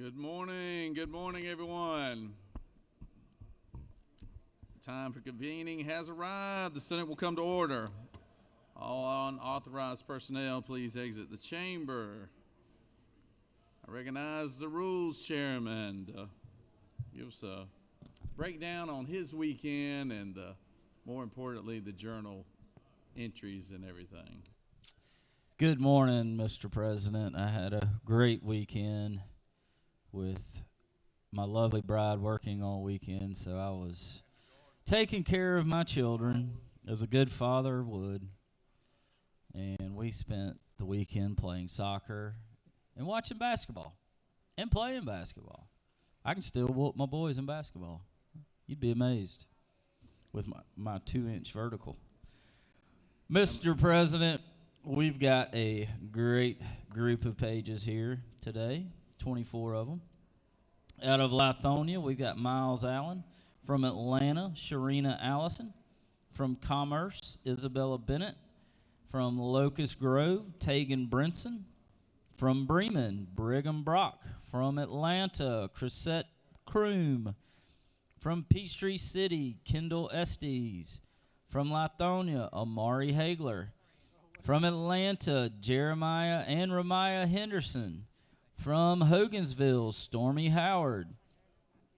Good morning, everyone. Time for convening has arrived. The Senate will come to order. All unauthorized personnel, please exit the chamber. I recognize the Rules Chairman to give us a breakdown on his weekend and, more importantly, the journal entries and everything. Good morning, Mr. President. I had a great weekend with my lovely bride working all weekend, so I was taking care of my children as a good father would. And we spent the weekend playing soccer and watching basketball and playing basketball. I can still whoop my boys in basketball. You'd be amazed with my 2-inch vertical. Mr. President, we've got a great group of pages here today, 24 of them. Out of Lithonia, we've got Miles Allen. From Atlanta, Sharina Allison. From Commerce, Isabella Bennett. From Locust Grove, Tegan Brinson. From Bremen, Brigham Brock. From Atlanta, Chrisette Kroom. From Peachtree City, Kendall Estes. From Lithonia, Amari Hagler. From Atlanta, Jeremiah and Ramiah Henderson. From Hogansville, Stormy Howard.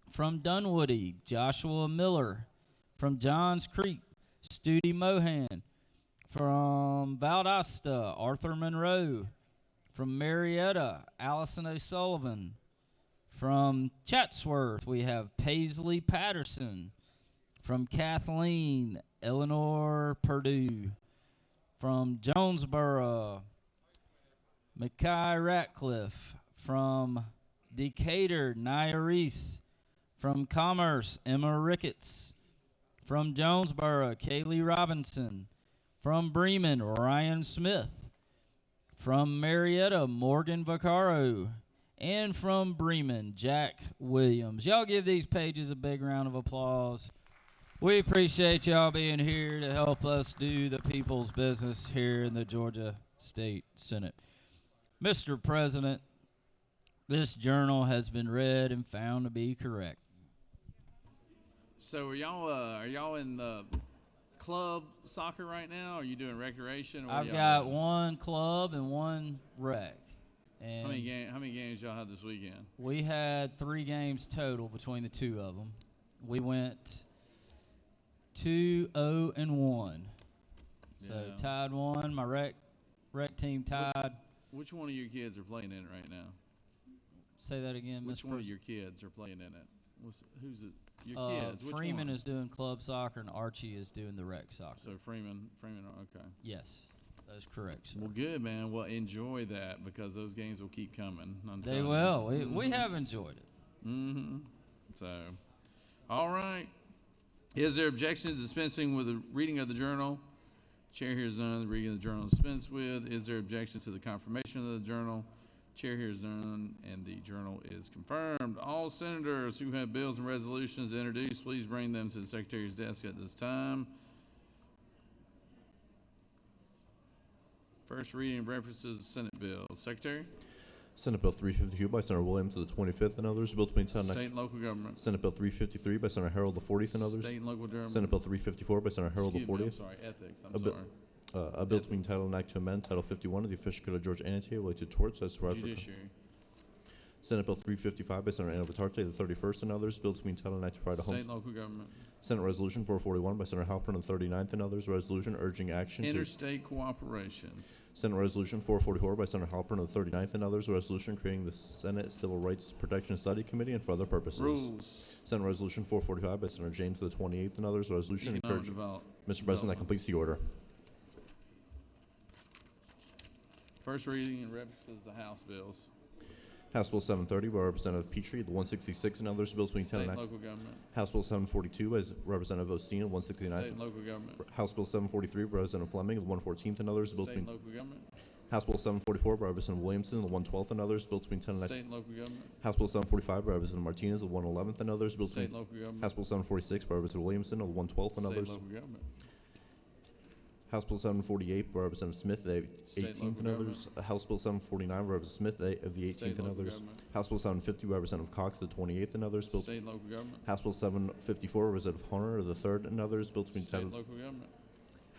From Dunwoody, Joshua Miller. From Johns Creek, Studi Mohan. From Valdosta, Arthur Monroe. From Marietta, Allison O'Sullivan. From Chatsworth, we have Paisley Patterson. From Kathleen, Eleanor Purdue. From Jonesboro, Mackay Ratcliffe. From Decatur, Nia Reese. From Commerce, Emma Ricketts. From Jonesboro, Kaylee Robinson. From Bremen, Ryan Smith. From Marietta, Morgan Vaccaro. And from Bremen, Jack Williams. Y'all give these pages a big round of applause. We appreciate y'all being here to help us do the people's business here in the Georgia State Senate. Mr. President, this journal has been read and found to be correct. So are y'all in the club soccer right now? Or are you doing recreation? I've got one club and one rec. And how many games y'all had this weekend? We had 3 games total between the two of them. We went 2-0-1. So tied 1. My rec team tied. Which one of your kids are playing in it right now? Say that again, Mr. Which one of your kids are playing in it? Who's it? Your kids? Which Freeman one? is doing club soccer and Archie is doing the rec soccer. So Freeman, okay. Yes, that's correct, sir. Well, good, man. Well, enjoy that because those games will keep coming. They will. We have enjoyed it. Mm-hmm. So, all right. Is there objections to dispensing with the reading of the journal? Chair hears none. The reading of the journal is dispensed with. Is there objections to the confirmation of the journal? Chair hears none, and the journal is confirmed. All senators who have bills and resolutions to introduce, please bring them to the Secretary's desk at this time. First reading references the Senate bills. Secretary? Senate Bill 352 by Senator Williams to the 25th and others. Bill 2010. State and local government. Senate Bill 353 by Senator Harold the 40th and others. State and local government. Senate Bill 354 by Senator Harold the 40th. I'm sorry, ethics. I'm sorry. A bill to entitle an act to amend Title 51 of the Official Code of Georgia Annotated related to torts as described. Judiciary. Senate Bill 355 by Senator Anna Vitarte the 31st and others. Bill to entitle an act to provide a home. State and local government. Senate Resolution 441 by Senator Halpern the 39th and others. Resolution urging action. Interstate cooperation. Senate Resolution 444 by Senator Halpern of the 39th and others. Resolution creating the Senate Civil Rights Protection Study Committee and for other purposes. Rules. Senate Resolution 445 by Senator James of the 28th and others. Resolution encouraging. Mr. President, that completes the order. First reading and references the House bills. House Bill 730 by Representative Petrie, the 166 and others. Bills between 10 and 9. State and local government. House Bill 742 by Representative Osteen, 169. State and local government. House Bill 743 by Representative Fleming, the 114th and others. Bills State and local government. House Bill 744 by Representative Williamson, the 112th and others. Bills between 10 and 9. State and local government. House Bill 745 by Representative Martinez, the 111th and others. Bills State and local government. House Bill 746 by Representative Williamson, the 112th and State others. and local government. House Bill 748 by Representative Smith, the State 18th and local others. House Bill 749 by Representative Smith, of the 18th State and local others. government. House Bill 750 by Representative Cox, the 28th and others. Bill State and local government. House Bill 754 by Representative Horner, the 3rd and others. Bill to be State and entitled local government.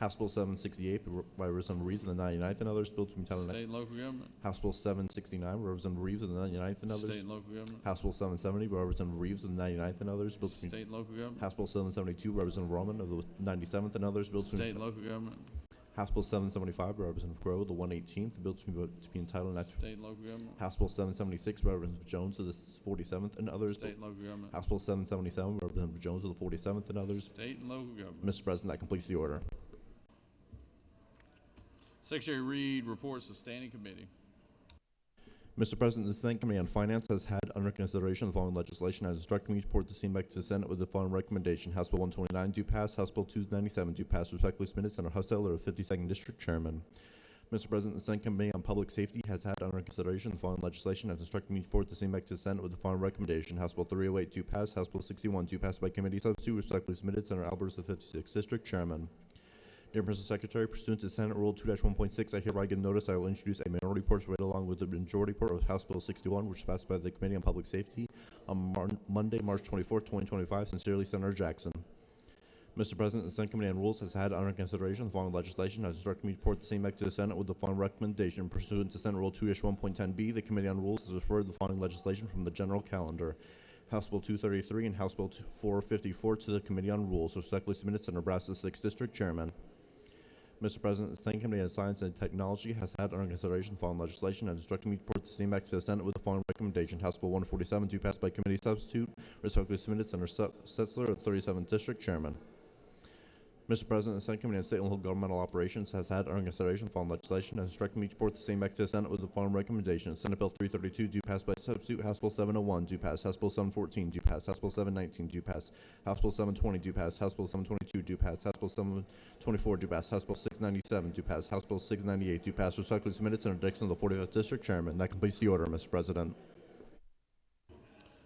House Bill 768 by Representative Reeves, the 99th and others. Bill to be entitled State and local government. House Bill 769 by Representative Reeves, the 99th and others. State and local government. House Bill 770 by Representative Reeves, the 99th and others. Bill to be State and local government. House Bill 772 by Representative Roman of the 97th and others. Bill to be State and local government. House Bill 775 by Representative Grow, the 118th. The bill to be entitled State and local government. House Bill 776 by Representative Jones of the 47th and others. State and local government. House Bill 777 by Representative Jones of the 47th and others. State and local government. Mr. President, that completes the order. Secretary Reed reports to Standing Committee. Mr. President, the Senate Committee on Finance has had under consideration the following legislation as instructed me to report the same back to the Senate with the following recommendation. House Bill 129 do pass. House Bill 297 do pass. Respectfully submitted, Senator Husseller of 52nd District Chairman. Mr. President, the Senate Committee on Public Safety has had under consideration the following legislation as instructed me to report the same back to the Senate with the following recommendation. House Bill 308 do pass. House Bill 61 do pass by committee substitute. Respectfully submitted, Senator Albers of 56th District Chairman. Dear Mr. Secretary, pursuant to Senate Rule 2-1.6, I hereby give notice I will introduce a minority report read along with the majority report of House Bill 61, which was passed by the Committee on Public Safety on Monday, March 24, 2025. Sincerely, Senator Jackson. Mr. President, the Senate Committee on Rules has had under consideration the following legislation as instructed me to report the same back to the Senate with the following recommendation. Pursuant to Senate Rule 2-1.10b, the Committee on Rules has referred the following legislation from the general calendar. House Bill 233 and House Bill 454 to the Committee on Rules. Respectfully submitted, Senator Brass, the 6th District Chairman. Mr. President, the Senate Committee on Science and Technology has had under consideration the following legislation and instructed me to report the same back to the Senate with the following recommendation. House Bill 147 to pass by committee substitute. Respectfully submitted, Senator Setzler of 37th District Chairman. Mr. President, the Senate Committee on State and Local Governmental Operations has had under consideration the following legislation and instructed me to report the same back to the Senate with the following recommendation. Senate Bill 332 do pass by substitute. House Bill 701 do pass. House Bill 714 do pass. House Bill 719 do pass. House Bill 720 do pass. House Bill 722 do pass. House Bill 724 do pass. House Bill 697 do pass. House Bill 698 do pass. Respectfully submitted, Senator Dixon of the 45th District Chairman. That completes the order, Mr. President.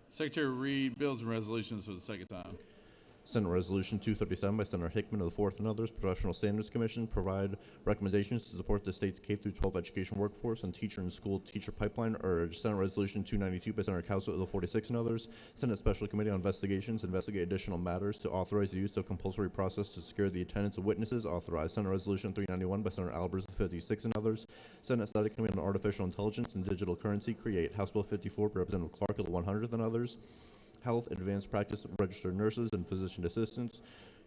Secretary Reed, bills and resolutions for the second time. Senate Resolution 237 by Senator Hickman of the 4th and others. Professional Standards Commission provide recommendations to support the state's K-12 education workforce and teacher and school teacher pipeline urge. Senate Resolution 292 by Senator Couso of the 46 and others. Senate Special Committee on Investigations investigate additional matters to authorize the use of compulsory process to secure the attendance of witnesses. Authorized. Senate Resolution 391 by Senator Albers of 56 and others. Senate Study Committee on Artificial Intelligence and Digital Currency create. House Bill 54 by Representative Clark of the 100th and others. Health, advanced practice, registered nurses, and physician assistants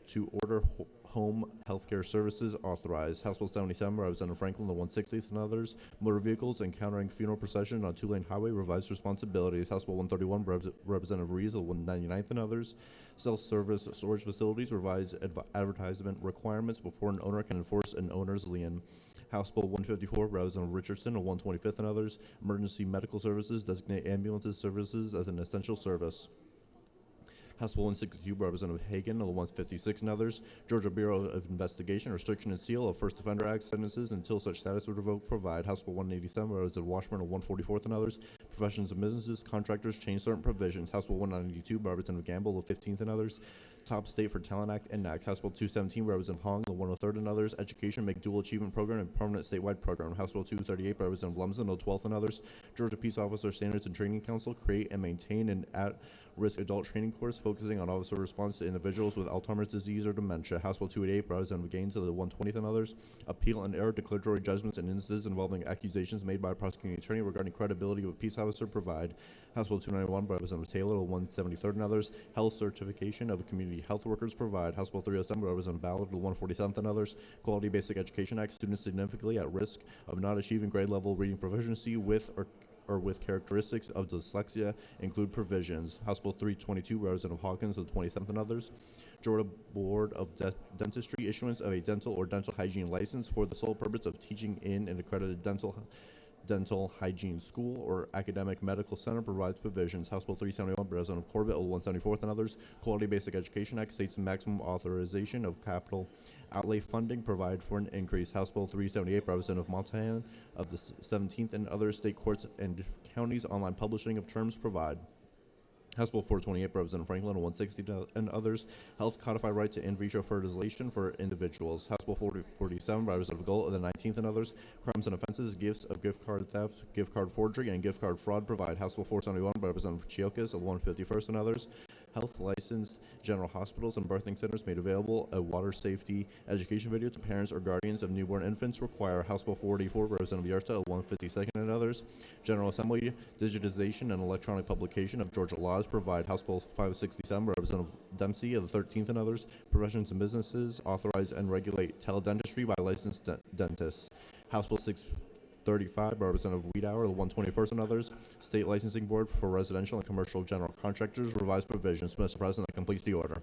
to order home healthcare services authorized. House Bill 77 by Representative Franklin, the 160th, and others. Motor vehicles encountering funeral procession on two-lane highway revised responsibilities. House Bill 131 by Representative Reeves, the 199th, and others. Self-service storage facilities revised advertisement requirements before an owner can enforce an owner's lien. House Bill 154, Representative Richardson, of 125th, and others. Emergency medical services designate ambulances services as an essential service. House Bill 162, Representative Hagan of the 156 and others. Georgia Bureau of Investigation, restriction and seal of First Offender Act sentences until such status would revoke provide. House Bill 187, Representative Washburn of 144th and others. Professions and businesses, contractors change certain provisions. House Bill 192, Representative Gamble of 15th and others. Top State for Talent Act, ENAC. House Bill 217, Representative Hong, the 103rd and others. Education, make dual achievement program and permanent statewide program. House Bill 238, Representative Lumsden, the 12th and others. Georgia Peace Officer Standards and Training Council, create and maintain an at-risk adult training course focusing on officer response to individuals with Alzheimer's disease or dementia. House Bill 288, Representative Gaines of the 120th and others. Appeal and error declaratory judgments and instances involving accusations made by a prosecuting attorney regarding credibility of a peace officer provide. House Bill 291, Representative Taylor of the 173rd and others. Health certification of community health workers provide. House Bill 307, Representative Ballard of the 147th and others. Quality Basic Education Act, students significantly at risk of not achieving grade level reading proficiency with or with characteristics of dyslexia include provisions. House Bill 322, Representative Hawkins of the 27th and others. Georgia Board of Dentistry, issuance of a dental or dental hygiene license for the sole purpose of teaching in an accredited dental hygiene school or academic medical center provides provisions. House Bill 371, Representative Corbett of the 174th and others. Quality Basic Education Act states maximum authorization of capital outlay funding provide for an increase. House Bill 378, Representative Montahan of the 17th and other state courts and counties online publishing of terms provide. House Bill 428 by Representative Franklin and 160 and others. Health codified right to in vitro fertilization for individuals. House Bill 4047 by Representative Gold and the 19th and others. Crimes and offenses, gifts of gift card theft, gift card forgery, and gift card fraud provide. House Bill 471 by Representative Chiokas of the 151st and others. Health licensed general hospitals and birthing centers made available a water safety education video to parents or guardians of newborn infants require. House Bill 484 by Representative Yarta of 152nd and others. General Assembly digitization and electronic publication of Georgia laws provide. House Bill 567 by Representative Dempsey of the 13th and others. Professions and businesses authorize and regulate teledentistry by licensed dentists. House Bill 635 by Representative Wiedauer of the 121st and others. State Licensing Board for Residential and Commercial General Contractors, revised provisions. Mr. President, that completes the order.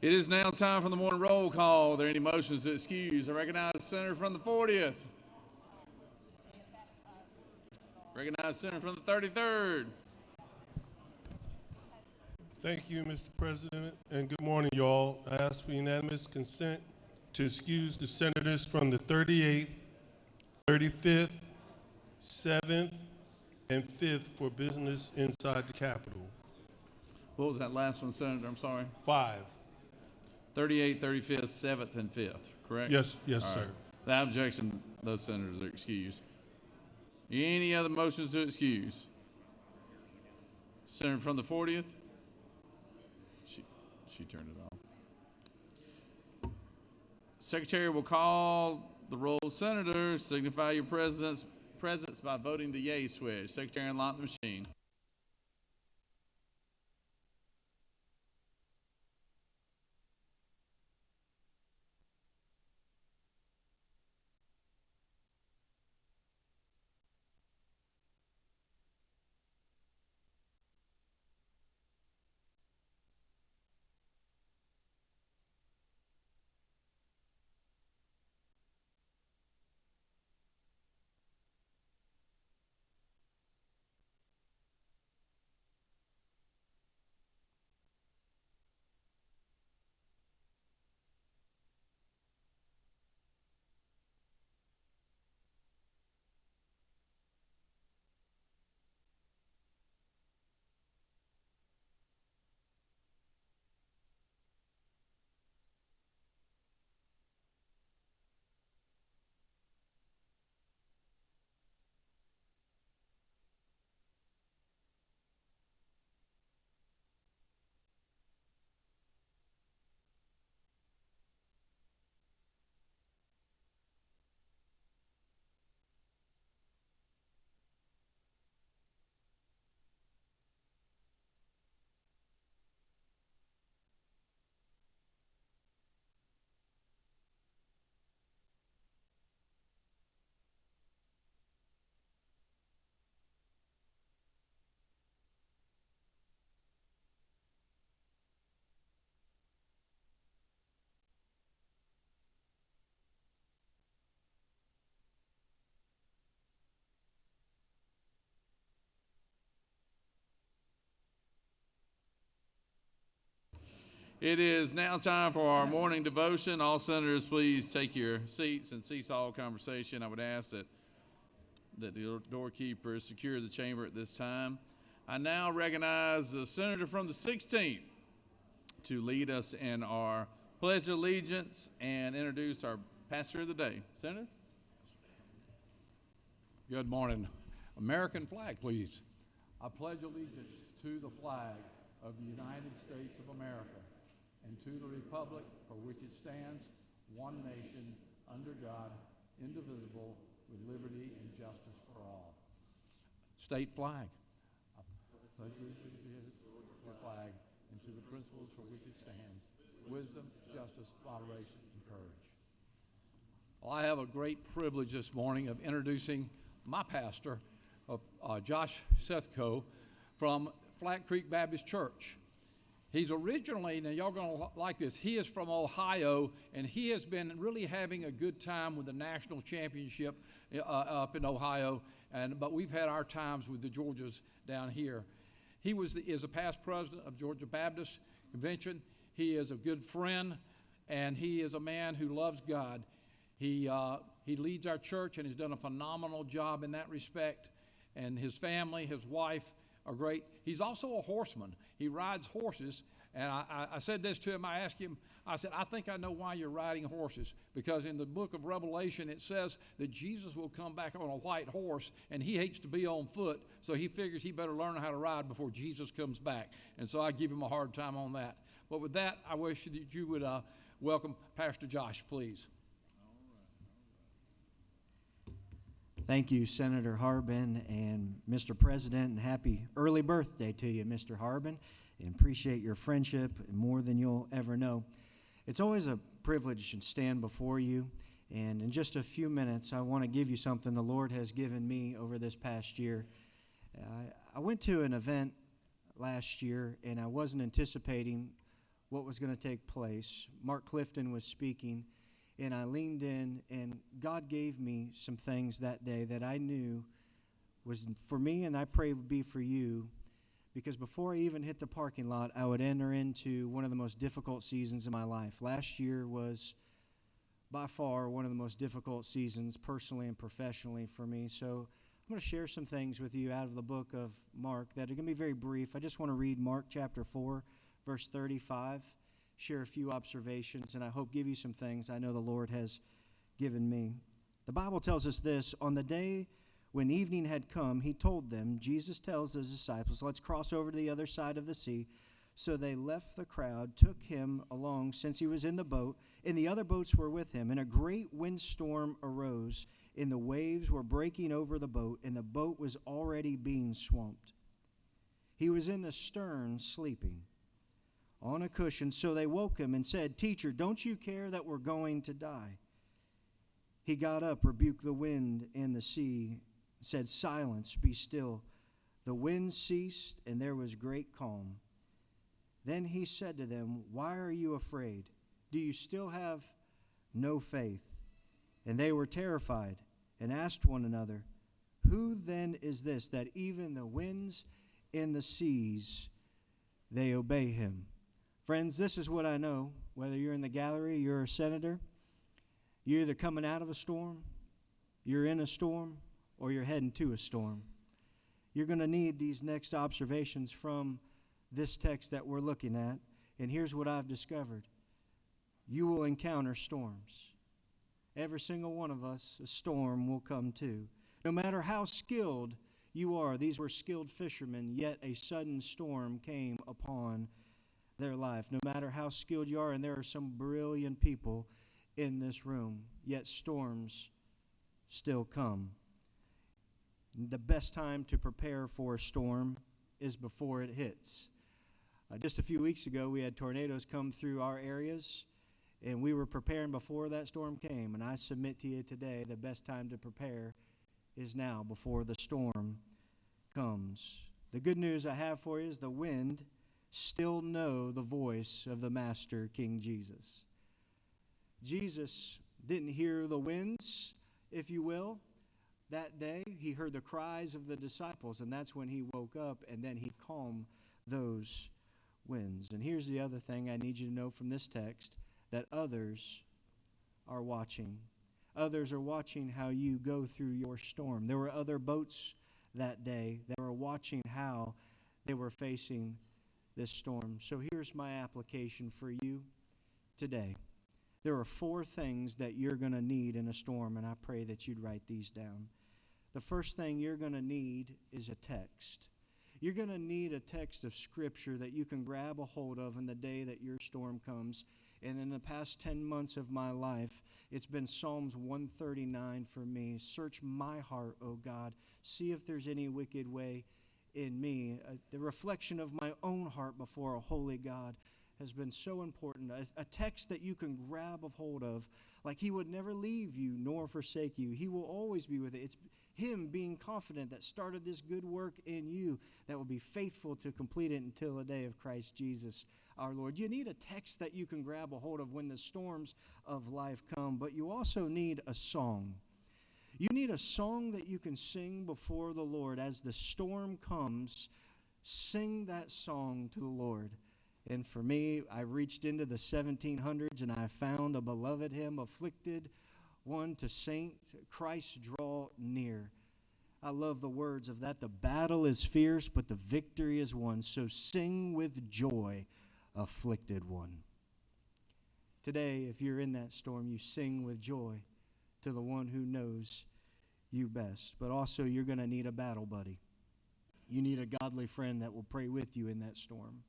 It is now time for the morning roll call. Are there any motions to excuse? I recognize the senator from the 40th. Recognize the senator from the 33rd. Thank you, Mr. President, and good morning, y'all. I ask for unanimous consent to excuse the senators from the 38th, 35th, 7th, and 5th for business inside the Capitol. What was that last one, Senator? I'm sorry. 5. 38th, 35th, 7th, and 5th, correct? Yes, All sir. right. Without objection, those senators are excused. Any other motions to excuse? Senator from the 40th? She turned it off. Secretary will call the roll of senators. Signify your presence by voting the yay switch. Secretary, unlock the machine. It is now time for our morning devotion. All senators, please take your seats and cease all conversation. I would ask that the doorkeepers secure the chamber at this time. I now recognize the senator from the 16th to lead us in our Pledge of Allegiance and introduce our pastor of the day. Senator? Good morning. American flag, please. I pledge allegiance to the flag of the United States of America and to the republic for which it stands, one nation, under God, indivisible, with liberty and justice for all. State flag. pledge allegiance to the flag and to the principles for which it stands, wisdom, justice, moderation, and courage. Well, I have a great privilege this morning of introducing my pastor, Josh Sethko, from Flat Creek Baptist Church. He's originally, now y'all going to like this, he is from Ohio, and he has been really having a good time with the national championship up in Ohio, but we've had our times with the Georgias down here. He is a past president of Georgia Baptist Convention. He is a good friend, and he is a man who loves God. He leads our church and has done a phenomenal job in that respect, and his family, his wife, are great. He's also a horseman. He rides horses, and I said this to him. I asked him, I said, I think I know why you're riding horses, because in the book of Revelation it says that Jesus will come back on a white horse, and he hates to be on foot, so he figures he better learn how to ride before Jesus comes back. And so I give him a hard time on that. But with that, I wish that you would welcome Pastor Josh, please. Thank you, Senator Harbin and Mr. President, and happy early birthday to you, Mr. Harbin, and appreciate your friendship more than you'll ever know. It's always a privilege to stand before you, and in just a few minutes, I want to give you something the Lord has given me over this past year. I went to an event last year, and I wasn't anticipating what was going to take place. Mark Clifton was speaking, and I leaned in, and God gave me some things that day that I knew was for me, and I pray would be for you, because before I even hit the parking lot, I would enter into one of the most difficult seasons of my life. Last year was by far one of the most difficult seasons personally and professionally for me. So I'm going to share some things with you out of the book of Mark that are going to be very brief. I just want to read Mark chapter 4, verse 35. Share a few observations, and I hope give you some things I know the Lord has given me. The Bible tells us this: on the day when evening had come, he told them, Jesus tells his disciples, let's cross over to the other side of the sea. So they left the crowd, took him along since he was in the boat, and the other boats were with him. And a great windstorm arose, and the waves were breaking over the boat, and the boat was already being swamped. He was in the stern sleeping on a cushion. So they woke him and said, Teacher, don't you care that we're going to die? He got up, rebuked the wind and the sea, said, Silence, be still. The wind ceased, and there was great calm. Then he said to them, Why are you afraid? Do you still have no faith? And they were terrified and asked one another, Who then is this that even the winds and the seas, they obey him? Friends, this is what I know. Whether you're in the gallery, you're a senator, you're either coming out of a storm, you're in a storm, or you're heading to a storm. You're going to need these next observations from this text that we're looking at. And here's what I've discovered. You will encounter storms. Every single one of us, a storm will come to. No matter how skilled you are, these were skilled fishermen, yet a sudden storm came upon their life. No matter how skilled you are, and there are some brilliant people in this room, yet storms still come. The best time to prepare for a storm is before it hits. Just a few weeks ago, we had tornadoes come through our areas, and we were preparing before that storm came. And I submit to you today, the best time to prepare is now, before the storm comes. The good news I have for you is the wind still know the voice of the Master, King Jesus. Jesus didn't hear the winds, if you will. That day, he heard the cries of the disciples, and that's when he woke up, and then he calmed those winds. And here's the other thing I need you to know from this text, that others are watching. Others are watching how you go through your storm. There were other boats that day that were watching how they were facing this storm. So here's my application for you today. There are 4 things that you're going to need in a storm, and I pray that you'd write these down. The first thing you're going to need is a text. You're going to need a text of Scripture that you can grab a hold of in the day that your storm comes. And in the past 10 months of my life, it's been Psalms 139 for me. Search my heart, O God. See if there's any wicked way in me. The reflection of my own heart before a holy God has been so important. A text that you can grab a hold of, like He would never leave you nor forsake you. He will always be with you. It's Him being confident that started this good work in you, that will be faithful to complete it until the day of Christ Jesus our Lord. You need a text that you can grab a hold of when the storms of life come, but you also need a song. You need a song that you can sing before the Lord as the storm comes. Sing that song to the Lord. And for me, I reached into the 1700s and I found a beloved hymn, Afflicted One to Saint Christ Draw Near. I love the words of that. The battle is fierce, but the victory is won. So sing with joy, afflicted one. Today, if you're in that storm, you sing with joy to the one who knows you best. But also, you're going to need a battle buddy. You need a godly friend that will pray with you in that storm.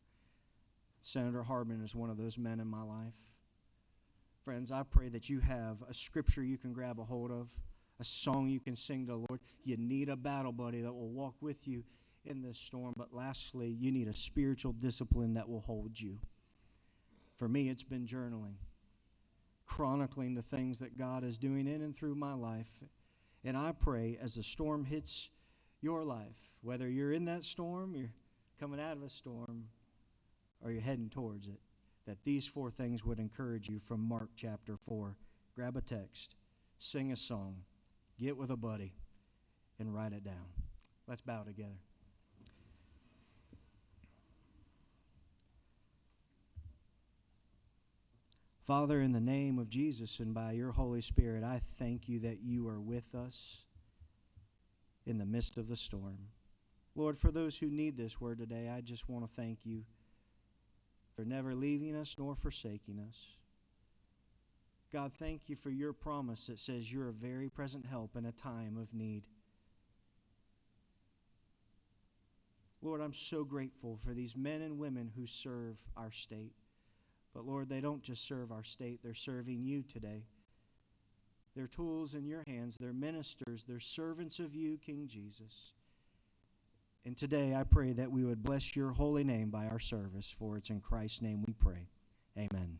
Senator Harbin is one of those men in my life. Friends, I pray that you have a scripture you can grab a hold of, a song you can sing to the Lord. You need a battle buddy that will walk with you in this storm. But lastly, you need a spiritual discipline that will hold you. For me, it's been journaling, chronicling the things that God is doing in and through my life. And I pray as the storm hits your life, whether you're in that storm, you're coming out of a storm, or you're heading towards it, that these 4 things would encourage you from Mark chapter 4. Grab a text, sing a song, get with a buddy, and write it down. Let's bow together. Father, in the name of Jesus and by your Holy Spirit, I thank you that you are with us in the midst of the storm. Lord, for those who need this word today, I just want to thank you for never leaving us nor forsaking us. God, thank you for your promise that says you're a very present help in a time of need. Lord, I'm so grateful for these men and women who serve our state. But Lord, they don't just serve our state, they're serving you today. They're tools in your hands, they're ministers, they're servants of you, King Jesus. And today I pray that we would bless your holy name by our service, for it's in Christ's name we pray. Amen.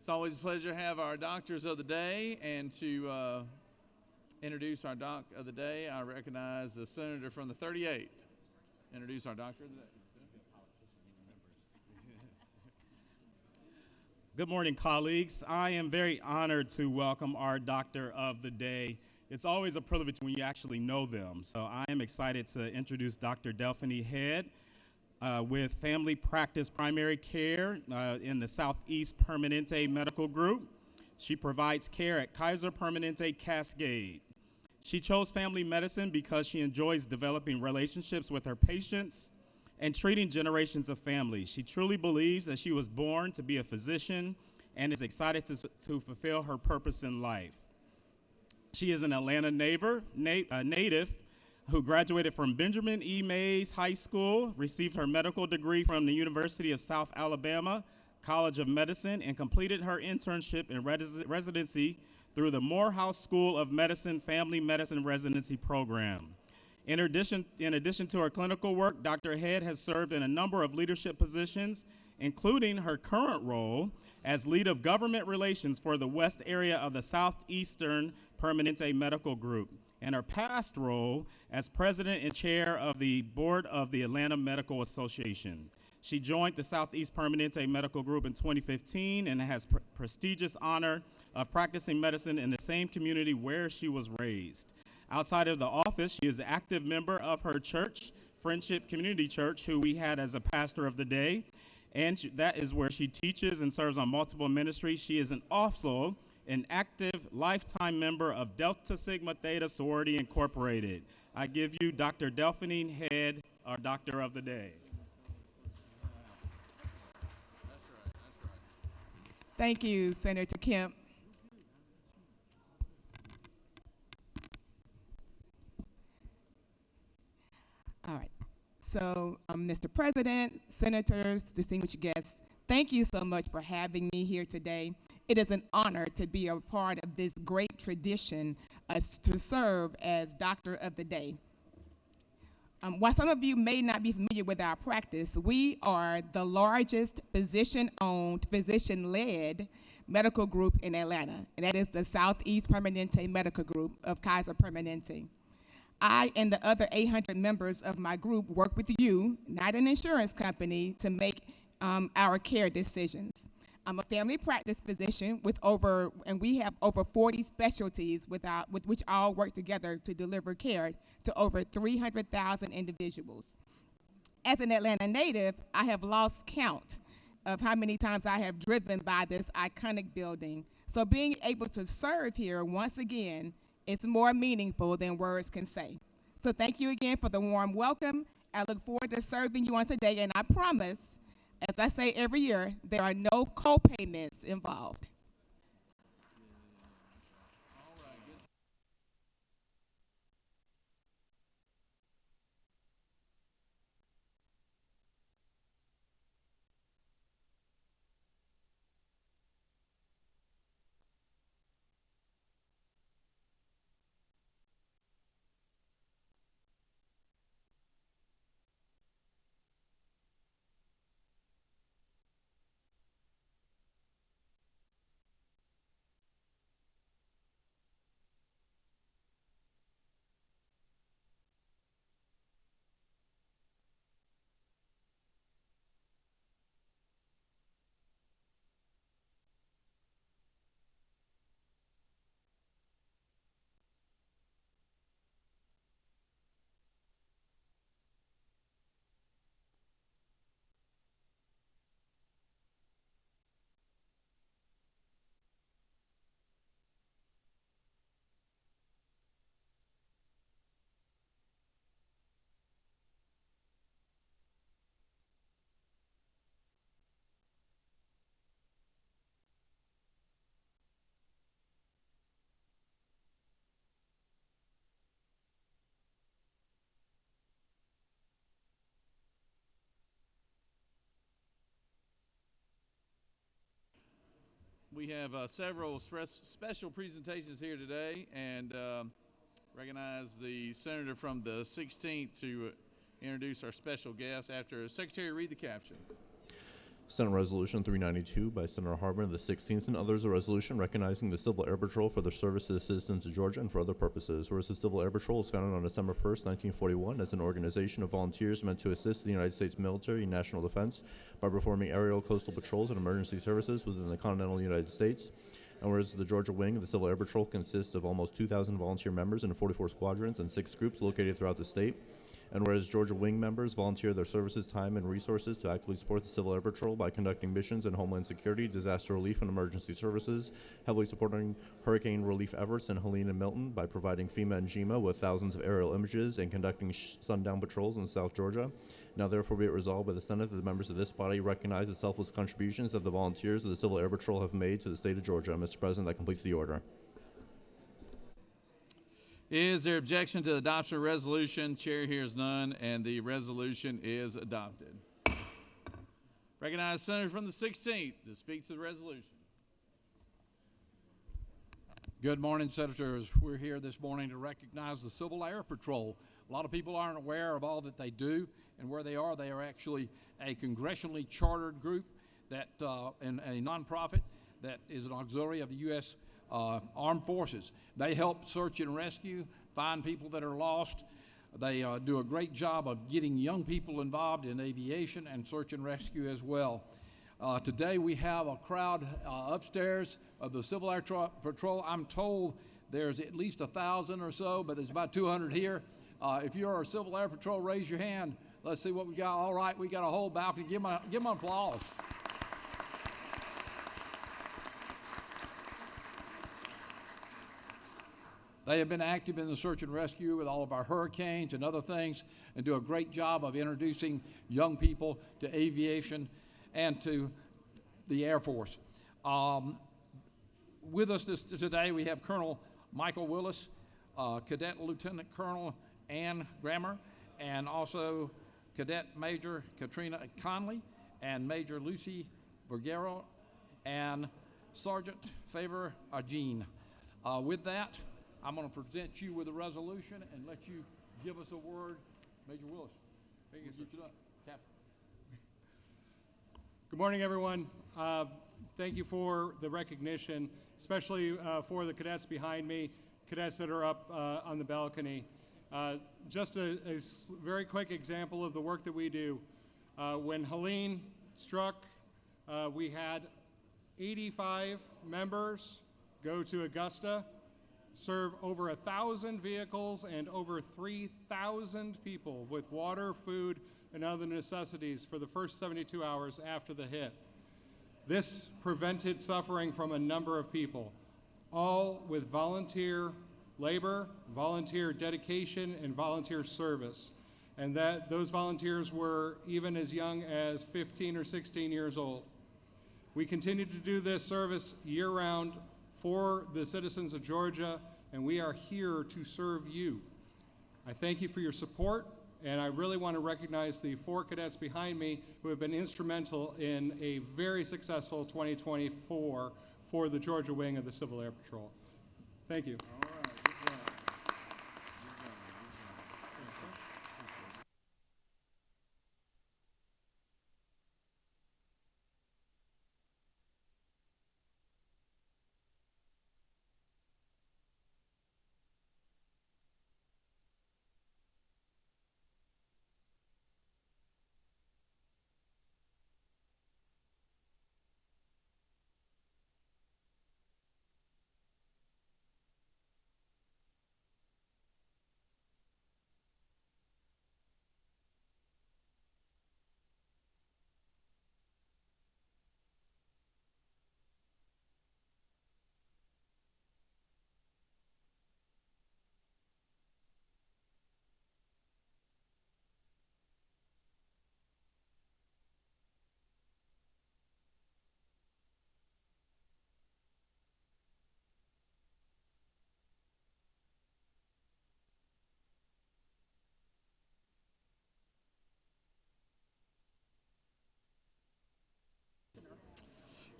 It's always a pleasure to have our doctors of the day, and to introduce our doc of the day, I recognize the senator from the 38th. Introduce our doctor of the day. Good morning, colleagues. I am very honored to welcome our doctor of the day. It's always a privilege when you actually know them. So I am excited to introduce Dr. Delphine Head with Family Practice Primary Care in the Southeast Permanente Medical Group. She provides care at Kaiser Permanente Cascade. She chose family medicine because she enjoys developing relationships with her patients and treating generations of families. She truly believes that she was born to be a physician and is excited to fulfill her purpose in life. She is an Atlanta native who graduated from Benjamin E. Mays High School, received her medical degree from the University of South Alabama College of Medicine, and completed her internship and residency through the Morehouse School of Medicine Family Medicine Residency Program. In addition to her clinical work, Dr. Head has served in a number of leadership positions, including her current role as lead of government relations for the West area of the Southeastern Permanente Medical Group, and her past role as president and chair of the board of the Atlanta Medical Association. She joined the Southeast Permanente Medical Group in 2015 and has prestigious honor of practicing medicine in the same community where she was raised. Outside of the office, she is an active member of her church, Friendship Community Church, who we had as a pastor of the day, and that is where she teaches and serves on multiple ministries. She is also an active lifetime member of Delta Sigma Theta Sorority Incorporated. I give you Dr. Delphine Head, our doctor of the day. Thank you, Senator Kemp. All right. So, Mr. President, senators, distinguished guests, thank you so much for having me here today. It is an honor to be a part of this great tradition to serve as Doctor of the Day. While some of you may not be familiar with our practice, we are the largest physician-owned, physician-led medical group in Atlanta, and that is the Southeast Permanente Medical Group of Kaiser Permanente. I and the other 800 members of my group work with you, not an insurance company, to make our care decisions. I'm a family practice physician and we have over 40 specialties with which all work together to deliver care to over 300,000 individuals. As an Atlanta native, I have lost count of how many times I have driven by this iconic building. So being able to serve here once again, it's more meaningful than words can say. So thank you again for the warm welcome. I look forward to serving you on today, and I promise, as I say every year, there are no co-payments involved. We have several special presentations here today, and recognize the senator from the 16th to introduce our special guest after Secretary read the caption. Senate Resolution 392 by Senator Harbin of the 16th and others, a resolution recognizing the Civil Air Patrol for their service to the citizens of Georgia and for other purposes. Whereas the Civil Air Patrol was founded on December 1st, 1941 as an organization of volunteers meant to assist the United States military and national defense by performing aerial, coastal patrols and emergency services within the continental United States. And whereas the Georgia wing of the Civil Air Patrol consists of almost 2,000 volunteer members in 44 squadrons and 6 groups located throughout the state. And whereas Georgia Wing members volunteer their services, time, and resources to actively support the Civil Air Patrol by conducting missions in Homeland Security, disaster relief, and emergency services, heavily supporting hurricane relief efforts in Helene and Milton by providing FEMA and GEMA with thousands of aerial images and conducting sundown patrols in South Georgia. Now therefore be it resolved by the Senate that the members of this body recognize the selfless contributions that the volunteers of the Civil Air Patrol have made to the state of Georgia. Mr. President, that completes the order. Is there objection to the adoption of resolution? Chair hears none, and the resolution is adopted. Recognize Senator from the 16th to speak to the resolution. Good morning, Senators. We're here this morning to recognize the Civil Air Patrol. A lot of people aren't aware of all that they do and where they are. They are actually a congressionally chartered group that, and a nonprofit that is an auxiliary of the U.S. Armed Forces. They help search and rescue, find people that are lost. They do a great job of getting young people involved in aviation and search and rescue as well. Today we have a crowd upstairs of the Civil Air Patrol. I'm told there's at least 1,000 or so, but there's about 200 here. If you're a Civil Air Patrol, raise your hand. Let's see what we got. All right, we got a whole balcony. Give them an applause. They have been active in the search and rescue with all of our hurricanes and other things and do a great job of introducing young people to aviation and to the Air Force. With us today, we have Colonel Michael Willis, Cadet Lieutenant Colonel Ann Grammer, and also Cadet Major Katrina Conley, and Major Lucy Vergero, and Sergeant Favor Ajeen. With that, I'm going to present you with a resolution and let you give us a word. Major Willis. Thank you, sir. Captain. Good morning, everyone. Thank you for the recognition, especially for the cadets behind me, cadets that are up on the balcony. Just a very quick example of the work that we do. When Helene struck, we had 85 members go to Augusta, serve over 1,000 vehicles and over 3,000 people with water, food, and other necessities for the first 72 hours after the hit. This prevented suffering from a number of people, all with volunteer labor, volunteer dedication, and volunteer service. And that those volunteers were even as young as 15 or 16 years old. We continue to do this service year-round for the citizens of Georgia, and we are here to serve you. I thank you for your support, and I really want to recognize the 4 cadets behind me who have been instrumental in a very successful 2024 for the Georgia wing of the Civil Air Patrol. Thank you. All right, good job.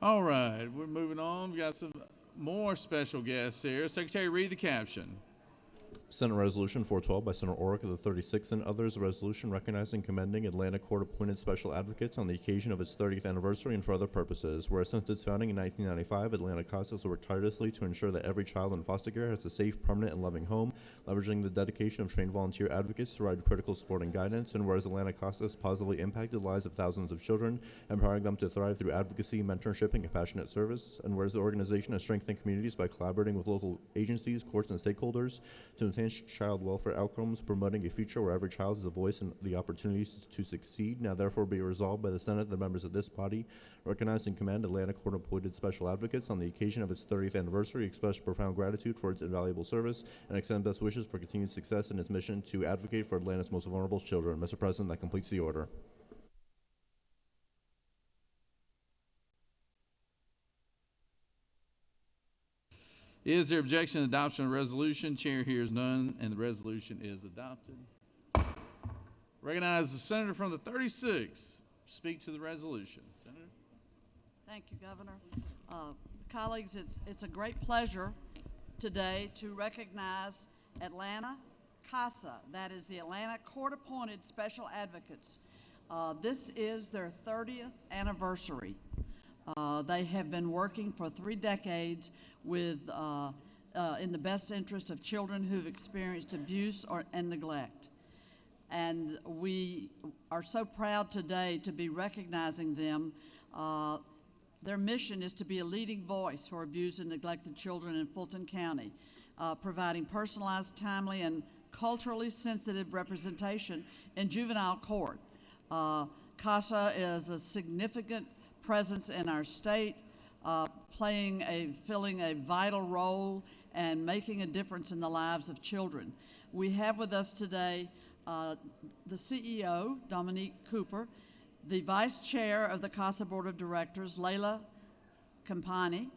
All right, we're moving on. We got some more special guests here. Secretary, read the caption. Senate Resolution 412 by Senator Orrick of the 36th and others, a resolution recognizing and commending Atlanta Court-appointed special advocates on the occasion of its 30th anniversary and for other purposes. Whereas since its founding in 1995, Atlanta CASA has worked tirelessly to ensure that every child in foster care has a safe, permanent, and loving home, leveraging the dedication of trained volunteer advocates to provide critical support and guidance. And whereas Atlanta CASA has positively impacted the lives of thousands of children, empowering them to thrive through advocacy, mentorship, and compassionate service. And whereas the organization has strengthened communities by collaborating with local agencies, courts, and stakeholders to enhance child welfare outcomes, promoting a future where every child has a voice and the opportunities to succeed. Now therefore be resolved by the Senate, the members of this body recognize and commend Atlanta Court-appointed special advocates on the occasion of its 30th anniversary, express profound gratitude for its invaluable service, and extend best wishes for continued success in its mission to advocate for Atlanta's most vulnerable children. Mr. President, that completes the order. Is there objection to adoption of resolution? Chair hears none, and the resolution is adopted. Recognize the senator from the 36th. Speak to the resolution. Senator. Thank you, Governor. Colleagues, it's a great pleasure today to recognize Atlanta CASA, that is the Atlanta Court-appointed Special Advocates. This is their 30th anniversary. They have been working for 3 decades with, in the best interest of children who've experienced abuse and neglect. And we are so proud today to be recognizing them. Their mission is to be a leading voice for abused and neglected children in Fulton County, providing personalized, timely, and culturally sensitive representation in juvenile court. CASA is a significant presence in our state, filling a vital role and making a difference in the lives of children. We have with us today the CEO, Dominique Cooper, the Vice Chair of the CASA Board of Directors, Layla Campani,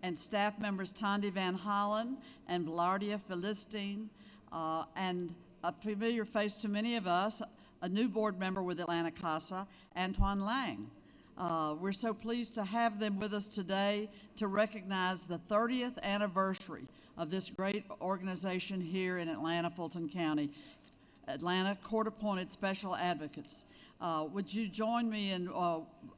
and staff members Tondi Van Hollen and Velardia Philistine, and a familiar face to many of us, a new board member with Atlanta CASA, Antoine Lang. We're so pleased to have them with us today to recognize the 30th anniversary of this great organization here in Atlanta, Fulton County, Atlanta Court-appointed Special Advocates. Would you join me in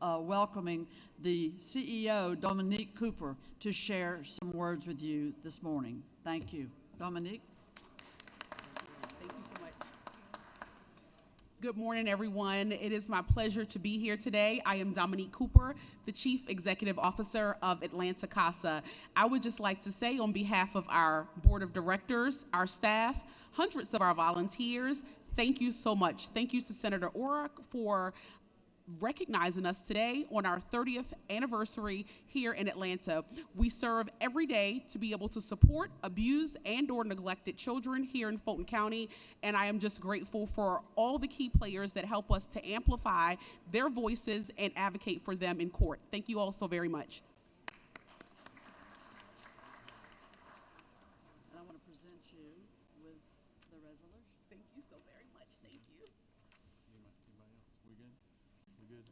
welcoming the CEO, Dominique Cooper, to share some words with you this morning? Thank you. Dominique? Thank you so much. Good morning, everyone. It is my pleasure to be here today. I am Dominique Cooper, the Chief Executive Officer of Atlanta CASA. I would just like to say on behalf of our Board of Directors, our staff, hundreds of our volunteers, thank you so much. Thank you to Senator Orrick for recognizing us today on our 30th anniversary here in Atlanta. We serve every day to be able to support abused and or neglected children here in Fulton County, and I am just grateful for all the key players that help us to amplify their voices and advocate for them in court. Thank you all so very much. And I want to present you with the resolution. Thank you so very much. Thank you. Anybody else? We good? We good?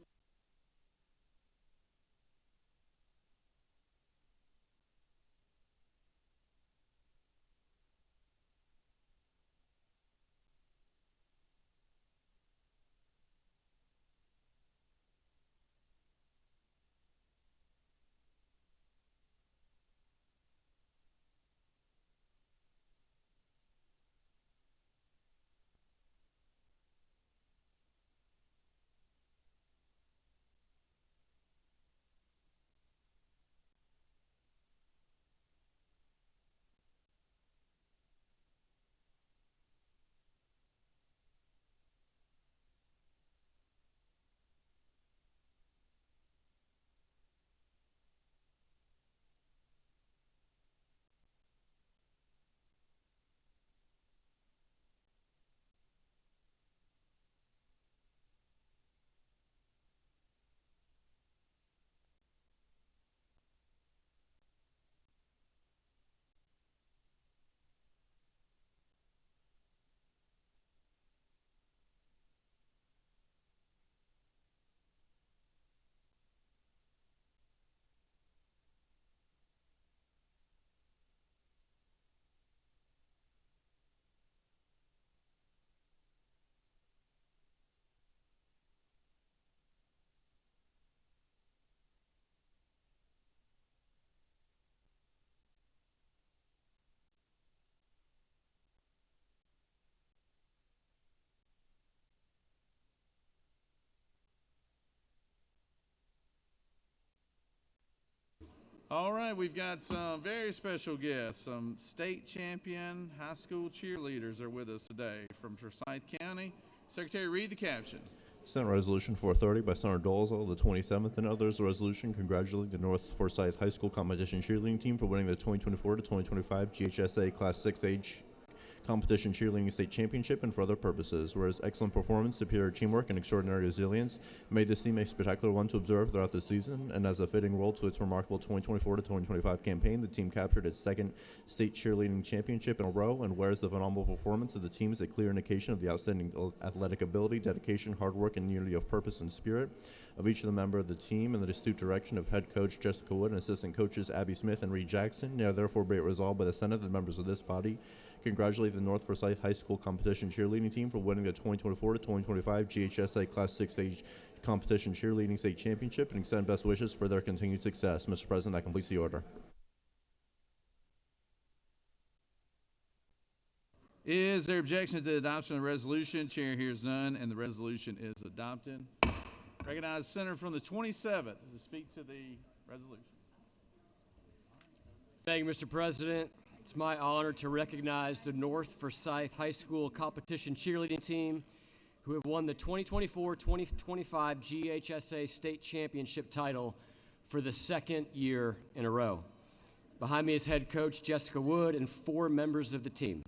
All right, we've got some very special guests. Some state champion high school cheerleaders are with us today from Forsyth County. Secretary, read the caption. Senate Resolution 430 by Senator Dolezal, the 27th, and others. A resolution congratulating the North Forsyth High School competition cheerleading team for winning the 2024 to 2025 GHSA Class 6H competition cheerleading state championship and for other purposes. Whereas excellent performance, superior teamwork, and extraordinary resilience made this team a spectacular one to observe throughout the season, and as a fitting role to its remarkable 2024 to 2025 campaign, the team captured its second state cheerleading championship in a row. And whereas the phenomenal performance of the team is a clear indication of the outstanding athletic ability, dedication, hard work, and unity of purpose and spirit of each of the members of the team, and the astute direction of head coach Jessica Wood and assistant coaches Abby Smith and Reed Jackson, now therefore be it resolved by the Senate, the members of this body congratulate the North Forsyth High School competition cheerleading team for winning the 2024 to 2025 GHSA Class 6H competition cheerleading state championship and extend best wishes for their continued success. Mr. President, that completes the order. Is there objection to the adoption of the resolution? Chair hears none, and the resolution is adopted. Recognize Senator from the 27th to speak to the resolution. Thank you, Mr. President. It's my honor to recognize the North Forsyth High School competition cheerleading team who have won the 2024-2025 GHSA State Championship title for the second year in a row. Behind me is head coach Jessica Wood and 4 members of the team.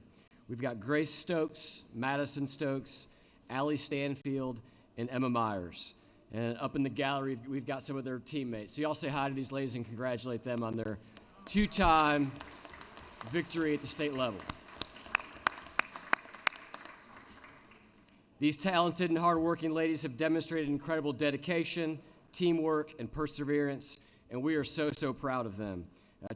We've got Grace Stokes, Madison Stokes, Allie Stanfield, and Emma Myers. And up in the gallery, we've got some of their teammates. So y'all say hi to these ladies and congratulate them on their 2-time victory at the state level. These talented and hardworking ladies have demonstrated incredible dedication, teamwork, and perseverance, and we are so proud of them.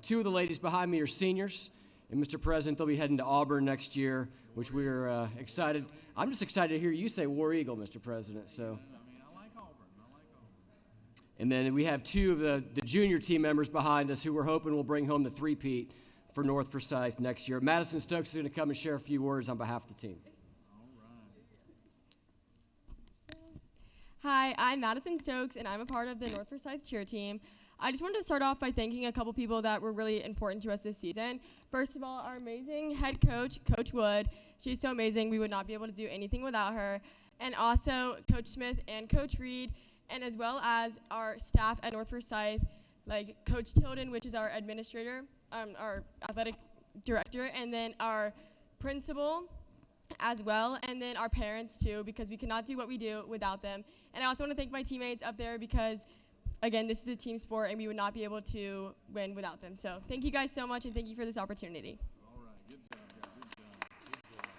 2 of the ladies behind me are seniors, and Mr. President, they'll be heading to Auburn next year, which we are excited. I'm just excited to hear you say War Eagle, Mr. President. So. I like Auburn. And then we have 2 of the junior team members behind us who we're hoping will bring home the three-peat for North Forsyth next year. Madison Stokes is going to come and share a few words on behalf of the team. Hi, I'm Madison Stokes, and I'm a part of the North Forsyth cheer team. I just wanted to start off by thanking a couple people that were really important to us this season. First of all, our amazing head coach, Coach Wood. She's so amazing. We would not be able to do anything without her. And also Coach Smith and Coach Reed, and as well as our staff at North Forsyth, like Coach Tilden, which is our administrator, our athletic director, and then our principal as well, and then our parents too, because we cannot do what we do without them. And I also want to thank my teammates up there because, again, this is a team sport and we would not be able to win without them. So thank you guys so much, and thank you for this opportunity. All right, good job, guys. Good job. Good job.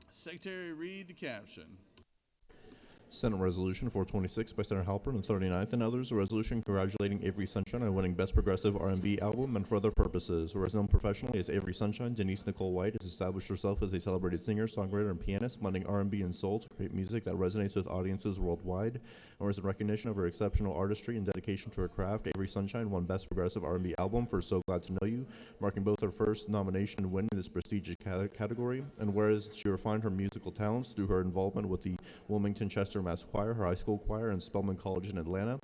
Secretary, read the caption. Senate Resolution 426 by Senator Halpern and 39th and others, a resolution congratulating Avery Sunshine on winning Best Progressive R&B Album and for other purposes. Whereas known professionally as Avery Sunshine, Denise Nicole White has established herself as a celebrated singer, songwriter, and pianist, blending R&B and soul to create music that resonates with audiences worldwide. And whereas in recognition of her exceptional artistry and dedication to her craft, Avery Sunshine won Best Progressive R&B Album for So Glad to Know You, marking both her first nomination and win in this prestigious category. And whereas she refined her musical talents through her involvement with the Wilmington Chester Mass Choir, her high school choir, and Spelman College in Atlanta.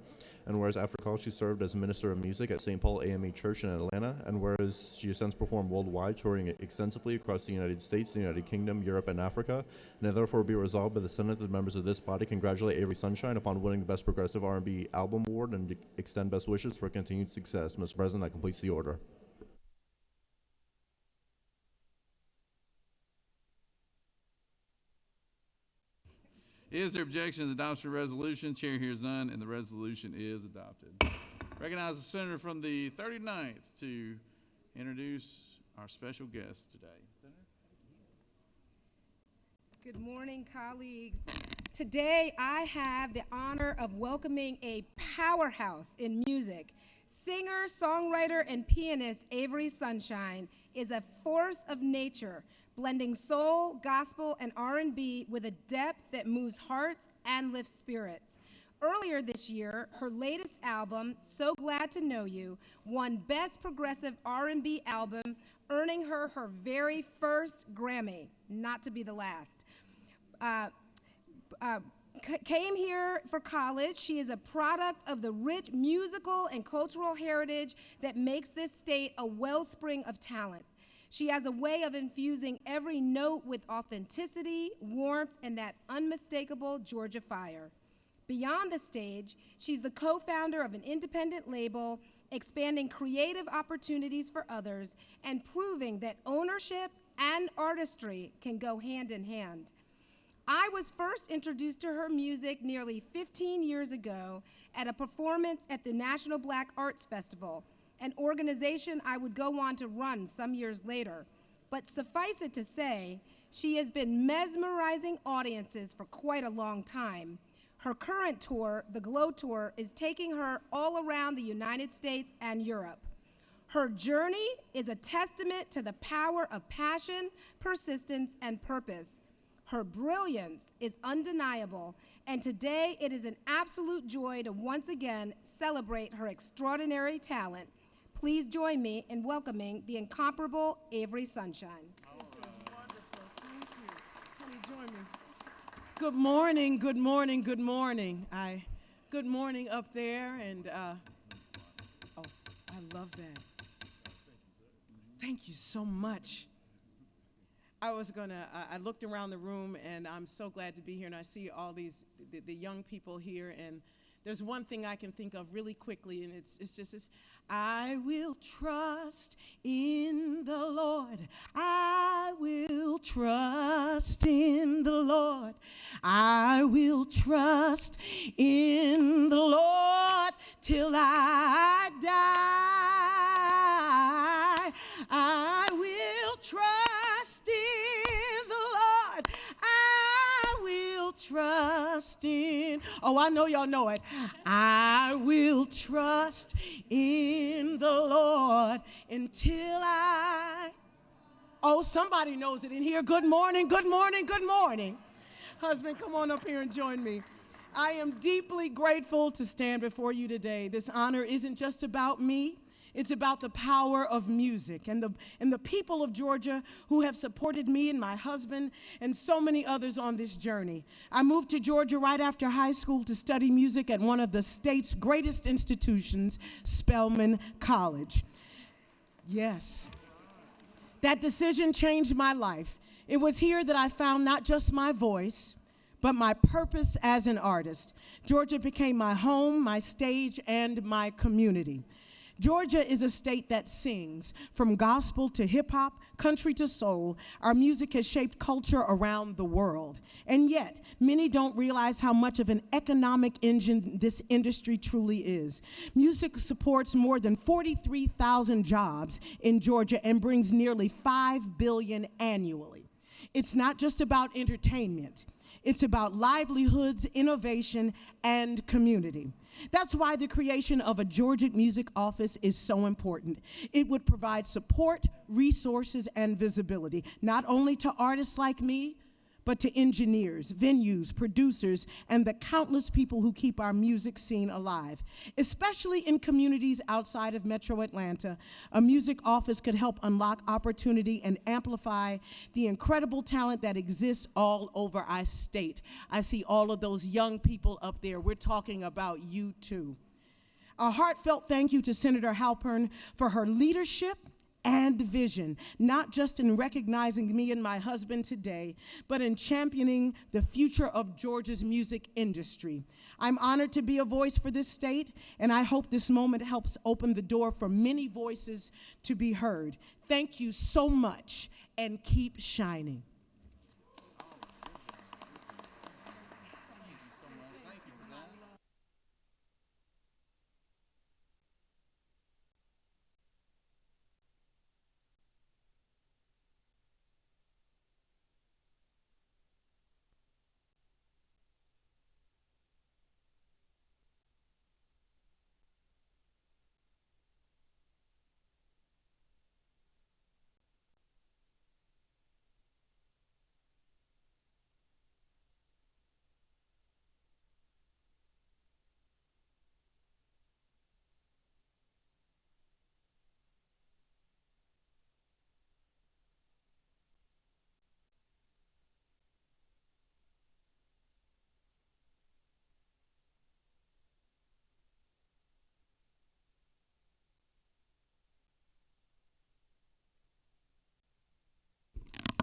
And whereas after college she served as minister of music at St. Paul AME Church in Atlanta. And whereas she has since performed worldwide, touring extensively across the United States, the United Kingdom, Europe, and Africa. And it therefore be resolved by the Senate that the members of this body congratulate Avery Sunshine upon winning the Best Progressive R&B Album Award and extend best wishes for continued success. Mr. President, that completes the order. Is there objection to the adoption of the resolution? Chair hears none, and the resolution is adopted. Recognize the senator from the 39th to introduce our special guest today. Good morning, colleagues. Today, I have the honor of welcoming a powerhouse in music. Singer, songwriter, and pianist Avery Sunshine is a force of nature, blending soul, gospel, and R&B with a depth that moves hearts and lifts spirits. Earlier this year, her latest album, So Glad to Know You, won Best Progressive R&B Album, earning her her very first Grammy, not to be the last. Came here for college. She is a product of the rich musical and cultural heritage that makes this state a wellspring of talent. She has a way of infusing every note with authenticity, warmth, and that unmistakable Georgia fire. Beyond the stage, she's the co-founder of an independent label, expanding creative opportunities for others and proving that ownership and artistry can go hand in hand. I was first introduced to her music nearly 15 years ago at a performance at the National Black Arts Festival, an organization I would go on to run some years later. But suffice it to say, she has been mesmerizing audiences for quite a long time. Her current tour, the Glow Tour, is taking her all around the United States and Europe. Her journey is a testament to the power of passion, persistence, and purpose. Her brilliance is undeniable, and today it is an absolute joy to once again celebrate her extraordinary talent. Please join me in welcoming the incomparable Avery Sunshine. This is wonderful. Thank you. Can you join me? Good morning, good morning, good morning. Good morning up there, and oh, I love that. Thank you so much. I looked around the room, and I'm so glad to be here, and I see all these, the young people here, and there's one thing I can think of really quickly, and it's just this: I will trust in the Lord. I will trust in the Lord. I will trust in the Lord till I die. I will trust in the Lord. I will trust in, oh, I know y'all know it. I will trust in the Lord until oh, somebody knows it in here. Good morning, good morning, good morning. Husband, come on up here and join me. I am deeply grateful to stand before you today. This honor isn't just about me. It's about the power of music and the people of Georgia who have supported me and my husband and so many others on this journey. I moved to Georgia right after high school to study music at one of the state's greatest institutions, Spelman College. Yes. That decision changed my life. It was here that I found not just my voice, but my purpose as an artist. Georgia became my home, my stage, and my community. Georgia is a state that sings. From gospel to hip-hop, country to soul, our music has shaped culture around the world. And yet, many don't realize how much of an economic engine this industry truly is. Music supports more than 43,000 jobs in Georgia and brings nearly $5 billion annually. It's not just about entertainment. It's about livelihoods, innovation, and community. That's why the creation of a Georgia Music Office is so important. It would provide support, resources, and visibility, not only to artists like me, but to engineers, venues, producers, and the countless people who keep our music scene alive. Especially in communities outside of Metro Atlanta, a music office could help unlock opportunity and amplify the incredible talent that exists all over our state. I see all of those young people up there. We're talking about you too. A heartfelt thank you to Senator Halpern for her leadership and vision, not just in recognizing me and my husband today, but in championing the future of Georgia's music industry. I'm honored to be a voice for this state, and I hope this moment helps open the door for many voices to be heard. Thank you so much, and keep shining.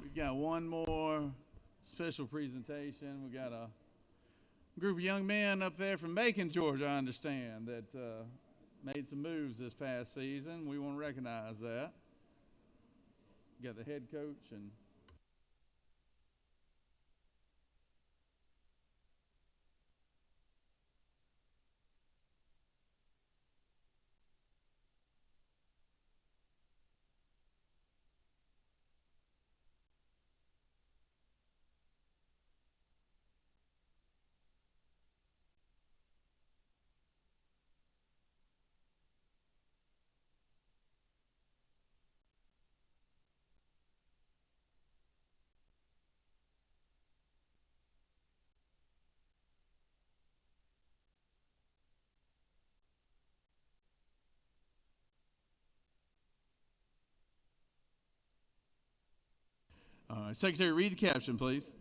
We've got one more special presentation. We got a group of young men up there from Macon, Georgia, I understand, that made some moves this past season. We want to recognize that. We got the head coach and Secretary, read the caption, please.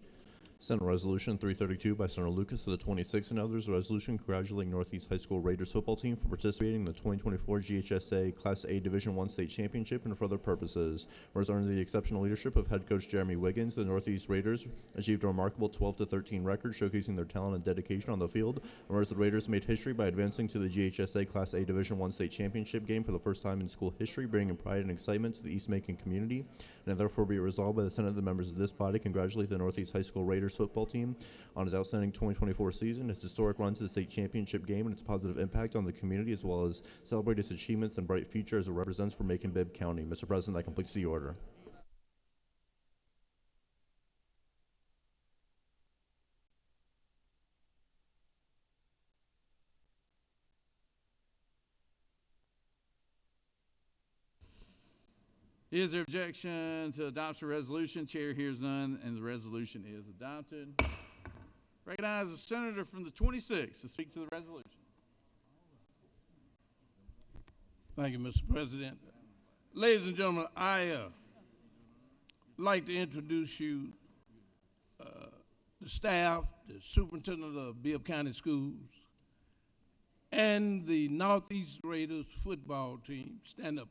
Senate Resolution 332 by Senator Lucas to the 26th and others, a resolution congratulating Northeast High School Raiders football team for participating in the 2024 GHSA Class A Division I State Championship and for other purposes. Whereas under the exceptional leadership of head coach Jeremy Wiggins, the Northeast Raiders achieved a remarkable 12-13 record, showcasing their talent and dedication on the field. And whereas the Raiders made history by advancing to the GHSA Class A Division I State Championship game for the first time in school history, bringing pride and excitement to the East Macon community. And therefore be it resolved by the Senate, the members of this body congratulate the Northeast High School Raiders football team on its outstanding 2024 season, its historic run to the state championship game, and its positive impact on the community, as well as celebrate its achievements and bright future as it represents for Macon-Bibb County. Mr. President, that completes the order. Is there objection to adoption resolution? Chair hears none, and the resolution is adopted. Recognize the senator from the 26th to speak to the resolution. Thank you, Mr. President. Ladies and gentlemen, I like to introduce you the staff, the superintendent of Bibb County Schools, and the Northeast Raiders football team. Stand up.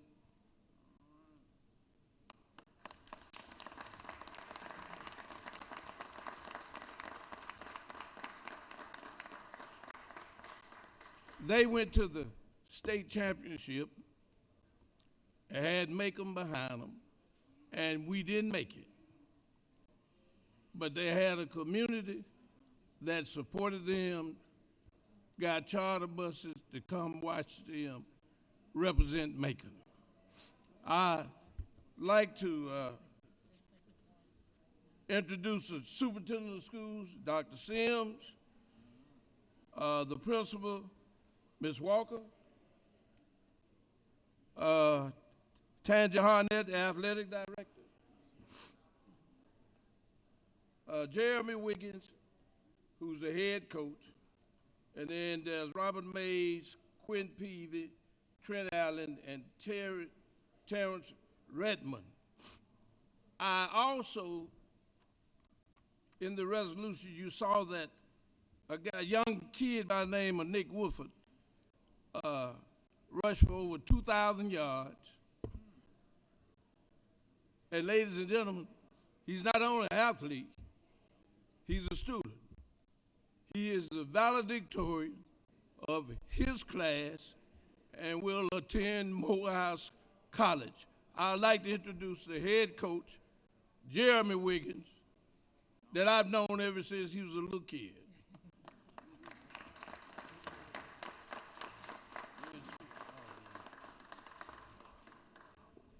They went to the state championship, had Macon behind them, and we didn't make it. But they had a community that supported them, got charter buses to come watch them represent Macon. I like to introduce the superintendent of schools, Dr. Sims, the principal, Ms. Walker, Tangi Harnett, the athletic director, Jeremy Wiggins, who's the head coach, and then there's Robert Mays, Quinn Peavy, Trent Allen, and Terrence Redmond. I also, in the resolution, you saw that a young kid by the name of Nick Woodford rushed for over 2,000 yards. And ladies and gentlemen, he's not only an athlete, he's a student. He is the valedictorian of his class and will attend Morehouse College. I'd like to introduce the head coach, Jeremy Wiggins, that I've known ever since he was a little kid.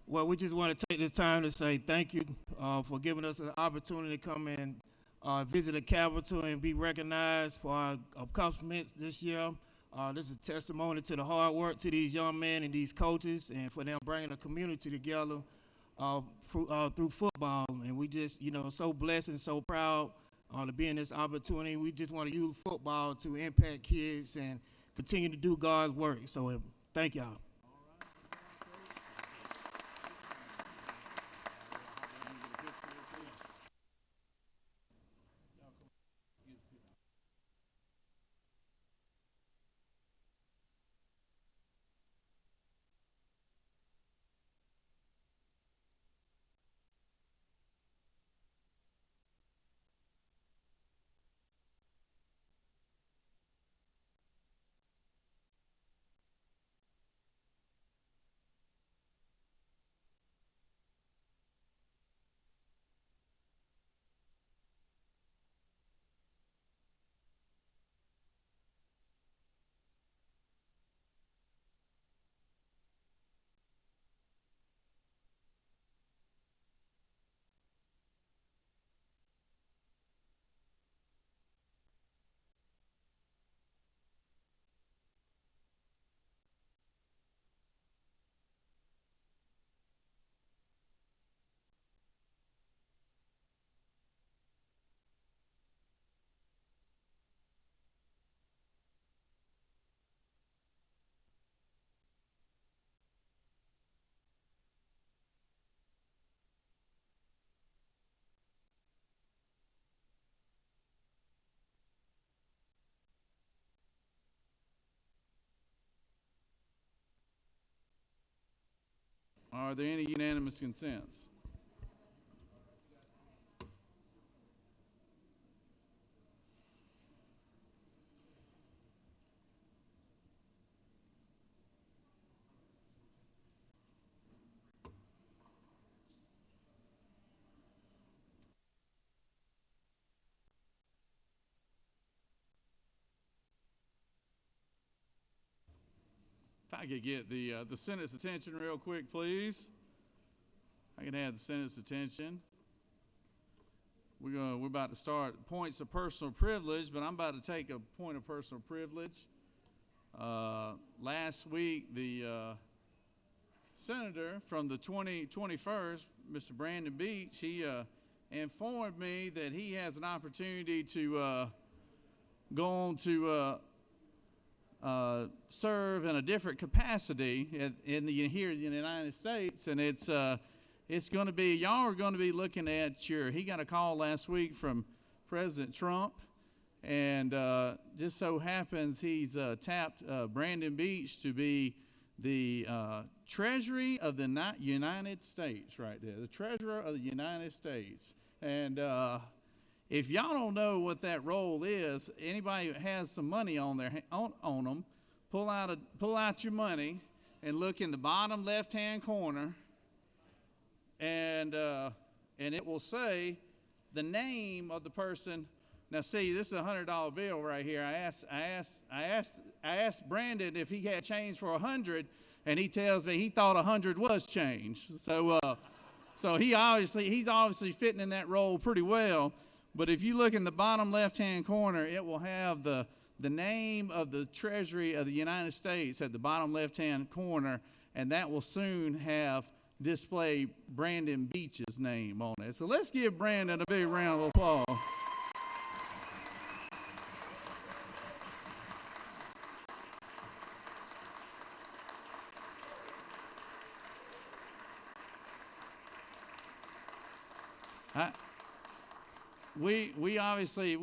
Well, we just want to take this time to say thank you for giving us an opportunity to come and visit the Capitol and be recognized for our accomplishments this year. This is a testimony to the hard work to these young men and these coaches and for them bringing the community together through football. And we just, so blessed and so proud to be in this opportunity. We just want to use football to impact kids and continue to do God's work. So thank y'all. Are there any unanimous consents? If I could get the Senate's attention real quick, please. I can have the Senate's attention. We're about to start points of personal privilege, but I'm about to take a point of personal privilege. Last week, the senator from the 21st, Mr. Brandon Beach, he informed me that he has an opportunity to go on to serve in a different capacity here in the United States, and it's going to be, y'all are going to be looking at he got a call last week from President Trump, and just so happens he's tapped Brandon Beach to be the Treasury of the United States right there, the Treasurer of the United States. And if y'all don't know what that role is, anybody who has some money on them, pull out your money and look in the bottom left-hand corner, and it will say the name of the person. Now, see, this is a $100 bill right here. I asked Brandon if he had change for 100, and he tells me he thought 100 was change. So So he's obviously fitting in that role pretty well. But if you look in the bottom left-hand corner, it will have the name of the Treasury of the United States at the bottom left-hand corner, and that will soon have display Brandon Beach's name on it. So let's give Brandon a big round of applause. We obviously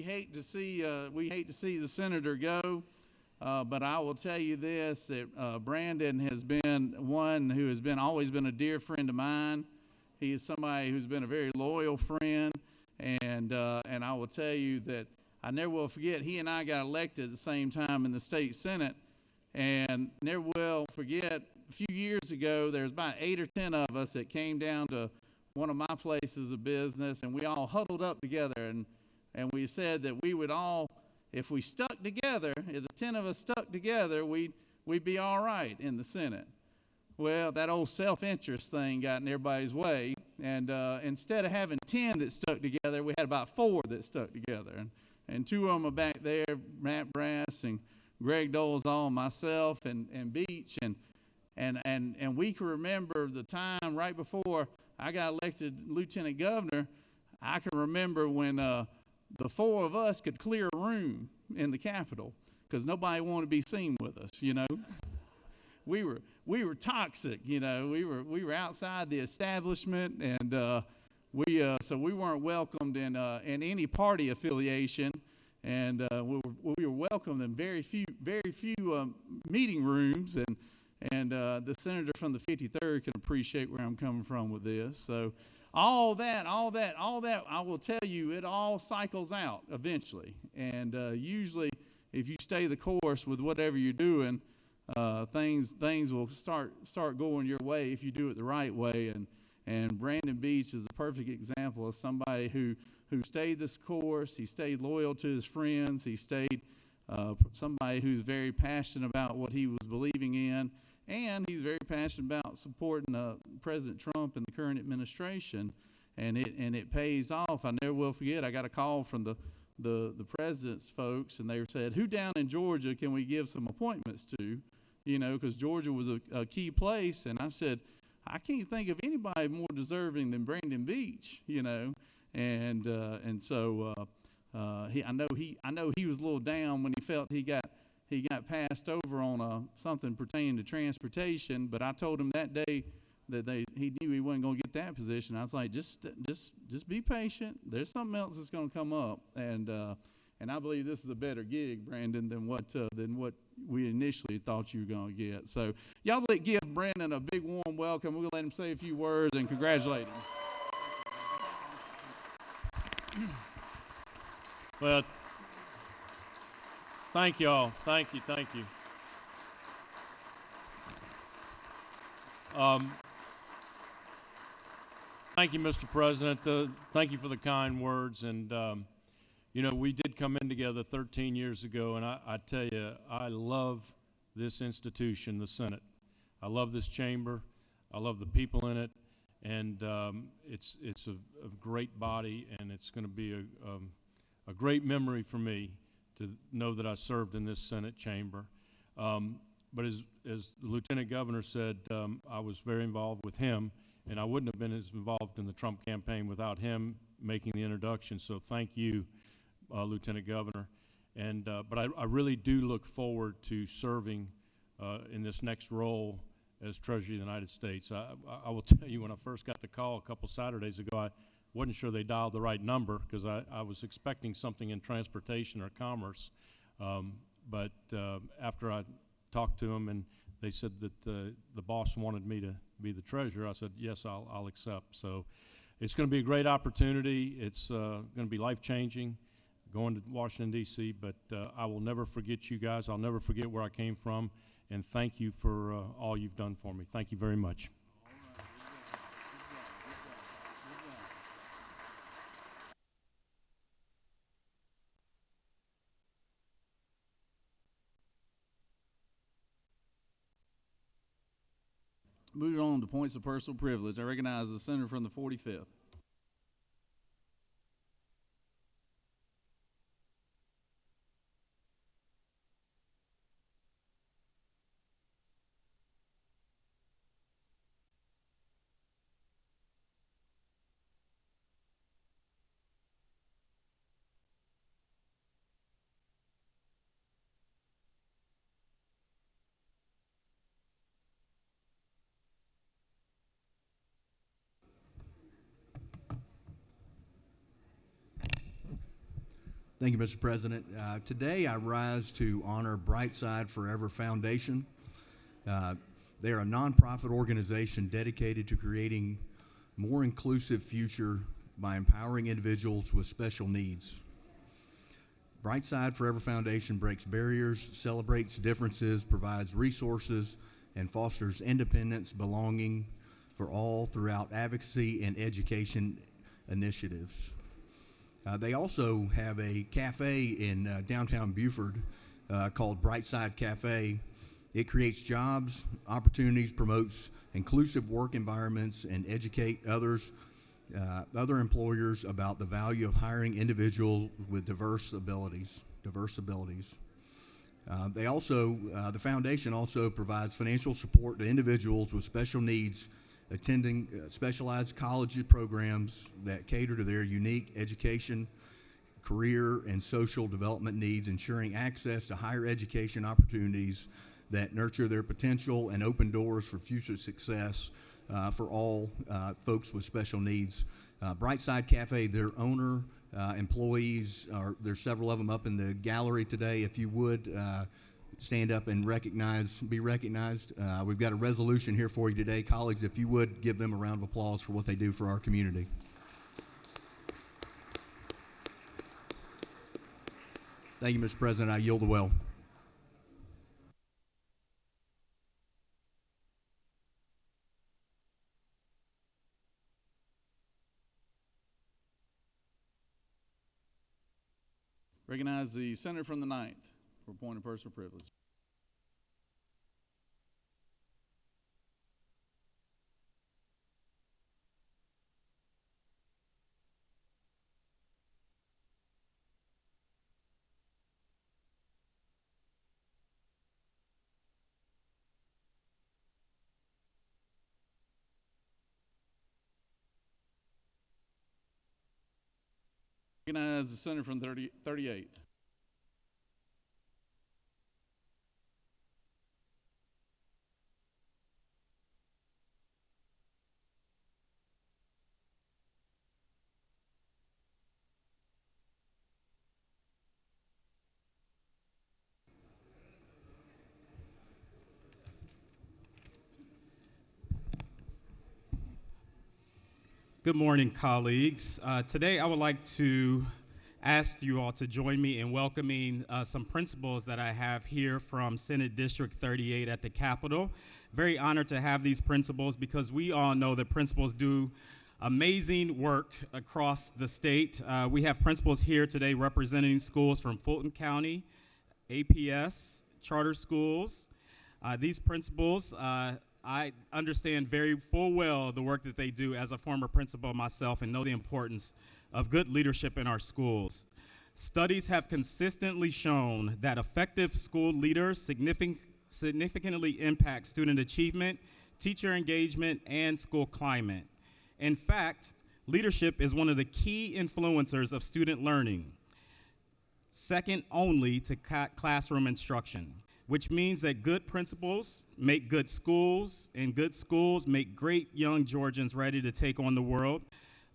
hate to see the senator go, but I will tell you this, that Brandon has been one who has always been a dear friend of mine. He is somebody who's been a very loyal friend, and I will tell you that I never will forget, he and I got elected at the same time in the state senate, and never will forget, a few years ago there was about 8 or 10 of us that came down to one of my places of business, and we all huddled up together, and we said that we would all, if we stuck together, if the 10 of us stuck together, we'd be all right in the Senate. Well, that old self-interest thing got in everybody's way, and instead of having 10 that stuck together, we had about 4 that stuck together, and 2 of them are back there, Matt Brass and Greg Dolezal and myself and Beach, and we can remember the time right before I got elected lieutenant governor. I can remember when the 4 of us could clear a room in the Capitol because nobody wanted to be seen with us. You know, we were toxic. You know, we were outside the establishment, and so we weren't welcomed in any party affiliation, and we were welcomed in very few meeting rooms, and the senator from the 53rd can appreciate where I'm coming from with this. So all that, I will tell you, it all cycles out eventually. And usually if you stay the course with whatever you're doing, things will start going your way if you do it the right way. And Brandon Beach is a perfect example of somebody who stayed this course. He stayed loyal to his friends. He stayed somebody who's very passionate about what he was believing in. And he's very passionate about supporting President Trump and the current administration, and it pays off. I never will forget. I got a call from the president's folks, and they said, "Who down in Georgia can we give some appointments to?" You know, because Georgia was a key place, and I said, "I can't think of anybody more deserving than Brandon Beach." You know, and so I know he was a little down when he felt he got passed over on something pertaining to transportation, but I told him that day that he knew he wasn't going to get that position. I was like, just be patient. There's something else that's going to come up, and I believe this is a better gig, Brandon, than what we initially thought you were going to get. So y'all give Brandon a big warm welcome. We're going to let him say a few words and congratulate him. Well, thank you all. Thank you. Thank you, Mr. President. Thank you for the kind words. And, you know, we did come in together 13 years ago, and I tell you, I love this institution, the Senate. I love this chamber. I love the people in it. And it's a great body, and it's going to be a great memory for me to know that I served in this Senate chamber. But as the Lieutenant Governor said, I was very involved with him, and I wouldn't have been as involved in the Trump campaign without him making the introduction. So thank you, Lieutenant Governor. And but I really do look forward to serving in this next role as Treasurer of the United States. I will tell you, when I first got the call a couple Saturdays ago, I wasn't sure they dialed the right number because I was expecting something in transportation or commerce. But after I talked to them and they said that the boss wanted me to be the treasurer, I said, yes, I'll accept. So it's going to be a great opportunity. It's going to be life-changing going to Washington, D.C., but I will never forget you guys. I'll never forget where I came from, and thank you for all you've done for me. Thank you very much. Moving on to points of personal privilege, I recognize the senator from the 45th. Thank you, Mr. President. Today I rise to honor Brightside Forever Foundation. They are a nonprofit organization dedicated to creating a more inclusive future by empowering individuals with special needs. Brightside Forever Foundation breaks barriers, celebrates differences, provides resources, and fosters independence, belonging for all throughout advocacy and education initiatives. They also have a cafe in downtown Beaufort called Brightside Cafe. It creates jobs, opportunities, promotes inclusive work environments, and educate other employers about the value of hiring individuals with diverse abilities. The foundation also provides financial support to individuals with special needs attending specialized college programs that cater to their unique education, career, and social development needs, ensuring access to higher education opportunities that nurture their potential and open doors for future success for all folks with special needs. Brightside Cafe, their owner, employees, there's several of them up in the gallery today. If you would, stand up and be recognized. We've got a resolution here for you today. Colleagues, if you would give them a round of applause for what they do for our community. Thank you, Mr. President. I yield the well. Recognize the senator from the 9th for a point of personal privilege. Recognize the senator from 38th. Good morning, colleagues. Today I would like to ask you all to join me in welcoming some principals that I have here from Senate District 38 at the Capitol. Very honored to have these principals because we all know that principals do amazing work across the state. We have principals here today representing schools from Fulton County, APS, charter schools. These principals, I understand very full well the work that they do as a former principal myself and know the importance of good leadership in our schools. Studies have consistently shown that effective school leaders significantly impact student achievement, teacher engagement, and school climate. In fact, leadership is one of the key influencers of student learning, second only to classroom instruction, which means that good principals make good schools, and good schools make great young Georgians ready to take on the world.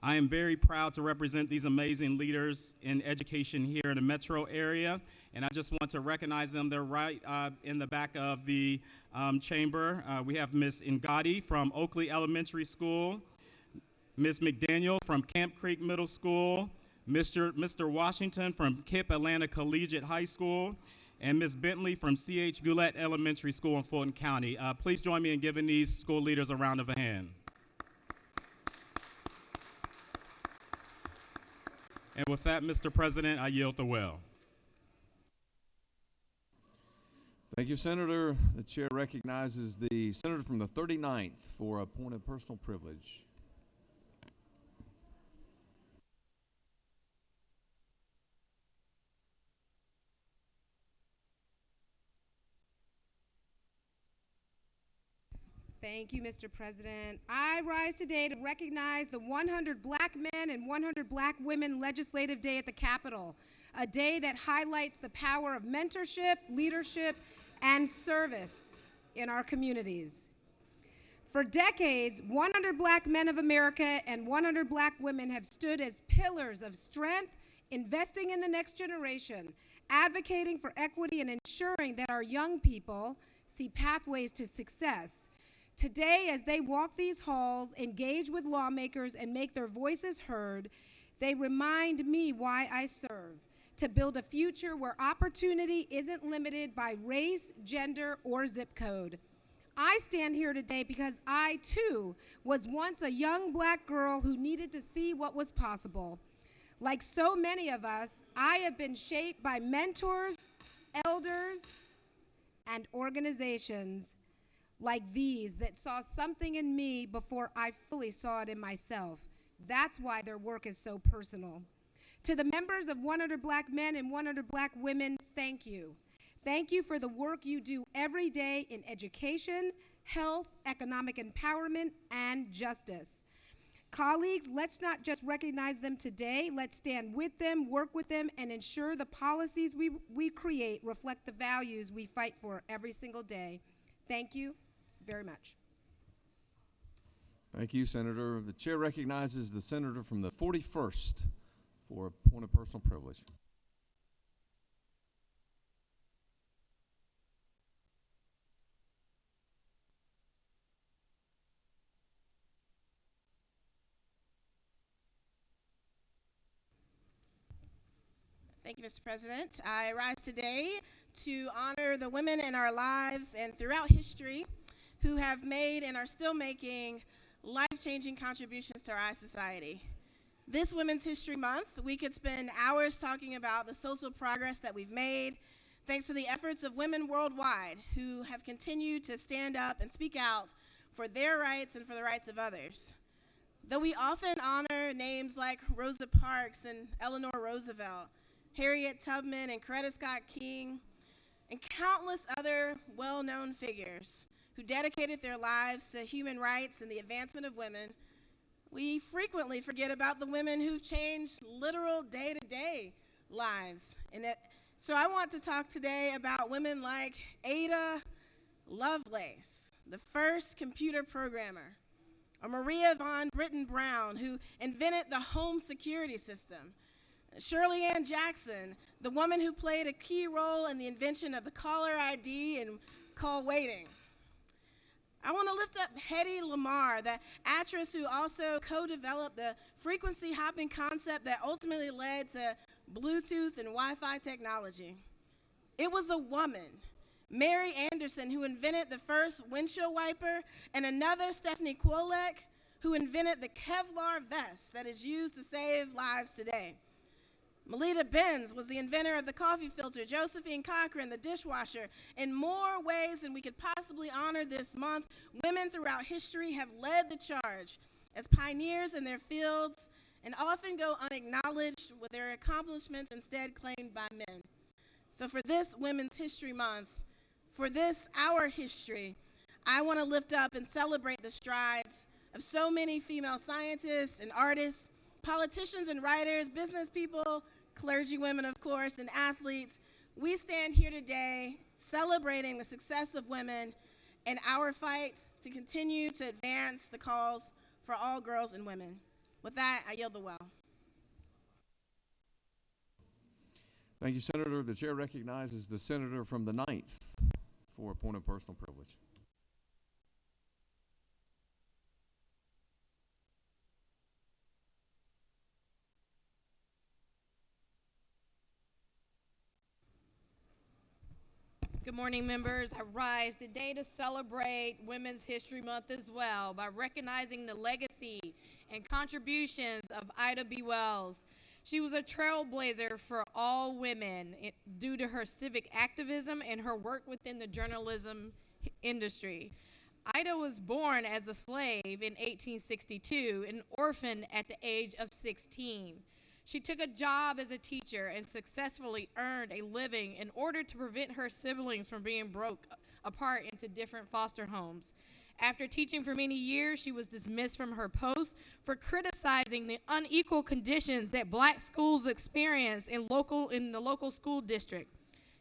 I am very proud to represent these amazing leaders in education here in the metro area, and I just want to recognize them. They're right in the back of the chamber. We have Ms. Ngadi from Oakley Elementary School, Ms. McDaniel from Camp Creek Middle School, Mr. Washington from KIPP Atlanta Collegiate High School, and Ms. Bentley from C.H. Goulet Elementary School in Fulton County. Please join me in giving these school leaders a round of a hand. And with that, Mr. President, I yield the well. Thank you, Senator. The chair recognizes the senator from the 39th for a point of personal privilege. Thank you, Mr. President. I rise today to recognize the 100 Black Men and 100 Black Women Legislative Day at the Capitol, a day that highlights the power of mentorship, leadership, and service in our communities. For decades, 100 Black Men of America and 100 Black women have stood as pillars of strength, investing in the next generation, advocating for equity, and ensuring that our young people see pathways to success. Today, as they walk these halls, engage with lawmakers, and make their voices heard, they remind me why I serve: to build a future where opportunity isn't limited by race, gender, or zip code. I stand here today because I, too, was once a young Black girl who needed to see what was possible. Like so many of us, I have been shaped by mentors, elders, and organizations like these that saw something in me before I fully saw it in myself. That's why their work is so personal. To the members of 100 Black Men and 100 Black Women, thank you. Thank you for the work you do every day in education, health, economic empowerment, and justice. Colleagues, let's not just recognize them today. Let's stand with them, work with them, and ensure the policies we create reflect the values we fight for every single day. Thank you very much. Thank you, Senator. The chair recognizes the senator from the 41st for a point of personal privilege. Thank you, Mr. President. I rise today to honor the women in our lives and throughout history who have made and are still making life-changing contributions to our society. This Women's History Month, we could spend hours talking about the social progress that we've made thanks to the efforts of women worldwide who have continued to stand up and speak out for their rights and for the rights of others. Though we often honor names like Rosa Parks and Eleanor Roosevelt, Harriet Tubman and Coretta Scott King, and countless other well-known figures who dedicated their lives to human rights and the advancement of women, we frequently forget about the women who've changed literal day-to-day lives. So I want to talk today about women like Ada Lovelace, the first computer programmer, or Maria von Britton Brown, who invented the home security system, Shirley Ann Jackson, the woman who played a key role in the invention of the caller ID and call waiting. I want to lift up Hedy Lamarr, the actress who also co-developed the frequency hopping concept that ultimately led to Bluetooth and Wi-Fi technology. It was a woman, Mary Anderson, who invented the first windshield wiper, and another, Stephanie Kwolek, who invented the Kevlar vest that is used to save lives today. Melita Benz was the inventor of the coffee filter, Josephine Cochran, the dishwasher. In more ways than we could possibly honor this month, women throughout history have led the charge as pioneers in their fields and often go unacknowledged, with their accomplishments instead claimed by men. So for this Women's History Month, for this our history, I want to lift up and celebrate the strides of so many female scientists and artists, politicians and writers, business people, clergy women, of course, and athletes. We stand here today celebrating the success of women and our fight to continue to advance the cause for all girls and women. With that, I yield the well. Thank you, Senator. The chair recognizes the senator from the 9th for a point of personal privilege. Good morning, members. I rise today to celebrate Women's History Month as well by recognizing the legacy and contributions of Ida B. Wells. She was a trailblazer for all women due to her civic activism and her work within the journalism industry. Ida was born as a slave in 1862 and orphaned at the age of 16. She took a job as a teacher and successfully earned a living in order to prevent her siblings from being broke apart into different foster homes. After teaching for many years, she was dismissed from her post for criticizing the unequal conditions that black schools experience in the local school district.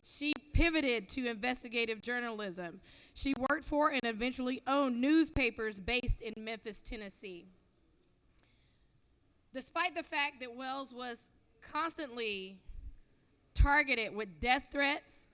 She pivoted to investigative journalism. She worked for and eventually owned newspapers based in Memphis, Tennessee. Despite the fact that Wells was constantly targeted with death threats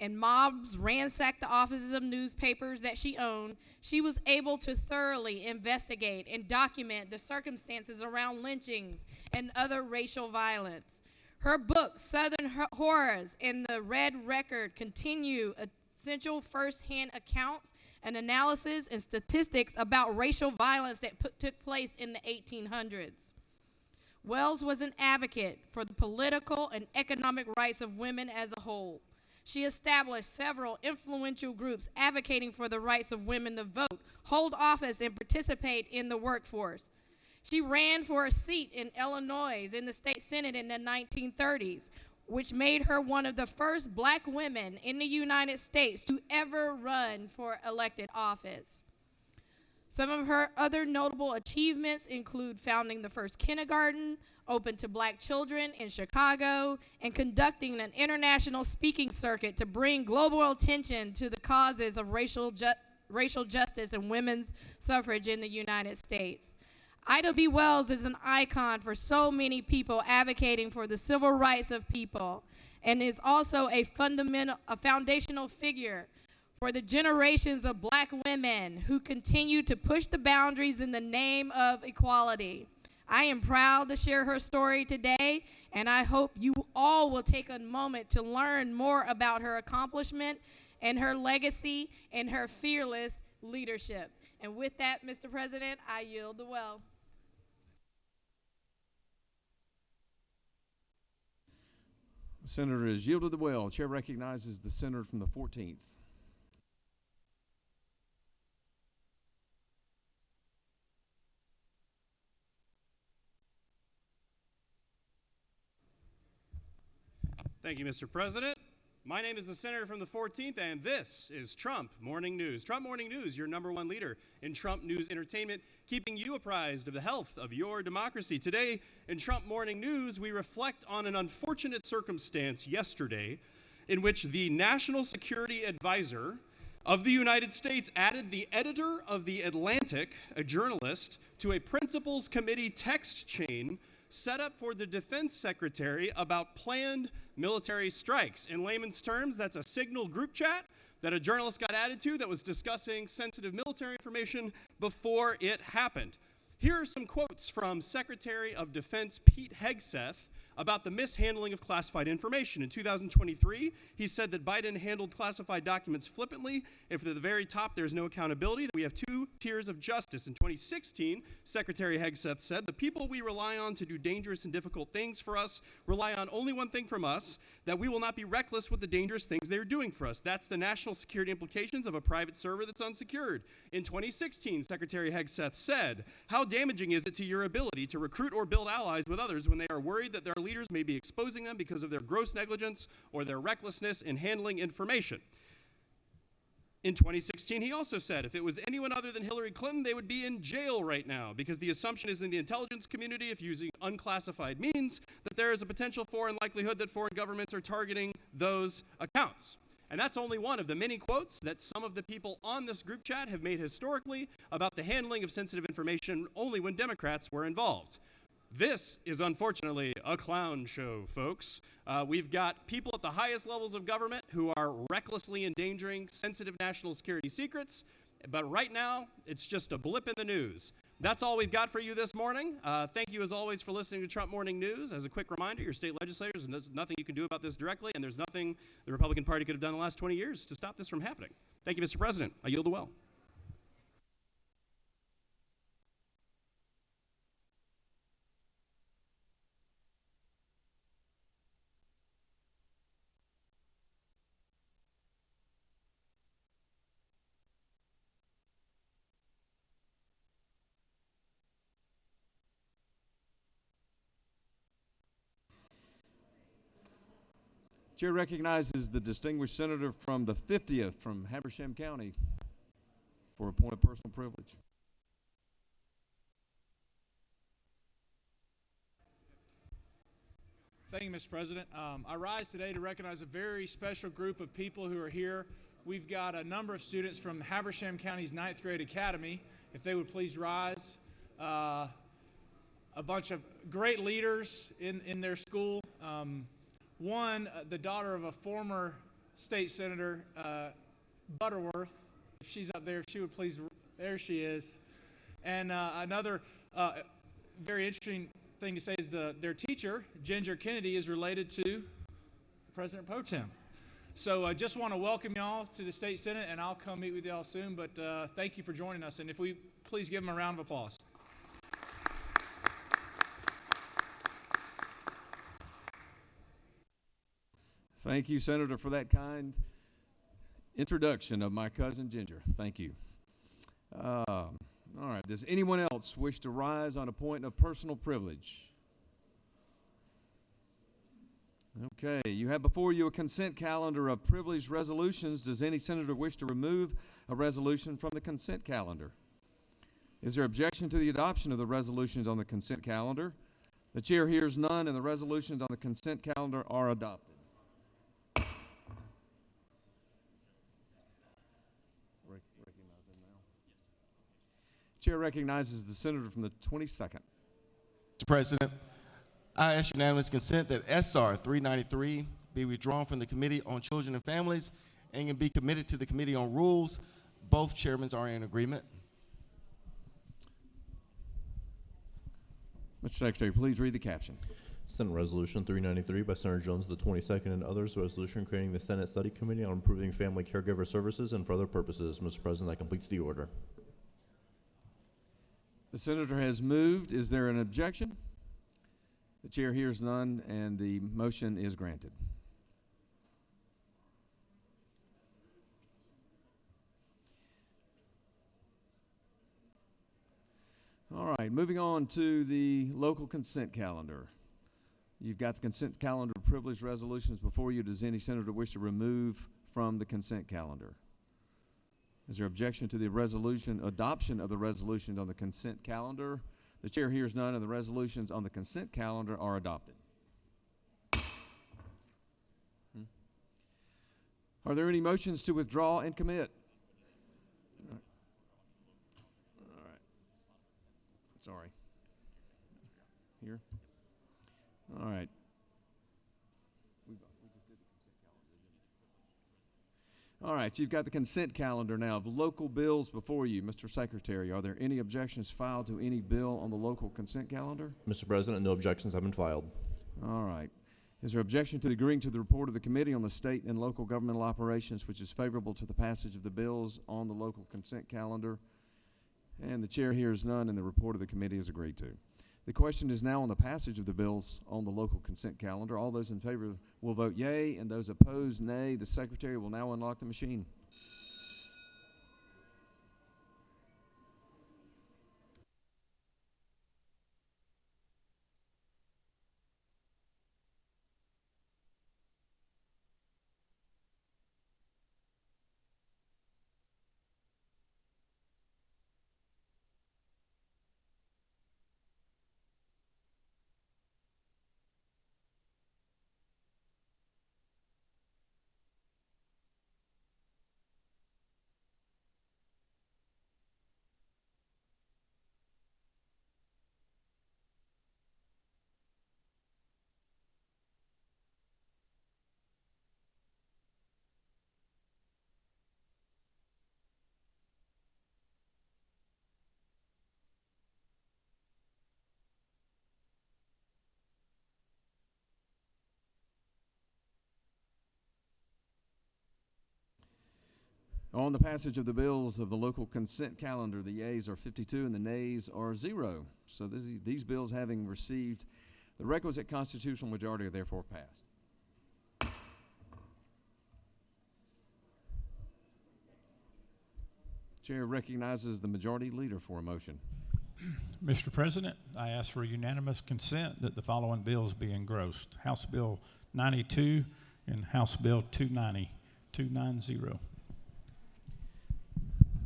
and mobs ransacked the offices of newspapers that she owned, she was able to thoroughly investigate and document the circumstances around lynchings and other racial violence. Her books, Southern Horrors and The Red Record, continue essential first-hand accounts and analysis and statistics about racial violence that took place in the 1800s. Wells was an advocate for the political and economic rights of women as a whole. She established several influential groups advocating for the rights of women to vote, hold office, and participate in the workforce. She ran for a seat in Illinois in the state senate in the 1930s, which made her one of the first black women in the United States to ever run for elected office. Some of her other notable achievements include founding the first kindergarten open to black children in Chicago and conducting an international speaking circuit to bring global attention to the causes of racial justice and women's suffrage in the United States. Ida B. Wells is an icon for so many people advocating for the civil rights of people and is also a foundational figure for the generations of black women who continue to push the boundaries in the name of equality. I am proud to share her story today, and I hope you all will take a moment to learn more about her accomplishment and her legacy and her fearless leadership. And with that, Mr. President, I yield the well. The senator is yielded the well. Chair recognizes the senator from the 14th. Thank you, Mr. President. My name is the senator from the 14th, and this is Trump Morning News. Trump Morning News, your #1 leader in Trump news entertainment, keeping you apprised of the health of your democracy. Today, in Trump Morning News, we reflect on an unfortunate circumstance yesterday in which the National Security Advisor of the United States added the editor of The Atlantic, a journalist, to a Principals Committee text chain set up for the Defense Secretary about planned military strikes. In layman's terms, that's a signal group chat that a journalist got added to that was discussing sensitive military information before it happened. Here are some quotes from Secretary of Defense Pete Hegseth about the mishandling of classified information. In 2023, he said that Biden handled classified documents flippantly. If at the very top there's no accountability, that we have two tiers of justice. In 2016, Secretary Hegseth said, the people we rely on to do dangerous and difficult things for us rely on only one thing from us, that we will not be reckless with the dangerous things they're doing for us. That's the national security implications of a private server that's unsecured. In 2016, Secretary Hegseth said, how damaging is it to your ability to recruit or build allies with others when they are worried that their leaders may be exposing them because of their gross negligence or their recklessness in handling information? In 2016, he also said if it was anyone other than Hillary Clinton, they would be in jail right now because the assumption is in the intelligence community, if using unclassified means, that there is a potential for and likelihood that foreign governments are targeting those accounts. And that's only one of the many quotes that some of the people on this group chat have made historically about the handling of sensitive information only when Democrats were involved. This is unfortunately a clown show, folks. We've got people at the highest levels of government who are recklessly endangering sensitive national security secrets, but right now, it's just a blip in the news. That's all we've got for you this morning. Thank you, as always, for listening to Trump Morning News. As a quick reminder, your state legislators, there's nothing you can do about this directly, and there's nothing the Republican Party could have done in the last 20 years to stop this from happening. Thank you, Mr. President. I yield the well. Chair recognizes the distinguished senator from the 50th from Habersham County for a point of personal privilege. Thank you, Mr. President. I rise today to recognize a very special group of people who are here. We've got a number of students from Habersham County's 9th grade academy. If they would please rise. A bunch of great leaders in their school. One, the daughter of a former state senator, Butterworth. If she's up there, if she would please, there she is. And another very interesting thing to say is their teacher, Ginger Kennedy, is related to President Pro Tem. So I just want to welcome y'all to the State Senate, and I'll come meet with y'all soon, but thank you for joining us, and if we please give them a round of applause. Thank you, Senator, for that kind introduction of my cousin Ginger. Thank you. All right, does anyone else wish to rise on a point of personal privilege? Okay, you have before you a consent calendar of privileged resolutions. Does any senator wish to remove a resolution from the consent calendar? Is there objection to the adoption of the resolutions on the consent calendar? The chair hears none, and the resolutions on the consent calendar are adopted. Chair recognizes the senator from the 22nd. Mr. President, I ask unanimous consent that SR 393 be withdrawn from the Committee on Children and Families and can be committed to the Committee on Rules. Both chairmen are in agreement. Mr. Secretary, please read the caption. Senate Resolution 393 by Senator Jones of the 22nd and others, a resolution creating the Senate Study Committee on improving family caregiver services and for other purposes. Mr. President, that completes the order. The senator has moved. Is there an objection? The chair hears none, and the motion is granted. All right, moving on to the local consent calendar. You've got the consent calendar of privileged resolutions before you. Does any senator wish to remove from the consent calendar? Is there objection to the adoption of the resolutions on the consent calendar? The chair hears none, and the resolutions on the consent calendar are adopted. Are there any motions to withdraw and commit? All right. Sorry. Here. All right. All right, you've got the consent calendar now of local bills before you. Mr. Secretary, are there any objections filed to any bill on the local consent calendar? Mr. President, no objections have been filed. All right. Is there objection to agreeing to the report of the Committee on the State and Local Governmental Operations, which is favorable to the passage of the bills on the local consent calendar? And the chair hears none, and the report of the committee is agreed to. The question is now on the passage of the bills on the local consent calendar. All those in favor will vote yea, and those opposed nay. The Secretary will now unlock the machine. On the passage of the bills of the local consent calendar, the yeas are 52 and the nays are 0. So these bills, having received the requisite constitutional majority, are therefore passed. Chair recognizes the majority leader for a motion. Mr. President, I ask for unanimous consent that the following bills be engrossed. House Bill 92 and House Bill 290.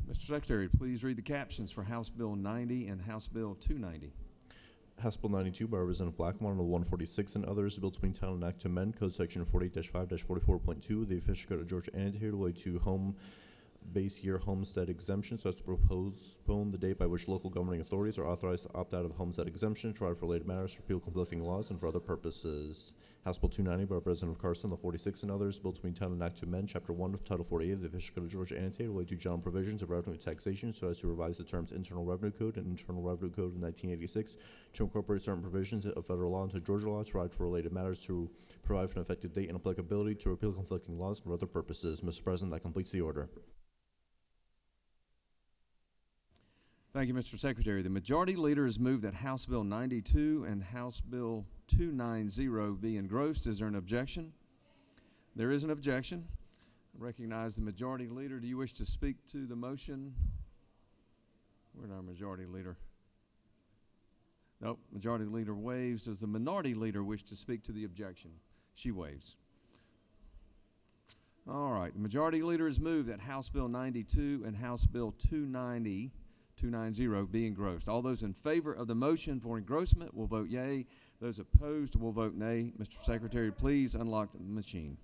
Mr. Secretary, please read the captions for House Bill 90 and House Bill 290. House Bill 92 by Representative Blackmon on the 146 and others, a bill to between town and act to amend Code Section 48-5-44.2, the official code of Georgia annotated way to home base year homestead exemption so as to postpone the date by which local governing authorities are authorized to opt out of homestead exemption, to provide for related matters, repeal conflicting laws, and for other purposes. House Bill 290 by Representative Carson, the 46 and others, bill to between town and act to amend Chapter 1 of Title 48 of the official code of Georgia annotated related to general provisions of revenue taxation so as to revise the terms Internal Revenue Code and Internal Revenue Code of 1986 to incorporate certain provisions of federal law into Georgia law, to provide for related matters, to provide for an effective date and applicability, to repeal conflicting laws, and for other purposes. Mr. President, that completes the order. Thank you, Mr. Secretary. The Majority Leader has moved that House Bill 92 and House Bill 290 be engrossed. Is there an objection? There is an objection. I recognize the Majority Leader. Do you wish to speak to the motion? Where's our Majority Leader? Nope, Majority Leader waves. Does the Minority Leader wish to speak to the objection? She waves. All right, the Majority Leader has moved that House Bill 92 and House Bill 290 be engrossed. All those in favor of the motion for engrossment will vote yea. Those opposed will vote nay. Mr. Secretary, please unlock the machine.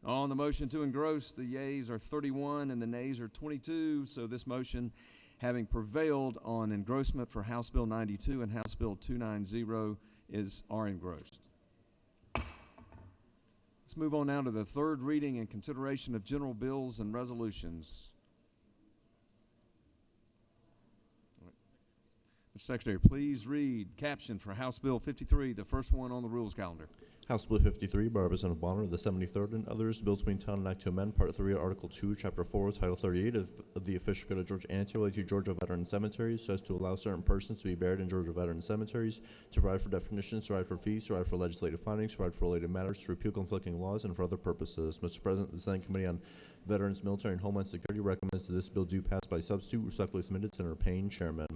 On the motion to engross, the yeas are 31 and the nays are 22. So this motion, having prevailed on engrossment for House Bill 92 and House Bill 290, are engrossed. Let's move on now to the third reading and consideration of general bills and resolutions. Mr. Secretary, please read caption for House Bill 53, the first one on the rules calendar. House Bill 53 by Representative Bonner, the 73rd and others, bills between town and act to amend Part 3 of Article 2, Chapter 4, Title 38 of the official code of Georgia annotated to Georgia veteran cemeteries so as to allow certain persons to be buried in Georgia veteran cemeteries, to provide for definitions, to provide for fees, to provide for legislative findings, to provide for related matters, to repeal conflicting laws, and for other purposes. Mr. President, the Senate Committee on Veterans, Military, and Homeland Security recommends that this bill do pass by substitute. Respectfully submitted, Senator Payne, Chairman.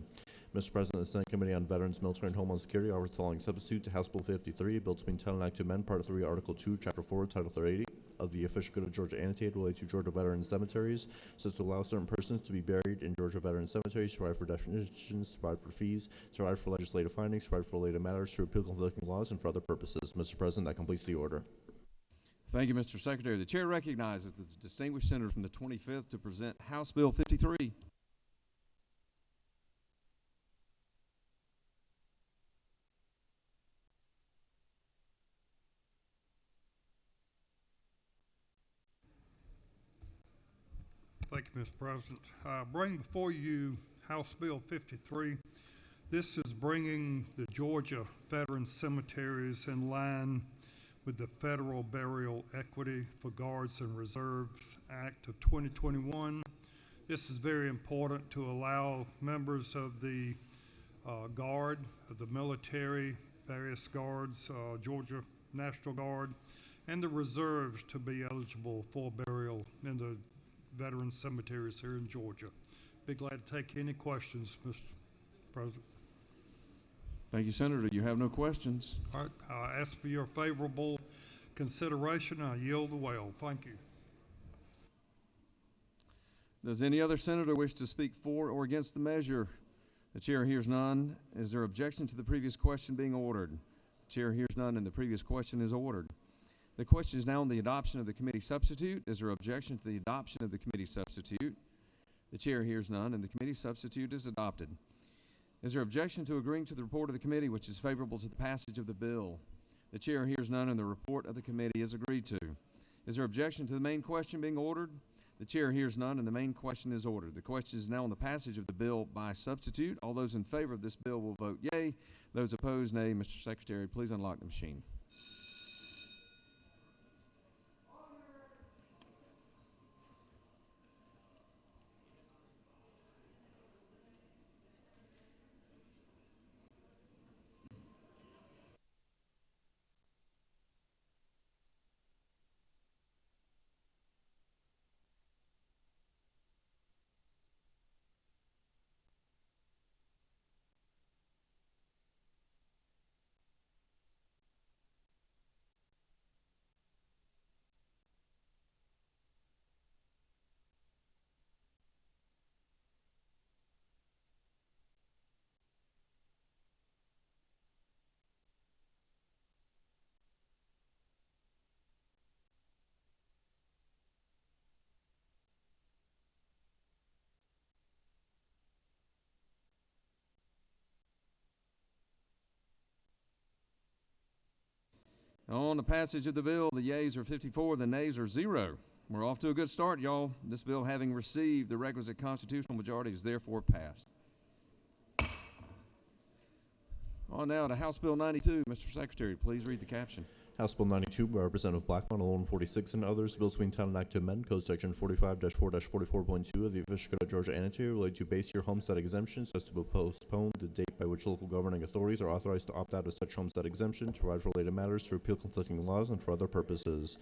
Mr. President, the Senate Committee on Veterans, Military, and Homeland Security offers the following substitute to House Bill 53, a bill to between town and act to amend Part 3, Article 2, Chapter 4, Title 38 of the official code of Georgia annotated related to Georgia veteran cemeteries, so as to allow certain persons to be buried in Georgia veteran cemeteries, to provide for definitions, to provide for fees, to provide for legislative findings, to provide for related matters, to repeal conflicting laws, and for other purposes. Mr. President, that completes the order. Thank you, Mr. Secretary. The chair recognizes the distinguished senator from the 25th to present House Bill 53. Thank you, Mr. President. I bring before you House Bill 53. This is bringing the Georgia veteran cemeteries in line with the Federal Burial Equity for Guards and Reserves Act of 2021. This is very important to allow members of the Guard, of the military, various guards, Georgia National Guard, and the reserves to be eligible for burial in the veteran cemeteries here in Georgia. Be glad to take any questions, Mr. President. Thank you, Senator. You have no questions. All right, I ask for your favorable consideration. I yield the well. Thank you. Does any other senator wish to speak for or against the measure? The chair hears none. Is there objection to the previous question being ordered? The chair hears none, and the previous question is ordered. The question is now on the adoption of the committee substitute. Is there objection to the adoption of the committee substitute? The chair hears none, and the committee substitute is adopted. Is there objection to agreeing to the report of the committee, which is favorable to the passage of the bill? The chair hears none, and the report of the committee is agreed to. Is there objection to the main question being ordered? The chair hears none, and the main question is ordered. The question is now on the passage of the bill by substitute. All those in favor of this bill will vote yea. Those opposed, nay. Mr. Secretary, please unlock the machine. On the passage of the bill, the yeas are 54, the nays are 0. We're off to a good start, y'all. This bill, having received the requisite constitutional majority, is therefore passed. On now to House Bill 92. Mr. Secretary, please read the caption. House Bill 92 by Representative Blackmon, Alone 46, and others. Bill between town and act to amend Code Section 45-4-44.2 of the official code of Georgia Annotated related to base year homestead exemptions so as to postpone the date by which local governing authorities are authorized to opt out of such homestead exemption, to provide for related matters, to repeal conflicting laws, and for other purposes.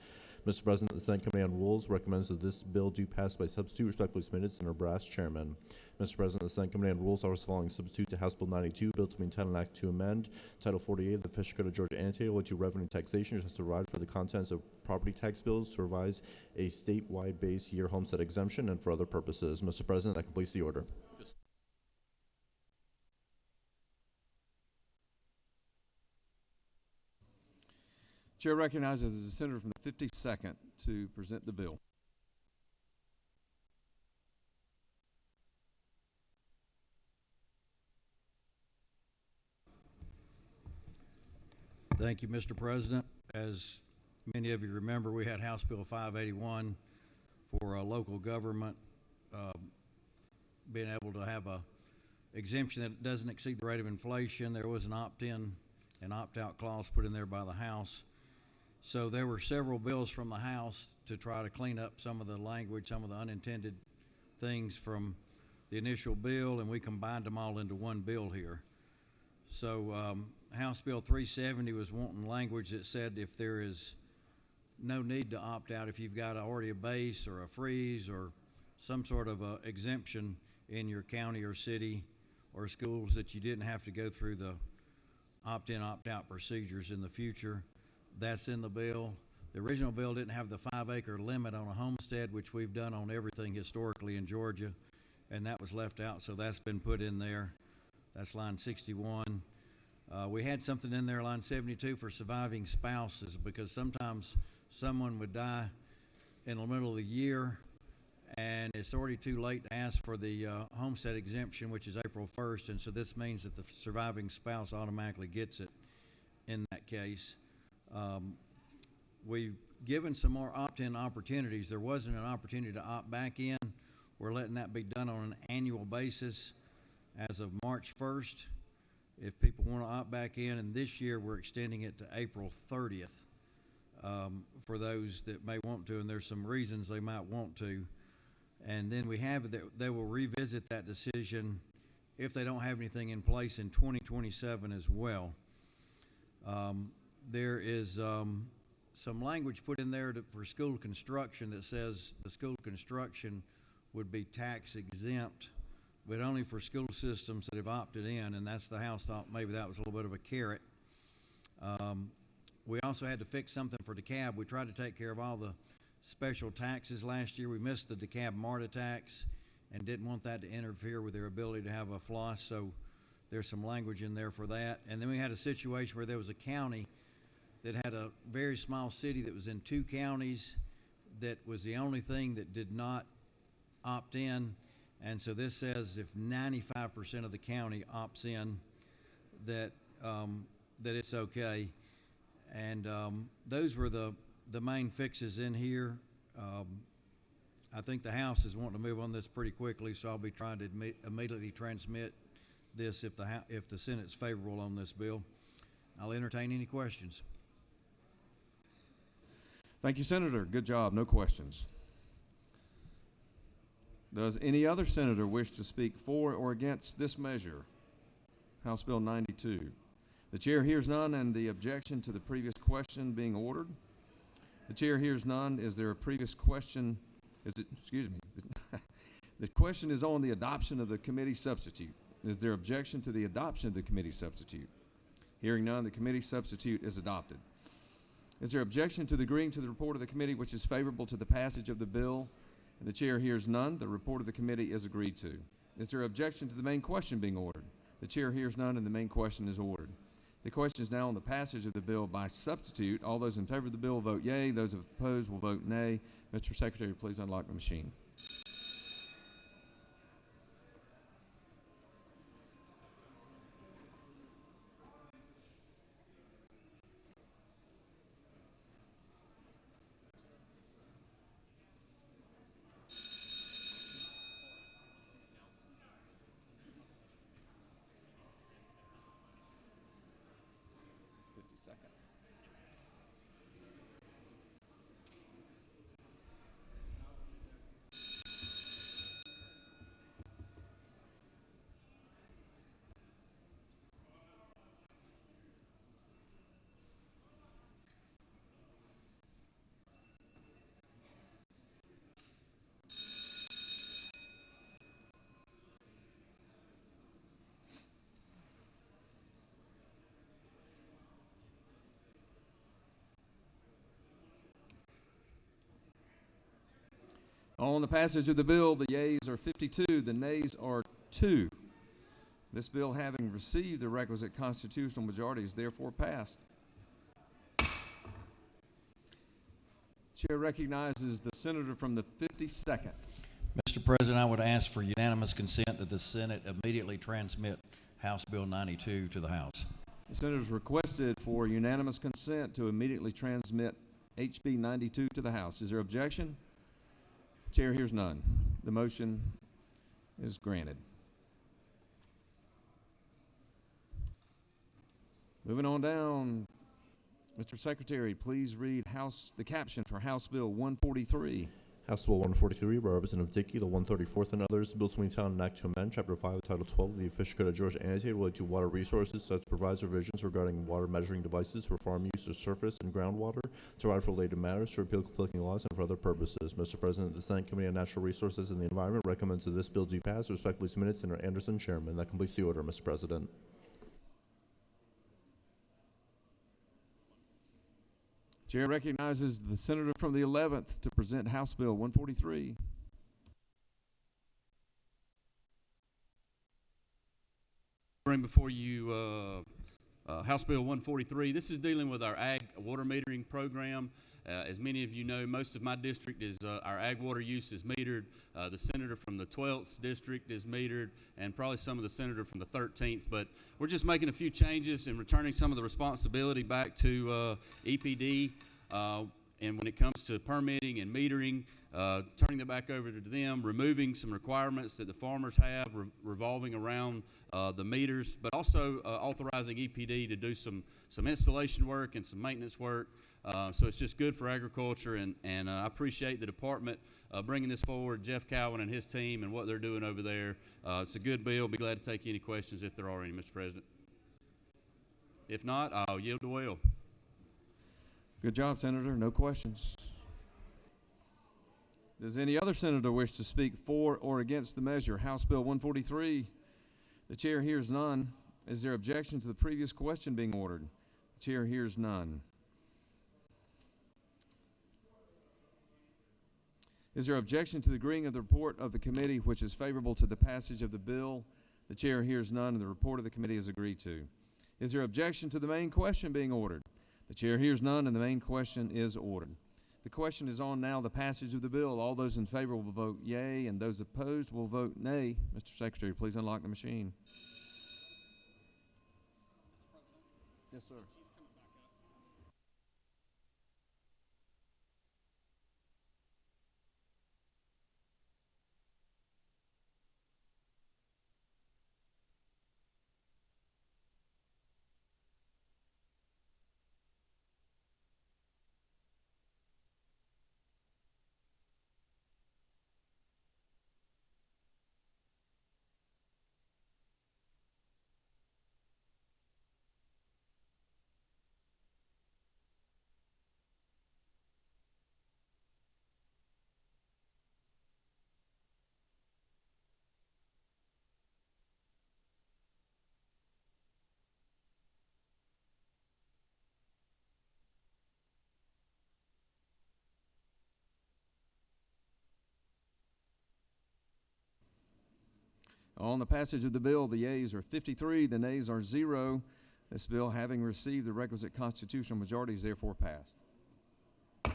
Mr. President, the Senate Committee on Rules recommends that this bill do pass by substitute. Respectfully submitted, Senator Brass, Chairman. Mr. President, the Senate Committee on Rules offers the following substitute to House Bill 92, Bill between town and act to amend Title 48 of the official code of Georgia Annotated related to revenue taxation, just to provide for the contents of property tax bills, to revise a statewide base year homestead exemption, and for other purposes. Mr. President, that completes the order. Chair recognizes the senator from the 52nd to present the bill. Thank you, Mr. President. As many of you remember, we had House Bill 581 for local government being able to have a exemption that doesn't exceed the rate of inflation. There was an opt-in and opt-out clause put in there by the House. So there were several bills from the House to try to clean up some of the language, some of the unintended things from the initial bill, and we combined them all into one bill here. So House Bill 370 was wanting language that said if there is no need to opt out, if you've got already a base or a freeze or some sort of a exemption in your county or city or schools, that you didn't have to go through the opt-in, opt-out procedures in the future. That's in the bill. The original bill didn't have the 5-acre limit on a homestead, which we've done on everything historically in Georgia, and that was left out, so that's been put in there. That's line 61. We had something in there, line 72, for surviving spouses, because sometimes someone would die in the middle of the year, and it's already too late to ask for the homestead exemption, which is April 1st, and so this means that the surviving spouse automatically gets it in that case. We've given some more opt-in opportunities. There wasn't an opportunity to opt back in. We're letting that be done on an annual basis as of March 1st. If people want to opt back in, and this year we're extending it to April 30th for those that may want to, and there's some reasons they might want to. And then we have that they will revisit that decision if they don't have anything in place in 2027 as well. There is some language put in there for school construction that says the school construction would be tax exempt, but only for school systems that have opted in, and that's the House thought maybe that was a little bit of a carrot. We also had to fix something for DeKalb. We tried to take care of all the special taxes last year. We missed the DeKalb MARTA tax, and didn't want that to interfere with their ability to have a floss, so there's some language in there for that. And then we had a situation where there was a county that had a very small city that was in 2 counties that was the only thing that did not opt in. And so this says if 95% of the county opts in, that it's okay. And those were the main fixes in here. I think the House is wanting to move on this pretty quickly, so I'll be trying to immediately transmit this if the Senate's favorable on this bill. I'll entertain any questions. Thank you, Senator. Good job. No questions. Does any other senator wish to speak for or against this measure? House Bill 92. The chair hears none, and the objection to the previous question being ordered. The chair hears none. Is there a previous question? Excuse me. The question is on the adoption of the committee substitute. Is there objection to the adoption of the committee substitute? Hearing none, the committee substitute is adopted. Is there objection to the agreeing to the report of the committee which is favorable to the passage of the bill? And the chair hears none. The report of the committee is agreed to. Is there objection to the main question being ordered? The chair hears none, and the main question is ordered. The question is now on the passage of the bill by substitute. All those in favor of the bill vote yea. Those opposed will vote nay. Mr. Secretary, please unlock the machine. On the passage of the bill, the yeas are 52, the nays are 2. This bill, having received the requisite constitutional majority, is therefore passed. Chair recognizes the senator from the 52nd. Mr. President, I would ask for unanimous consent that the Senate immediately transmit House Bill 92 to the House. The senator has requested for unanimous consent to immediately transmit HB 92 to the House. Is there objection? Chair hears none. The motion is granted. Moving on down, Mr. Secretary, please read the caption for House Bill 143. House Bill 143 by Representative Dickey, the 134th and others, Bill Sweeney Town and Act to amend Chapter 5, Title 12 of the Official Code of Georgia annotated related to water resources, such provides revisions regarding water measuring devices for farm use of surface and groundwater, to provide for related matters, to repeal conflicting laws, and for other purposes. Mr. President, the Senate Committee on Natural Resources and the Environment recommends that this bill be passed. Respectfully submitted, Senator Anderson, Chairman. That completes the order, Mr. President. Chair recognizes the senator from the 11th to present House Bill 143. Bring before you House Bill 143. This is dealing with our ag water metering program. As many of you know, most of my district is our ag water use is metered. The senator from the 12th district is metered, and probably some of the senator from the 13th. But we're just making a few changes and returning some of the responsibility back to EPD. And when it comes to permitting and metering, turning that back over to them, removing some requirements that the farmers have revolving around the meters, but also authorizing EPD to do some installation work and some maintenance work. So it's just good for agriculture, and I appreciate the department bringing this forward, Jeff Cowan and his team, and what they're doing over there. It's a good bill. Be glad to take any questions if there are any, Mr. President. If not, I'll yield to Will. Good job, Senator. No questions. Does any other senator wish to speak for or against the measure? House Bill 143. The chair hears none. Is there objection to the previous question being ordered? The chair hears none. Is there objection to the agreeing of the report of the committee which is favorable to the passage of the bill? The chair hears none, and the report of the committee is agreed to. Is there objection to the main question being ordered? The chair hears none, and the main question is ordered. The question is on now, the passage of the bill. All those in favor will vote yea, and those opposed will vote nay. Mr. Secretary, please unlock the machine. Yes, sir. On the passage of the bill, the yeas are 53, the nays are 0. This bill, having received the requisite constitutional majority, is therefore passed. All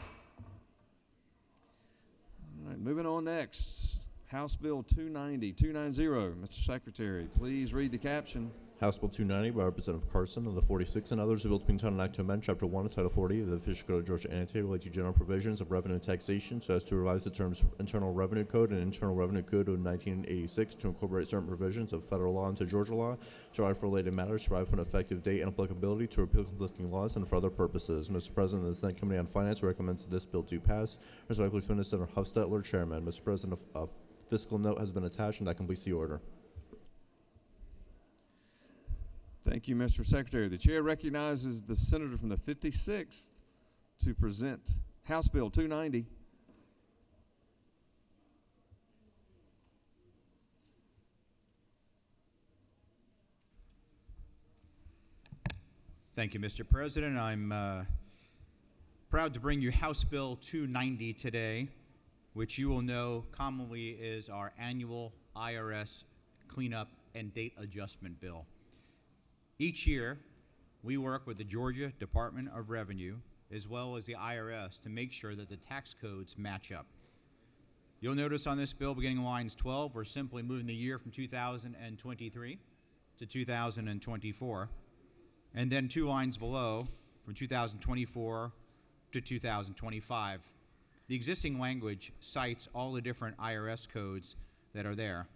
right, moving on next. House Bill 290. Mr. Secretary, please read the caption. House Bill 290 by Representative Carson of the 46 and others, a bill to be entitled an act to amend Chapter 1 of Title 40 of the Official Code of Georgia annotated related to general provisions of revenue and taxation so as to revise the terms Internal Revenue Code and Internal Revenue Code of 1986 to incorporate certain provisions of federal law into Georgia law, to provide for related matters, to provide for an effective date and applicability, to repeal conflicting laws, and for other purposes. Mr. President, the Senate Committee on Finance recommends that this bill do pass. Respectfully submitted, Senator Hufstetler, Chairman. Mr. President, a fiscal note has been attached, and that completes the order. Thank you, Mr. Secretary. The chair recognizes the senator from the 56th to present House Bill 290. Thank you, Mr. President. I'm proud to bring you House Bill 290 today, which you will know commonly is our annual IRS cleanup and date adjustment bill. Each year, we work with the Georgia Department of Revenue as well as the IRS to make sure that the tax codes match up. You'll notice on this bill, beginning lines 12, we're simply moving the year from 2023 to 2024, and then 2 lines below from 2024 to 2025. The existing language cites all the different IRS codes that are there.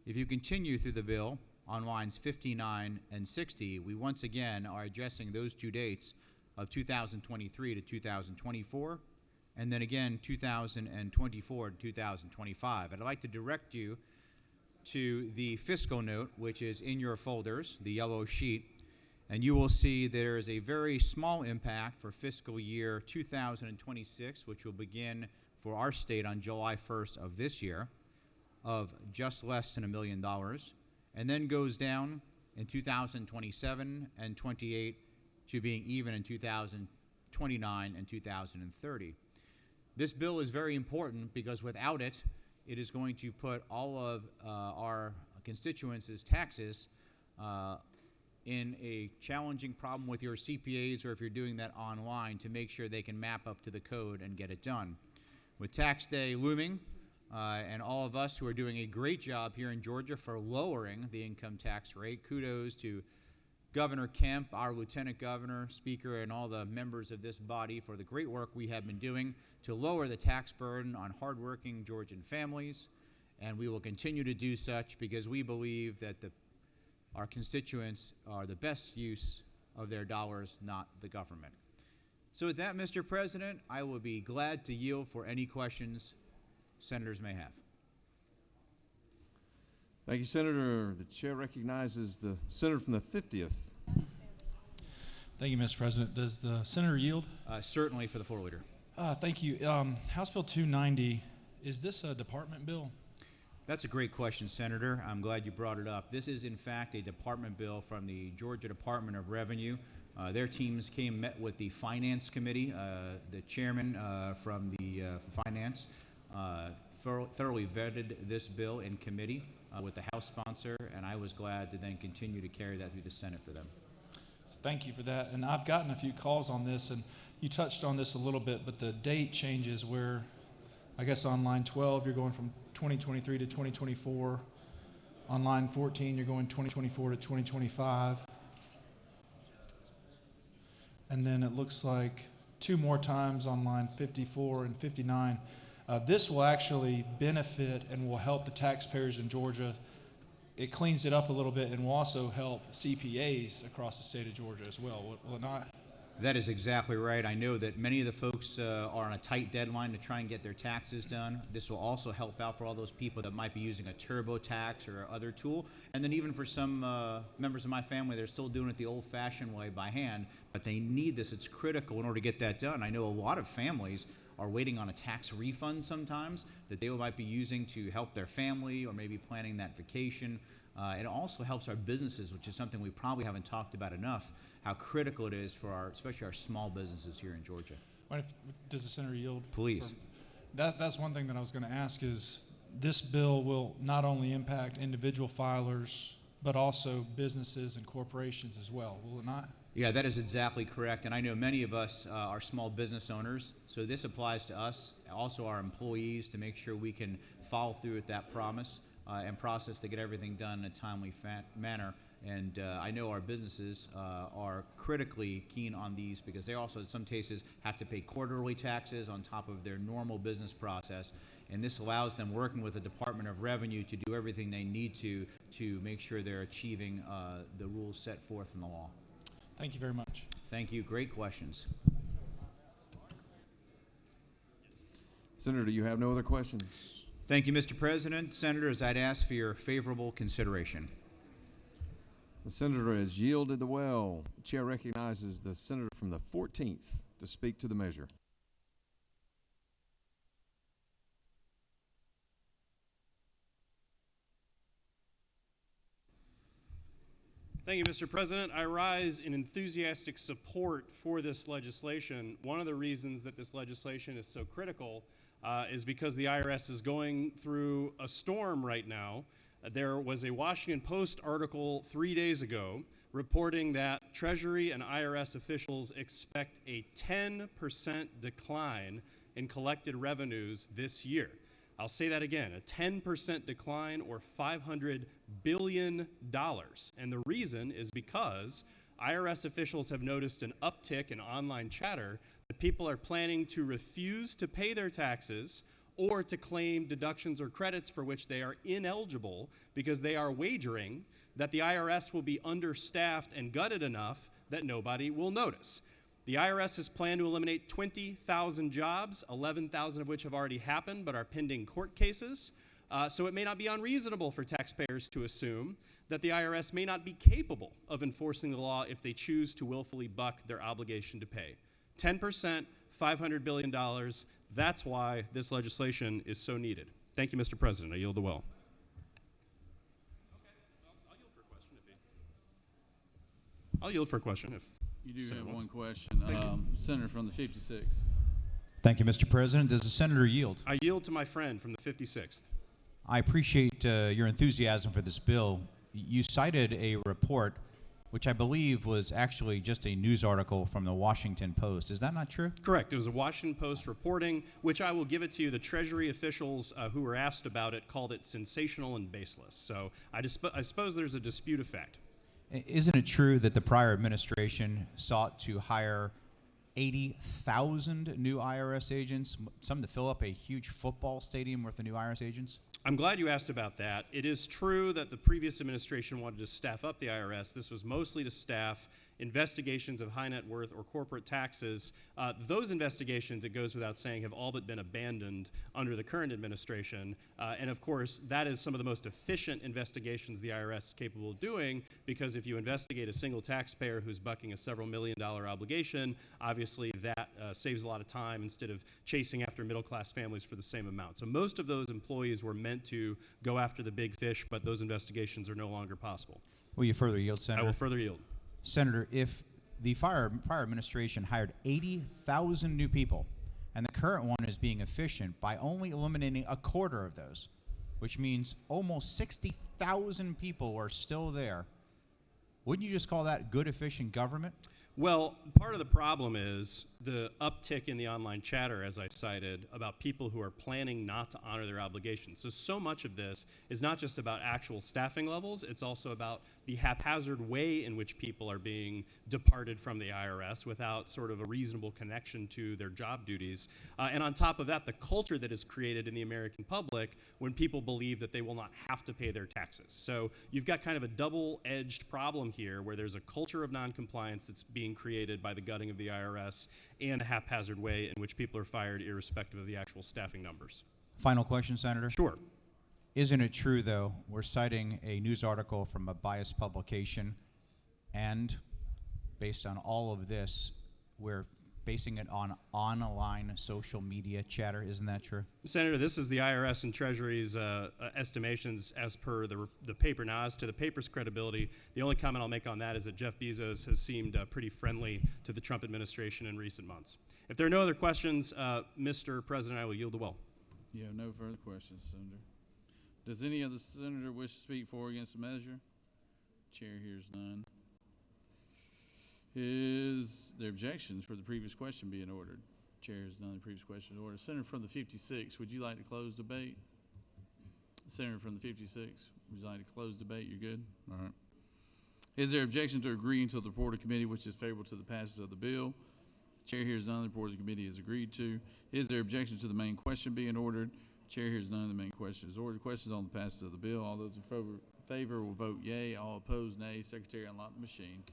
If you continue through the bill, on lines 59 and 60, we once again are addressing those 2 dates of 2023 to 2024, and then again 2024 to 2025. And I'd like to direct you to the fiscal note, which is in your folders, the yellow sheet, and you will see there is a very small impact for fiscal year 2026, which will begin for our state on July 1st of this year, of just less than $1 million. And then goes down in 2027 and 28 to being even in 2029 and 2030. This bill is very important because without it, it is going to put all of our constituents' taxes in a challenging problem with your CPAs or if you're doing that online to make sure they can map up to the code and get it done. With tax day looming, and all of us who are doing a great job here in Georgia for lowering the income tax rate. Kudos to Governor Kemp, our Lieutenant Governor, Speaker, and all the members of this body for the great work we have been doing to lower the tax burden on hardworking Georgian families. And we will continue to do such because we believe that our constituents are the best use of their dollars, not the government. So with that, Mr. President, I will be glad to yield for any questions senators may have. Thank you, Senator. The chair recognizes the senator from the 50th. Thank you, Mr. President. Does the senator yield? Certainly, for the floor leader. Thank you. House Bill 290, is this a department bill? That's a great question, Senator. I'm glad you brought it up. This is, in fact, a department bill from the Georgia Department of Revenue. Their teams met with the Finance Committee, the chairman from the Finance, thoroughly vetted this bill in committee with the House sponsor, and I was glad to then continue to carry that through the Senate for them. So thank you for that. And I've gotten a few calls on this, and you touched on this a little bit, but the date changes where, I guess on line 12, you're going from 2023 to 2024. On line 14, you're going 2024 to 2025. And then it looks like 2 more times on line 54 and 59. This will actually benefit and will help the taxpayers in Georgia. It cleans it up a little bit and will also help CPAs across the state of Georgia as well, will it not? That is exactly right. I know that many of the folks are on a tight deadline to try and get their taxes done. This will also help out for all those people that might be using a TurboTax or other tool. And then even for some members of my family, they're still doing it the old-fashioned way by hand, but they need this. It's critical in order to get that done. I know a lot of families are waiting on a tax refund sometimes that they might be using to help their family or maybe planning that vacation. It also helps our businesses, which is something we probably haven't talked about enough, how critical it is for our, especially our small businesses here in Georgia. Does the senator yield? Please. That's one thing that I was going to ask is this bill will not only impact individual filers, but also businesses and corporations as well, will it not? Yeah, that is exactly correct. And I know many of us are small business owners, so this applies to us, also our employees, to make sure we can follow through with that promise and process to get everything done in a timely manner. And I know our businesses are critically keen on these because they also, in some cases, have to pay quarterly taxes on top of their normal business process. And this allows them, working with the Department of Revenue, to do everything they need to make sure they're achieving the rules set forth in the law. Thank you very much. Thank you. Great questions. Senator, you have no other questions? Thank you, Mr. President. Senators, I'd ask for your favorable consideration. The senator has yielded the well. The chair recognizes the senator from the 14th to speak to the measure. Thank you, Mr. President. I rise in enthusiastic support for this legislation. One of the reasons that this legislation is so critical is because the IRS is going through a storm right now. There was a Washington Post article 3 days ago reporting that Treasury and IRS officials expect a 10% decline in collected revenues this year. I'll say that again, a 10% decline, or $500 billion. And the reason is because IRS officials have noticed an uptick in online chatter that people are planning to refuse to pay their taxes or to claim deductions or credits for which they are ineligible because they are wagering that the IRS will be understaffed and gutted enough that nobody will notice. The IRS has planned to eliminate 20,000 jobs, 11,000 of which have already happened but are pending court cases. So it may not be unreasonable for taxpayers to assume that the IRS may not be capable of enforcing the law if they choose to willfully buck their obligation to pay. 10%, $500 billion, that's why this legislation is so needed. Thank you, Mr. President. I yield the well. I'll yield for a question if You do Senator have wants. one question. Senator from the 56th. Thank you, Mr. President. Does the senator yield? I yield to my friend from the 56th. I appreciate your enthusiasm for this bill. You cited a report, which I believe was actually just a news article from the Washington Post. Is that not true? Correct. It was a Washington Post reporting, which I will give it to you. The Treasury officials who were asked about it called it sensational and baseless. So I suppose there's a dispute of fact. Isn't it true that the prior administration sought to hire 80,000 new IRS agents, some to fill up a huge football stadium worth of new IRS agents? I'm glad you asked about that. It is true that the previous administration wanted to staff up the IRS. This was mostly to staff investigations of high net worth or corporate taxes. Those investigations, it goes without saying, have all but been abandoned under the current administration. And of course, that is some of the most efficient investigations the IRS is capable of doing, because if you investigate a single taxpayer who's bucking a several $million-dollar obligation, obviously that saves a lot of time instead of chasing after middle-class families for the same amount. So most of those employees were meant to go after the big fish, but those investigations are no longer possible. Will you further yield, Senator? I will further yield. Senator, if the prior administration hired 80,000 new people, And the current one is being efficient by only eliminating a quarter of those, which means almost 60,000 people are still there. Wouldn't you just call that good, efficient government? Well, part of the problem is the uptick in the online chatter, as I cited, about people who are planning not to honor their obligations. So much of this is not just about actual staffing levels, it's also about the haphazard way in which people are being departed from the IRS without sort of a reasonable connection to their job duties. And on top of that, the culture that is created in the American public when people believe that they will not have to pay their taxes. So you've got kind of a double-edged problem here where there's a culture of noncompliance that's being created by the gutting of the IRS and a haphazard way in which people are fired irrespective of the actual staffing numbers. Final question, Senator. Sure. Isn't it true, though, we're citing a news article from a biased publication, and based on all of this, we're basing it on online social media chatter? Isn't that true? Senator, this is the IRS and Treasury's estimations as per the paper. Now, as to the paper's credibility, the only comment I'll make on that is that Jeff Bezos has seemed pretty friendly to the Trump administration in recent months. If there are no other questions, Mr. President, I will yield the well. You have no further questions, Senator. Does any of the senator wish to speak for or against the measure? Chair hears none. Is there objections for the previous question being ordered? Chair hears none. The previous question is ordered. Senator from the 56, would you like to close debate? Senator from the 56, would you like to close debate? You're good? All right. Is there objection to agreeing to the report of committee which is favorable to the passage of the bill? Chair hears none. The report of the committee is agreed to. Is there objection to the main question being ordered? Chair hears none. The main question is ordered. Questions on the passage of the bill. All those in favor will vote yea. All opposed, nay. Secretary, unlock the machine.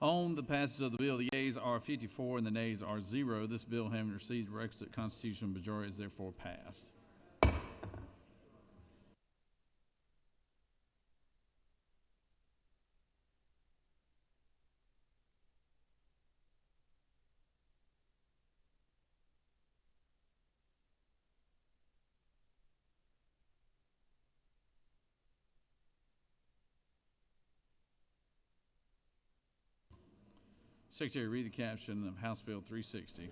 On the passage of the bill, the yeas are 54 and the nays are 0. This bill, having received the requisite constitutional majority, is therefore passed. Secretary, read the caption of House Bill 360.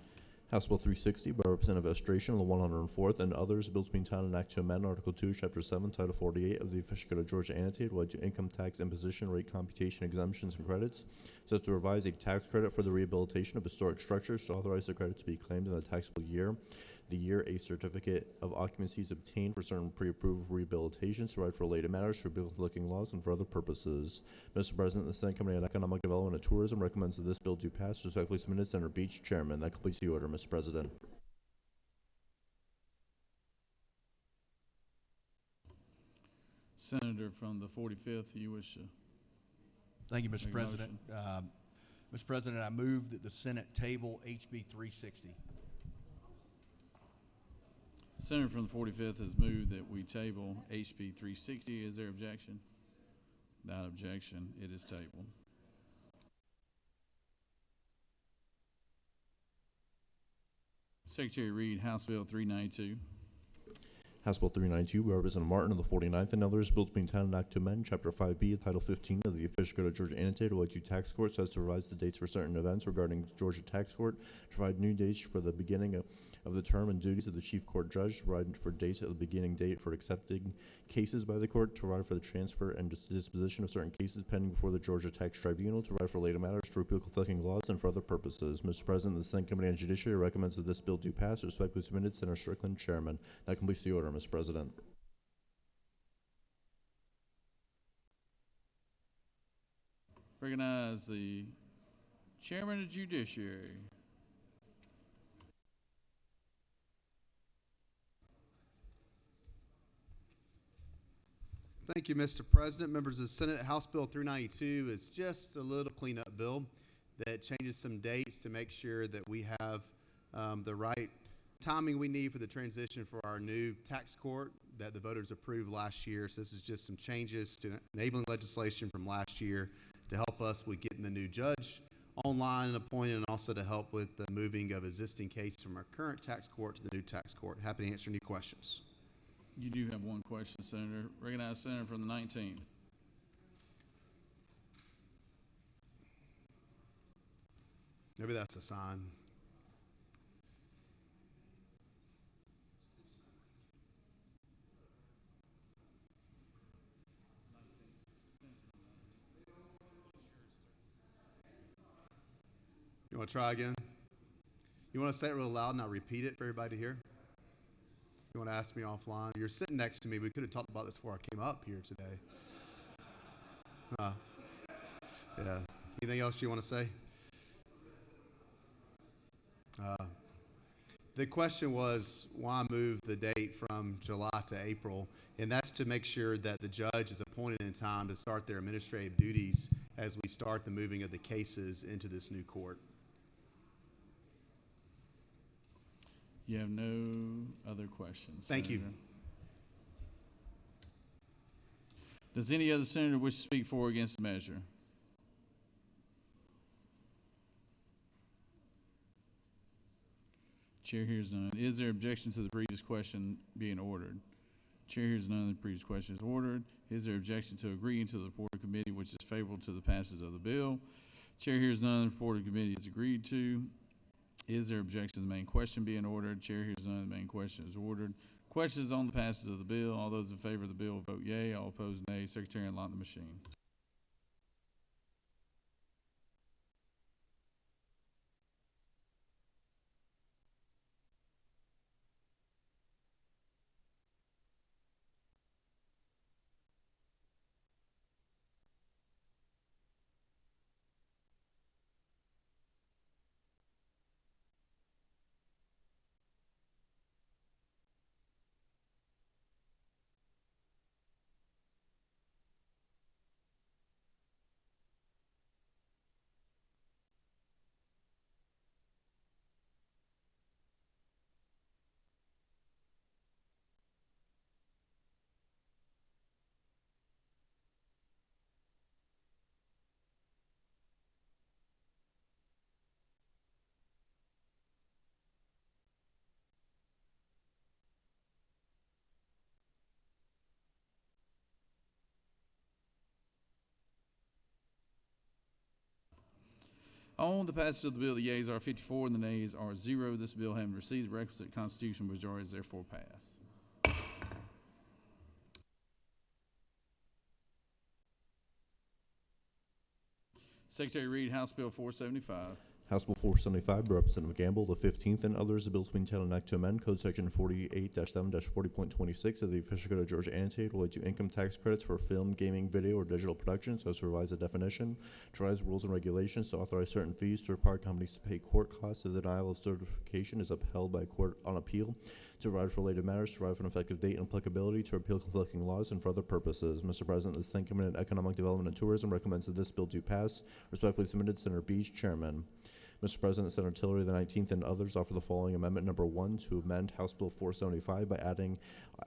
House Bill 360 by Representative Estration, the 104th, and others, bills being titled an act to amend Article 2, Chapter 7, Title 48 of the Official Code of Georgia annotated related to income tax imposition, rate computation, exemptions, and credits, so as to revise a tax credit for the rehabilitation of historic structures to authorize the credit to be claimed in the taxable year. The year a certificate of occupancy is obtained for certain pre-approved rehabilitations, provide for related matters, for biblical laws, and for other purposes. Mr. President, the Senate Committee on Economic Development and Tourism recommends that this bill do pass. Respectfully submitted, Senator Beach, Chairman. That completes the order, Mr. President. Senator from the 45th, you wish to? Thank you, Mr. Make a President. Mr. President, I move that the Senate table HB 360. Senator from the 45th has moved that we table HB 360. Is there objection? Without objection, it is tabled. Secretary, read House Bill 392. House Bill 392 by Representative Martin of the 49th and others, bill to be an act to amend Chapter 5B, Title 15 of the official code of Georgia annotated related to tax court, so as to revise the dates for certain events regarding Georgia tax court, to provide new dates for the beginning of the term and duties of the chief court judge, to provide for dates at the beginning date for accepting cases by the court, to provide for the transfer and disposition of certain cases pending before the Georgia Tax Tribunal, to provide for related matters, to repeal conflicting laws, and for other purposes. Mr. President, the Senate Committee on Judiciary recommends that this bill do pass. Respectfully submitted, Senator Strickland, Chairman. That completes the order, Mr. President. Recognize the Chairman of Judiciary. Thank you, Mr. President. Members of the Senate, House Bill 392 is just a little cleanup bill that changes some dates to make sure that we have the right timing we need for the transition for our new tax court that the voters approved last year. So this is just some changes to enabling legislation from last year to help us with getting the new judge online and appointed, and also to help with the moving of existing cases from our current tax court to the new tax court. Happy to answer any questions. You do have one question, Senator. Recognize Senator from the 19th. Maybe that's a sign. You want to try again? You want to say it real loud and I'll repeat it for everybody to hear? You want to ask me offline? You're sitting next to me. We could have talked about this before I came up here today. Yeah. Anything else you want to say? The question was why move the date from July to April, and that's to make sure that the judge is appointed in time to start their administrative duties as we start the moving of the cases into this new court. You have no other questions. Thank you. Senator. Does any other senator wish to speak for or against the measure? Chair hears none. Is there objection to the previous question being ordered? Chair hears none. The previous question is ordered. Is there objection to agreeing to the report of committee which is favorable to the passage of the bill? Chair hears none. The report of committee is agreed to. Is there objection to the main question being ordered? Chair hears none. The main question is ordered. Questions on the passage of the bill. All those in favor of the bill vote yea. All opposed nay. Secretary, unlock the machine. On the passage of the bill, the yeas are 54 and the nays are 0. This bill, having received the requisite constitutional majority, is therefore passed. Secretary, read House Bill 475. House Bill 475 by Representative Gamble, the 15th, and others, the bill to be entitled an act to amend Code Section 48-7-40.26 of the official code of Georgia annotated related to income tax credits for film, gaming, video, or digital productions, so as to revise the definition, to revise rules and regulations, to authorize certain fees, to require companies to pay court costs if the denial of certification is upheld by a court on appeal, to provide for related matters, to provide for an effective date and applicability, to repeal conflicting laws, and for other purposes. Mr. President, the Senate Committee on Economic Development and Tourism recommends that this bill do pass. Respectfully submitted, Senator Beach, Chairman. Mr. President, Senator Tillery, the 19th, and others offer the following amendment number 1 to amend House Bill 475 by adding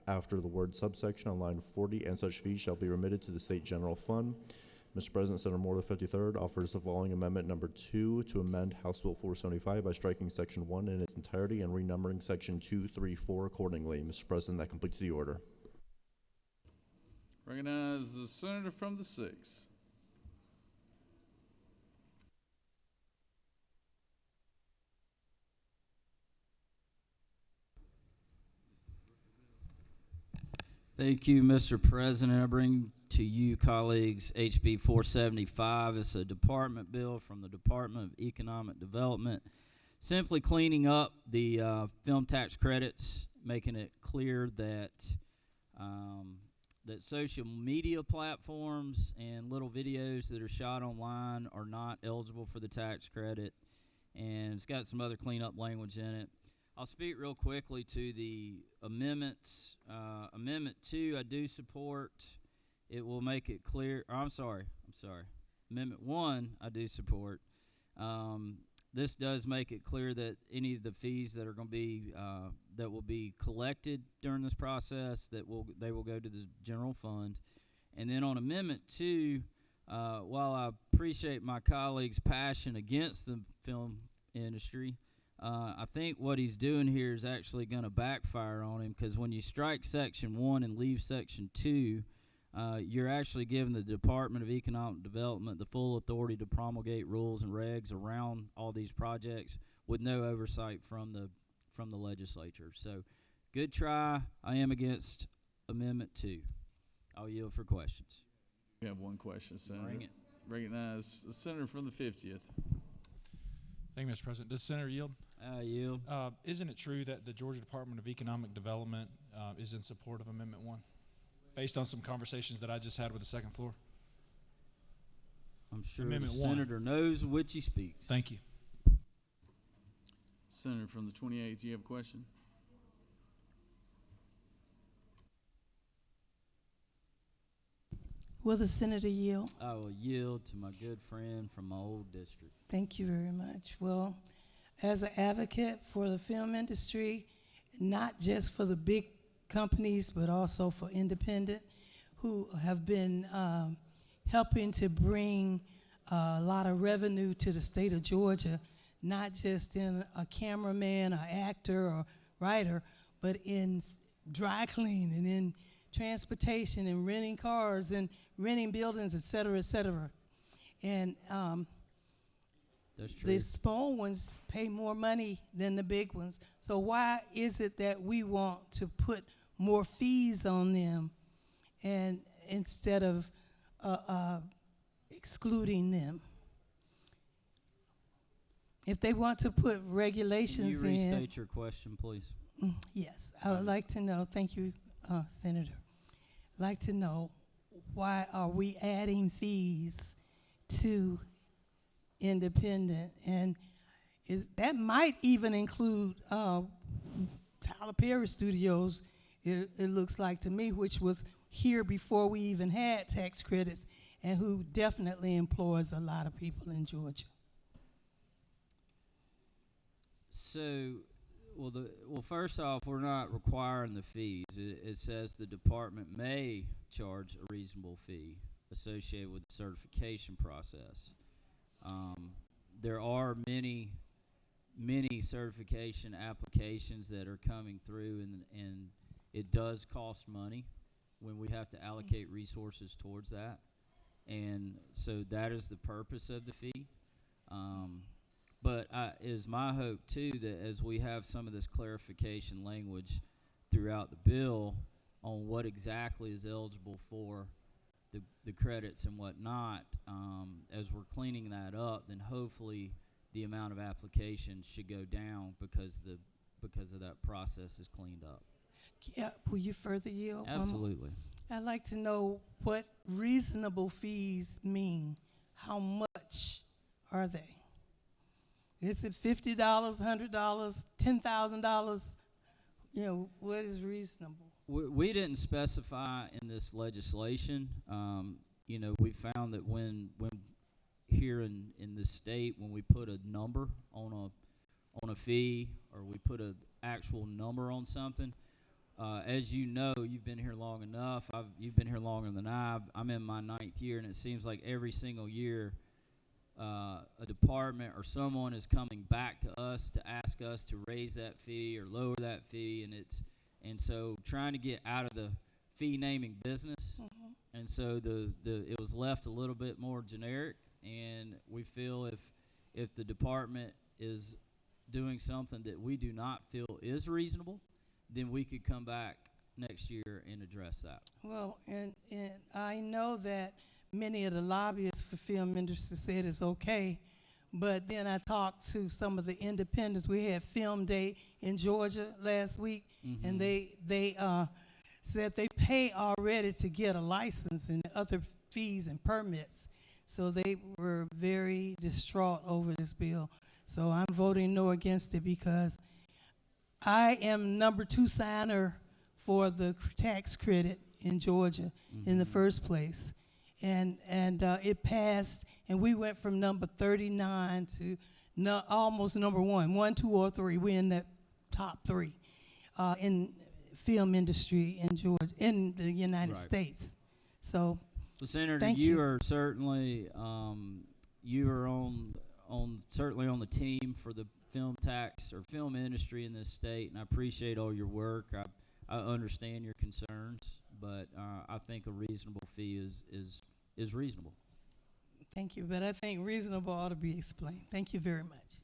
after the word subsection on line 40, and such fees shall be remitted to the State General Fund. Mr. President, Senator Moore, the 53rd, offers the following amendment number 2 to amend House Bill 475 by striking Section 1 in its entirety and renumbering Section 2, 3, 4 accordingly. Mr. President, that completes the order. Recognize the senator from the 6th. Thank you, Mr. President. I bring to you, colleagues, HB 475. It's a department bill from the Department of Economic Development, simply cleaning up the film tax credits, making it clear that that social media platforms and little videos that are shot online are not eligible for the tax credit. And it's got some other cleanup language in it. I'll speak real quickly to the amendments. Amendment 2, I do support. It will make it clear. I'm sorry. Amendment 1, I do support. This does make it clear that any of the fees that are going to be that will be collected during this process they will go to the general fund. And then on Amendment 2, while I appreciate my colleagues' passion against the film industry, I think what he's doing here is actually going to backfire on him, because when you strike Section 1 and leave Section 2, you're actually giving the Department of Economic Development the full authority to promulgate rules and regs around all these projects with no oversight from the legislature. So, good try. I am against Amendment 2. I'll yield for questions. We have one question, Senator. Bring it. Recognize the senator from the 50th. Thank you, Mr. President. Does the Senator yield? Yield. Isn't it true that the Georgia Department of Economic Development is in support of Amendment 1, based on some conversations that I just had with the second floor? I'm sure Amendment the senator knows which he speaks. Thank you. Senator from the 28th, you have a question? Will the senator yield? I will yield to my good friend from my old district. Thank you very much. Well, as an advocate for the film industry, not just for the big companies, but also for independent, who have been helping to bring a lot of revenue to the state of Georgia, not just in a cameraman, or actor, or writer, but in dry cleaning, in transportation, and renting cars, and renting buildings, et cetera, et cetera. And that's true. the small ones pay more money than the big ones. So why is it that we want to put more fees on them, and instead of excluding them? If they want to put regulations Can you in. restate your question, please? Yes, I would like to know, thank you, Senator. I'd like to know, why are we adding fees to independent? And that might even include Tyler Perry Studios, it looks like to me, which was here before we even had tax credits, and who definitely employs a lot of people in Georgia. So, well, first off, we're not requiring the fees. It says the department may charge a reasonable fee associated with the certification process. There are many certification applications that are coming through, and it does cost money when we have to allocate resources towards that. And so that is the purpose of the fee. But it is my hope, too, that as we have some of this clarification language throughout the bill on what exactly is eligible for the credits and whatnot, as we're cleaning that up, then hopefully the amount of applications should go down because of that process is cleaned up. Yeah, will you further yield? Absolutely. I'd like to know what reasonable fees mean. How much are they? Is it $50, $100, $10,000? You know, what is reasonable? We didn't specify in this legislation. You know, we found that when here in the state, when we put a number on a fee, or we put an actual number on something, As you know, you've been here long enough. You've been here longer than I'm in my 9th year, and it seems like every single year a department or someone is coming back to us to ask us to raise that fee or lower that fee, and so trying to get out of the fee naming business. And so it was left a little bit more generic, and we feel if the department is doing something that we do not feel is reasonable, then we could come back next year and address that. Well, and I know that many of the lobbyists for film industry said it's okay, but then I talked to some of the independents. We had Film Day in Georgia last week, and they said they pay already to get a license and other fees and permits. So they were very distraught over this bill. So I'm voting no against it because I am number 2 signer for the tax credit in Georgia in the first place. And it passed, and we went from number 39 to almost number 1, 1, 2, or 3. We're in the top 3 in film industry in Georgia, in the United States. So, Senator, thank you are certainly you are certainly on the team for the film tax or film industry in this state, and I appreciate all your work. I understand your concerns, but I think a reasonable fee is reasonable. Thank you, but I think reasonable ought to be explained. Thank you very much.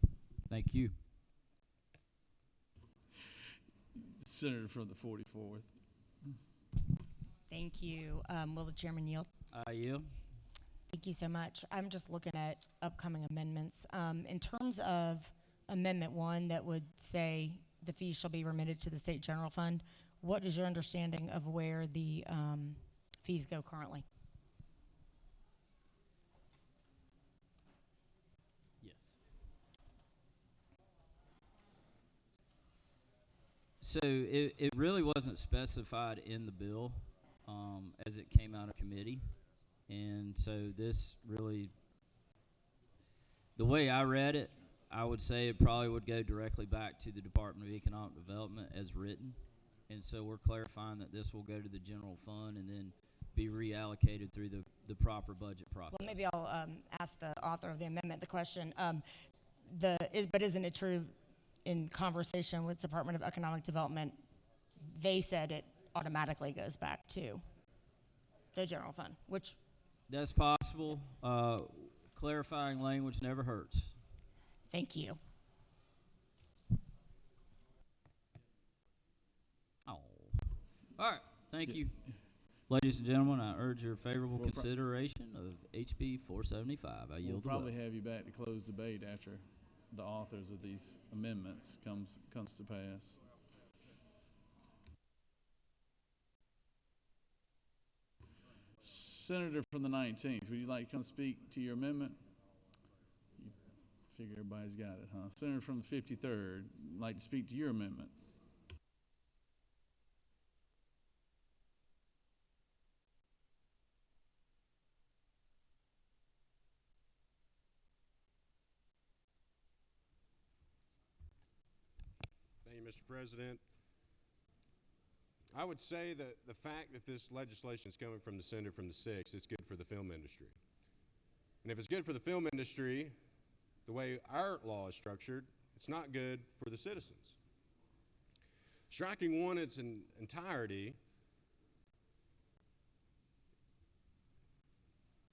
Thank you. Senator from the 44th. Thank you. Will the chairman yield? I yield. Thank you so much. I'm just looking at upcoming amendments. In terms of Amendment 1 that would say the fees shall be remitted to the state general fund, what is your understanding of where the fees go currently? Yes. So it really wasn't specified in the bill as it came out of committee. And so this really, the way I read it, I would say it probably would go directly back to the Department of Economic Development as written. And so we're clarifying that this will go to the general fund and then be reallocated through the proper budget process. Well, maybe I'll ask the author of the amendment the question. But isn't it true in conversation with Department of Economic Development, they said it automatically goes back to the general fund, which... That's possible. Clarifying language never hurts. Thank you. Oh. All right. Thank you. Ladies and gentlemen, I urge your favorable consideration of HB 475. I yield the We'll probably way. have you back to close debate after the authors of these amendments comes to pass. Senator from the 19th, would you like to come speak to your amendment? You figure everybody's got it, huh? Senator from the 53rd, like to speak to your amendment. Thank you, Mr. President. I would say that the fact that this legislation is coming from the senator from the 6th, it's good for the film industry. And if it's good for the film industry, the way our law is structured, it's not good for the citizens. Striking one in its entirety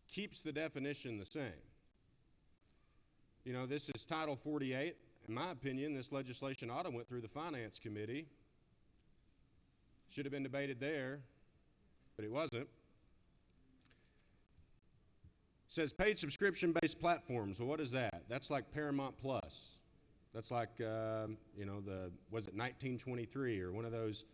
keeps the definition the same. You know, this is Title 48. In my opinion, this legislation ought to went through the Finance Committee. Should have been debated there, but it wasn't. It says paid subscription-based platforms. Well, what is that? That's like Paramount Plus. That's like, was it 1923 or one of those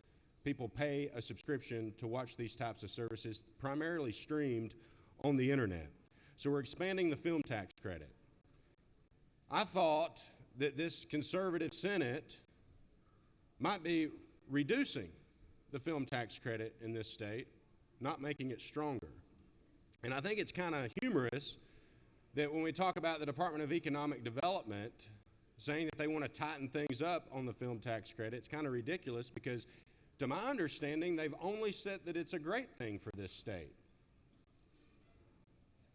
people pay a subscription to watch these types of services, primarily streamed on the internet. So we're expanding the film tax credit. I thought that this conservative Senate might be reducing the film tax credit in this state, not making it stronger. And I think it's kind of humorous that when we talk about the Department of Economic Development saying that they want to tighten things up on the film tax credit, it's kind of ridiculous because To my understanding, they've only said that it's a great thing for this state.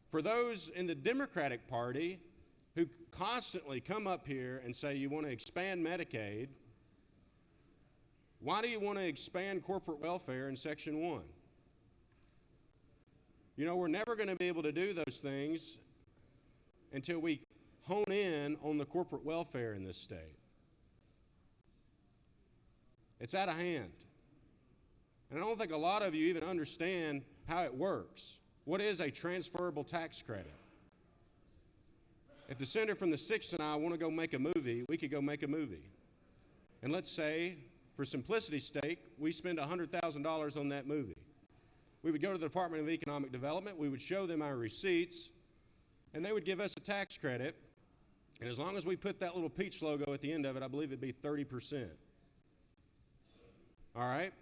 For those in the Democratic Party who constantly come up here and say you want to expand Medicaid, why do you want to expand corporate welfare in Section 1? You know, we're never going to be able to do those things until we hone in on the corporate welfare in this state. It's out of hand. And I don't think a lot of you even understand how it works. What is a transferable tax credit? If the senator from the 6th and I want to go make a movie, we could go make a movie. And let's say, for simplicity's sake, we spend $100,000 on that movie. We would go to the Department of Economic Development, we would show them our receipts, and they would give us a tax credit. And as long as we put that little peach logo at the end of it, I believe it'd be 30%. All right?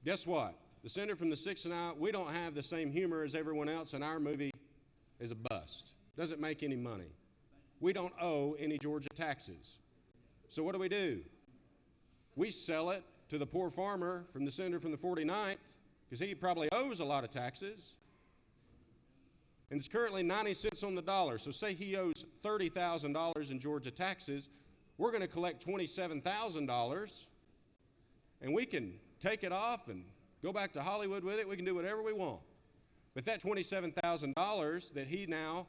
Guess what? The senator from the 6th and I, we don't have the same humor as everyone else, and our movie is a bust. Doesn't make any money. We don't owe any Georgia taxes. So what do? We sell it to the poor farmer from the senator from the 49th, because he probably owes a lot of taxes. And it's currently 90 cents on the dollar. So say he owes $30,000 in Georgia taxes, we're going to collect $27,000, and we can take it off and go back to Hollywood with it. We can do whatever we want. But that $27,000 that he now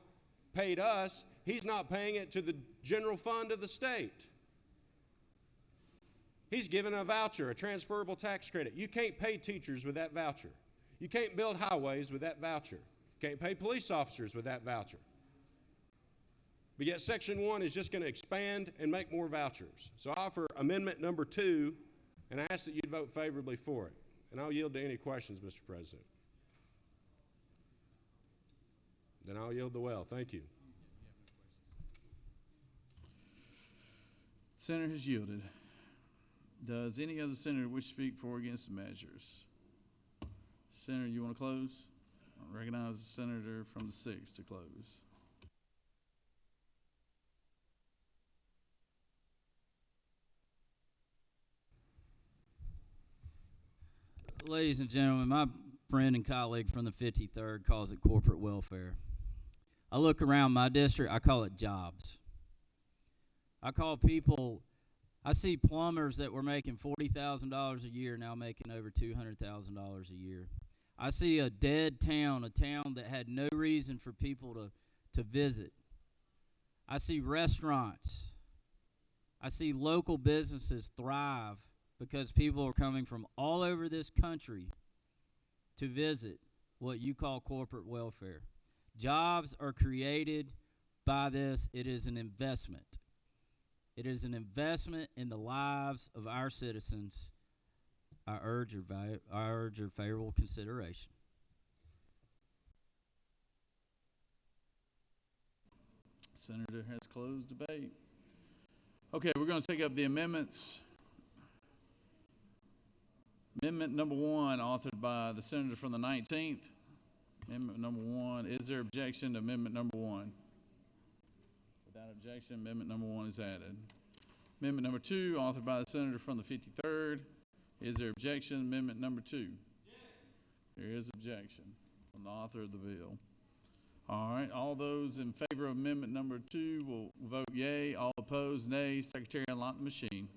paid us, he's not paying it to the general fund of the state. He's given a voucher, a transferable tax credit. You can't pay teachers with that voucher. You can't build highways with that voucher. You can't pay police officers with that voucher. But yet Section 1 is just going to expand and make more vouchers. So I offer amendment number 2, and I ask that you'd vote favorably for it. And I'll yield to any questions, Mr. President. Then I'll yield the well. Thank you. Senator has yielded. Does any other senator wish to speak for or against the measures? Senator, you want to close? I recognize the senator from the 6th to close. Ladies and gentlemen, my friend and colleague from the 53rd calls it corporate welfare. I look around my district, I call it jobs. I see plumbers that were making $40,000 a year now making over $200,000 a year. I see a dead town, a town that had no reason for people to visit. I see restaurants. I see local businesses thrive because people are coming from all over this country to visit what you call corporate welfare. Jobs are created by this. It is an investment. It is an investment in the lives of our citizens. I urge your favorable consideration. Senator has closed debate. Okay, we're going to take up the amendments. Amendment number 1, authored by the senator from the 19th. Amendment number 1. Is there objection to amendment number 1? Without objection, amendment number 1 is added. Amendment number 2, authored by the senator from the 53rd. Is there objection? Amendment number 2. There is objection from the author of the bill. All right, all those in favor of amendment number 2 will vote yea. All opposed, nay. Secretary, unlock the machine.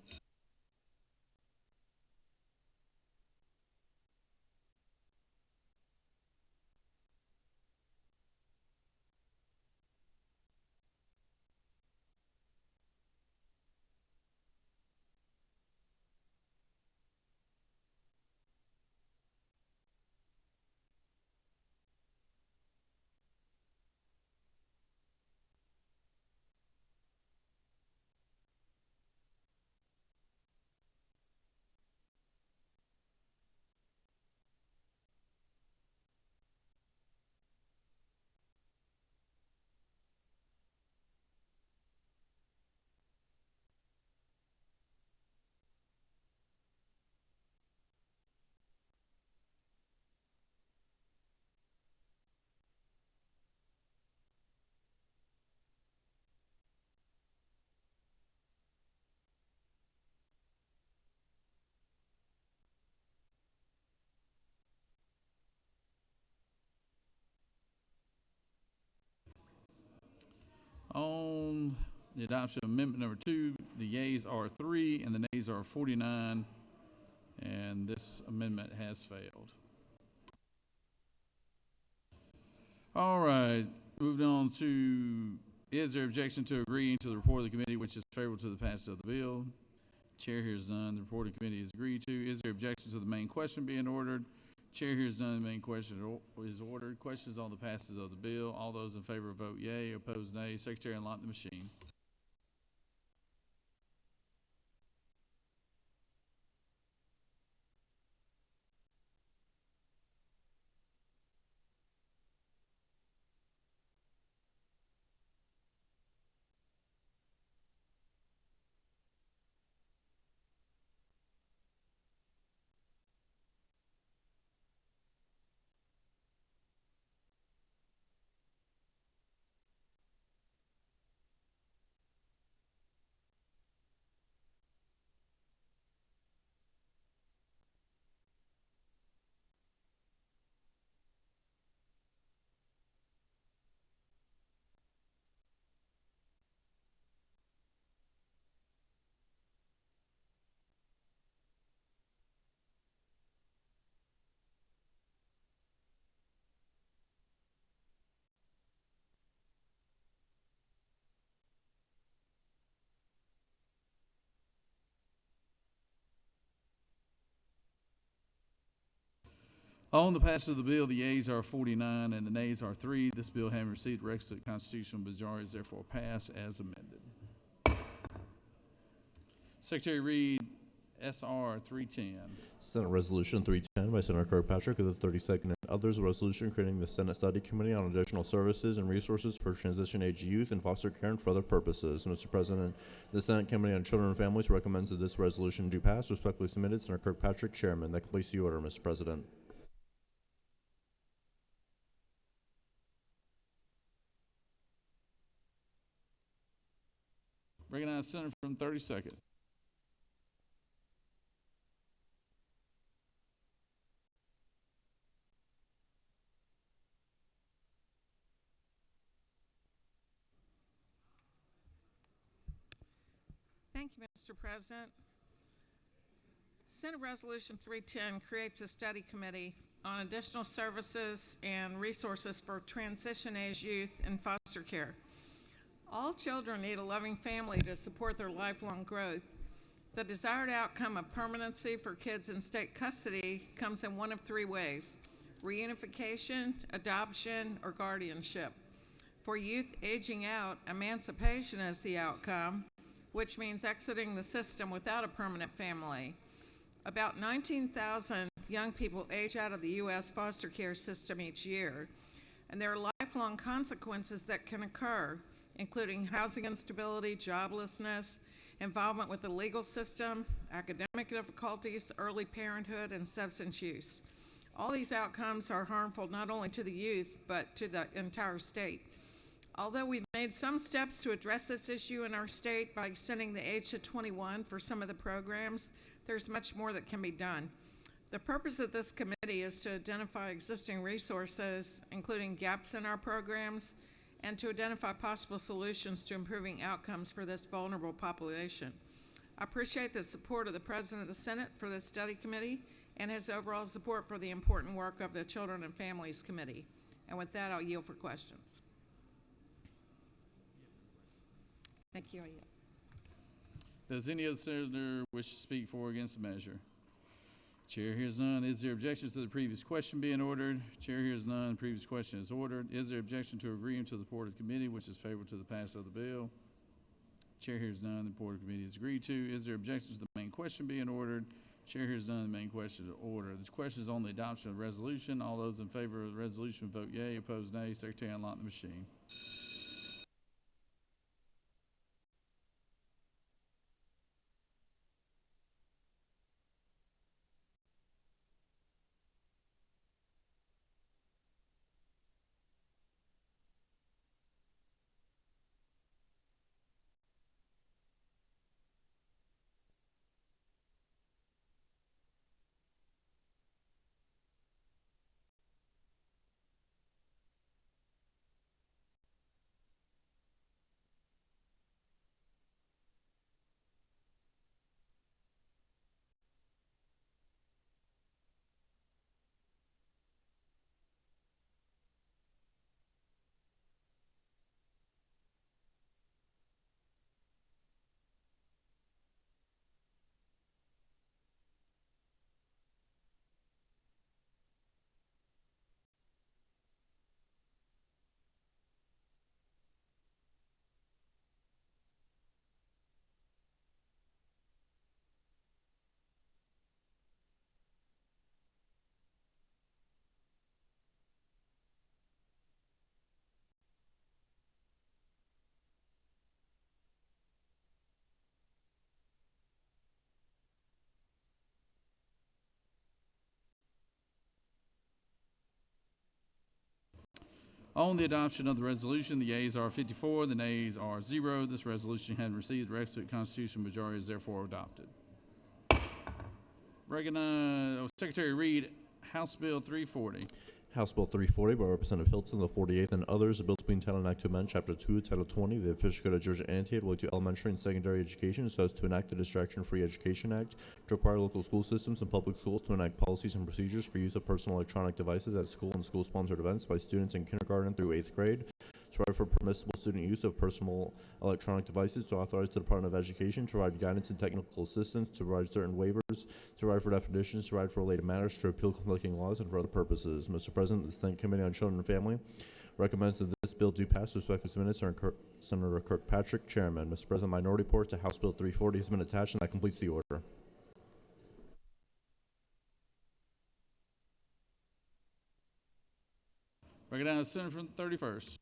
the adoption of amendment number 2, the yeas are 3 and the nays are 49, and this amendment has failed. All right, moving on to, is there objection to agreeing to the report of the committee which is favorable to the passage of the bill? Chair hears none. The report of the committee is agreed to. Is there objection to the main question being ordered? Chair hears none. The main question is ordered. Questions on the passage of the bill. All those in favor vote yea. Opposed, nay. Secretary, unlock the machine. On the passage of the bill, the yeas are 49 and the nays are 3. This bill, having received the requisite constitutional majority, is therefore passed as amended. Secretary read SR 310. Senate Resolution 310 by Senator Kirkpatrick of the 32nd and others, a resolution creating the Senate Study Committee on Additional Services and Resources for Transition-Age Youth and Foster Care and for other purposes. Mr. President, the Senate Committee on Children and Families recommends that this resolution do pass. Respectfully submitted, Senator Kirkpatrick, Chairman. That completes the order, Mr. President. Recognize Senator from 32nd. Thank you, Mr. President. Senate Resolution 310 creates a study committee on additional services and resources for transition-age youth in foster care. All children need a loving family to support their lifelong growth. The desired outcome of permanency for kids in state custody comes in one of 3 ways: reunification, adoption, or guardianship. For youth aging out, emancipation is the outcome, which means exiting the system without a permanent family. About 19,000 young people age out of the U.S. foster care system each year, and there are lifelong consequences that can occur, including housing instability, joblessness, involvement with the legal system, academic difficulties, early parenthood, and substance use. All these outcomes are harmful not only to the youth, but to the entire state. Although we've made some steps to address this issue in our state by extending the age to 21 for some of the programs, there's much more that can be done. The purpose of this committee is to identify existing resources, including gaps in our programs, and to identify possible solutions to improving outcomes for this vulnerable population. I appreciate the support of the President of the Senate for this study committee and his overall support for the important work of the Children and Families Committee. And with that, I'll yield for questions. Thank you. I yield. Does any other senator wish to speak for or against the measure? Chair hears none. Is there objection to the previous question being ordered? Chair hears none. The previous question is ordered. Is there objection to agreeing to the report of the committee, which is favorable to the passage of the bill? Chair hears none. The report of the committee is agreed to. Is there objection to the main question being ordered? Chair hears none. The main question is ordered. This question is on the adoption of the resolution. All those in favor of the resolution vote yea. Opposed, nay. Secretary, unlock the machine. On the adoption of the resolution, the yeas are 54, the nays are 0. This resolution had received the requisite constitutional majority, is therefore adopted. Recognize Secretary Reed, House Bill 340. House Bill 340 by Representative Hilton, the 48th, and others, a bill to be entitled an act to amend Chapter 2, Title 20 of the Official Code of Georgia annotated relating to elementary and secondary education so as to enact the Distraction-Free Education Act, to require local school systems and public schools to enact policies and procedures for use of personal electronic devices at school and school-sponsored events by students in kindergarten through 8th grade, to provide for permissible student use of personal electronic devices, to authorize the Department of Education to provide guidance and technical assistance, to provide certain waivers, to provide for definitions, to provide for related matters, to repeal conflicting laws, and for other purposes. Mr. President, the Senate Committee on Children and Family recommends that this bill do pass. Respective minutes are Senator Kirkpatrick, Chairman. Mr. President, minority report to House Bill 340 has been attached, and that completes the order. Recognize the Senator from the 31st.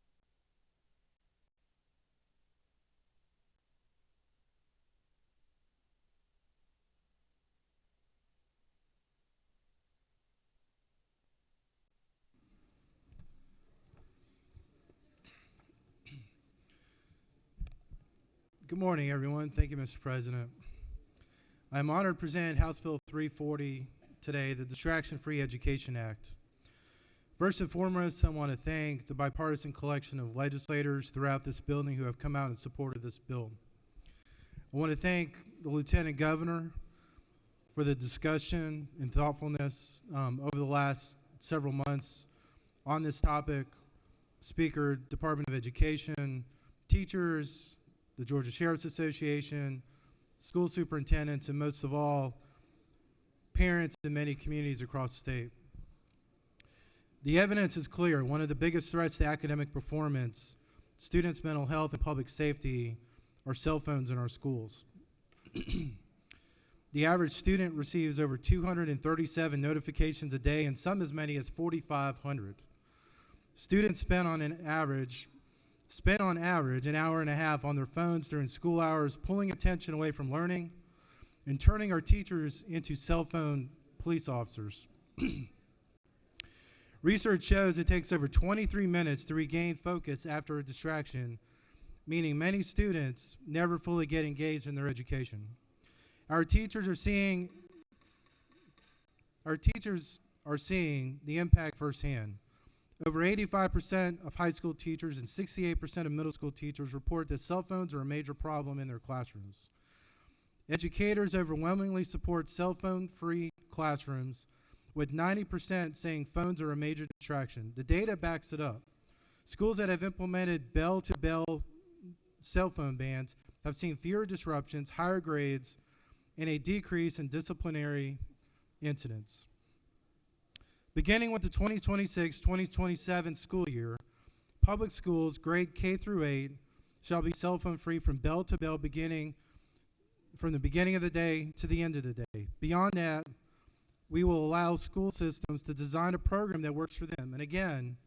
Good morning, everyone. Thank you, Mr. President. I'm honored to present House Bill 340 today, the Distraction-Free Education Act. First and foremost, I want to thank the bipartisan collection of legislators throughout this building who have come out in support of this bill. I want to thank the Lieutenant Governor for the discussion and thoughtfulness over the last several months on this topic. Speaker, Department of Education, teachers, the Georgia Sheriff's Association, school superintendents, and most of all, parents in many communities across the state. The evidence is clear. One of the biggest threats to academic performance, students' mental health, and public safety are cell phones in our schools. The average student receives over 237 notifications a day, and some as many as 4,500. Students spend on average an hour and a half on their phones during school hours, pulling attention away from learning and turning our teachers into cell phone police officers. Research shows it takes over 23 minutes to regain focus after a distraction, meaning many students never fully get engaged in their education. Our teachers are seeing the impact firsthand. Over 85% of high school teachers and 68% of middle school teachers report that cell phones are a major problem in their classrooms. Educators overwhelmingly support cell phone-free classrooms, with 90% saying phones are a major distraction. The data backs it up. Schools that have implemented bell-to-bell cell phone bans have seen fewer disruptions, higher grades, and a decrease in disciplinary incidents. Beginning with the 2026-2027 school year, public schools, grade K through 8, shall be cell phone free from bell to bell from the beginning of the day to the end of the day. Beyond that, we will allow school systems to design a program that works for them. And again,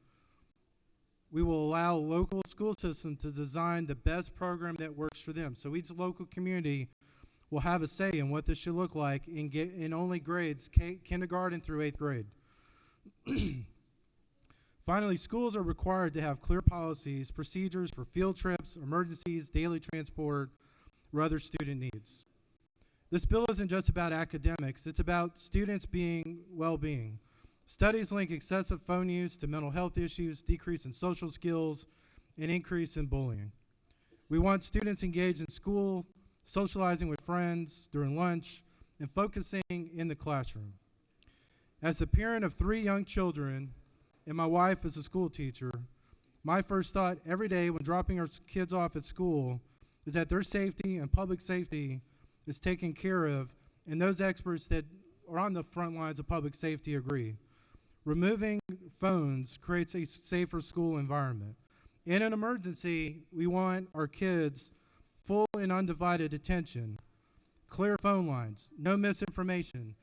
we will allow local school systems to design the best program that works for them. So each local community will have a say in what this should look like in only grades kindergarten through 8th grade. Finally, schools are required to have clear policies, procedures for field trips, emergencies, daily transport, or other student needs. This bill isn't just about academics, it's about students' well-being. Studies link excessive phone use to mental health issues, decrease in social skills, and increase in bullying. We want students engaged in school, socializing with friends during lunch, and focusing in the classroom. As the parent of 3 young children, and my wife is a school teacher, my first thought every day when dropping our kids off at school is that their safety and public safety is taken care of, and those experts that are on the front lines of public safety agree. Removing phones creates a safer school environment. In an emergency, we want our kids full and undivided attention, clear phone lines, no misinformation,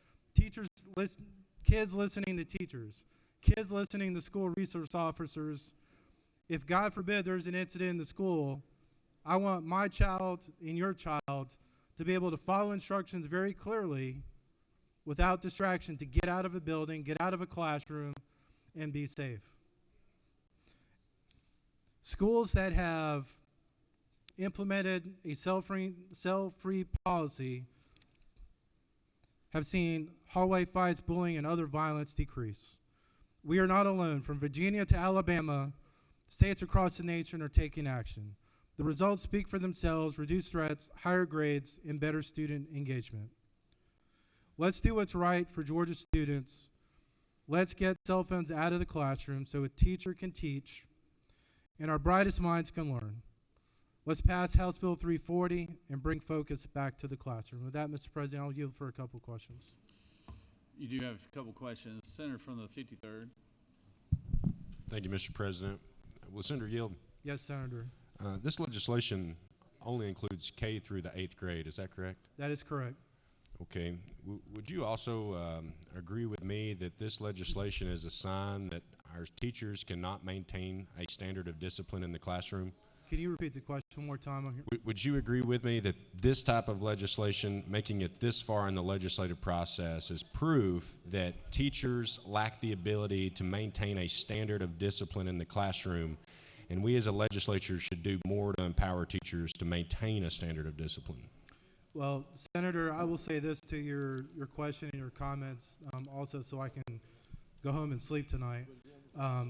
kids listening to teachers, kids listening to school resource officers. If, God forbid, there's an incident in the school, I want my child and your child to be able to follow instructions very clearly without distraction, to get out of a building, get out of a classroom, and be safe. Schools that have implemented a cell-free policy have seen hallway fights, bullying, and other violence decrease. We are not alone. From Virginia to Alabama, states across the nation are taking action. The results speak for themselves: reduced threats, higher grades, and better student engagement. Let's do what's right for Georgia students. Let's get cell phones out of the classroom so a teacher can teach and our brightest minds can learn. Let's pass House Bill 340 and bring focus back to the classroom. With that, Mr. President, I'll yield for a couple questions. You do have a couple questions. Senator from the 53rd. Thank you, Mr. President. Will Senator yield? Yes, Senator. This legislation only includes K through the 8th grade. Is that correct? That is correct. Okay. Would you also agree with me that this legislation is a sign that our teachers cannot maintain a standard of discipline in the classroom? Can you repeat the question one more time? Would you agree with me that this type of legislation, making it this far in the legislative process, is proof that teachers lack the ability to maintain a standard of discipline in the classroom, and we as a legislature should do more to empower teachers to maintain a standard of discipline? Well, Senator, I will say this to your question and your comments also, so I can go home and sleep tonight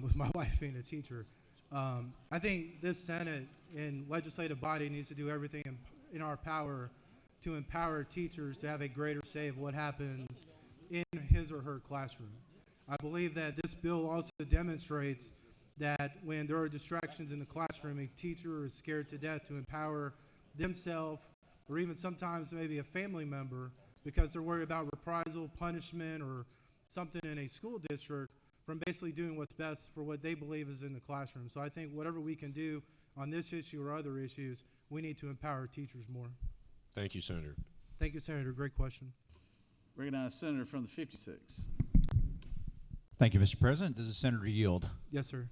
with my wife being a teacher. I think this Senate and legislative body needs to do everything in our power to empower teachers to have a greater say of what happens in his or her classroom. I believe that this bill also demonstrates that when there are distractions in the classroom, a teacher is scared to death to empower themselves or even sometimes maybe a family member because they're worried about reprisal, punishment, or something in a school district from basically doing what's best for what they believe is in the classroom. So I think whatever we can do on this issue or other issues, we need to empower teachers more. Thank you, Senator. Thank you, Senator. Great question. Recognize Senator from the 56. Thank you, Mr. President. Does the senator yield? Yes, sir.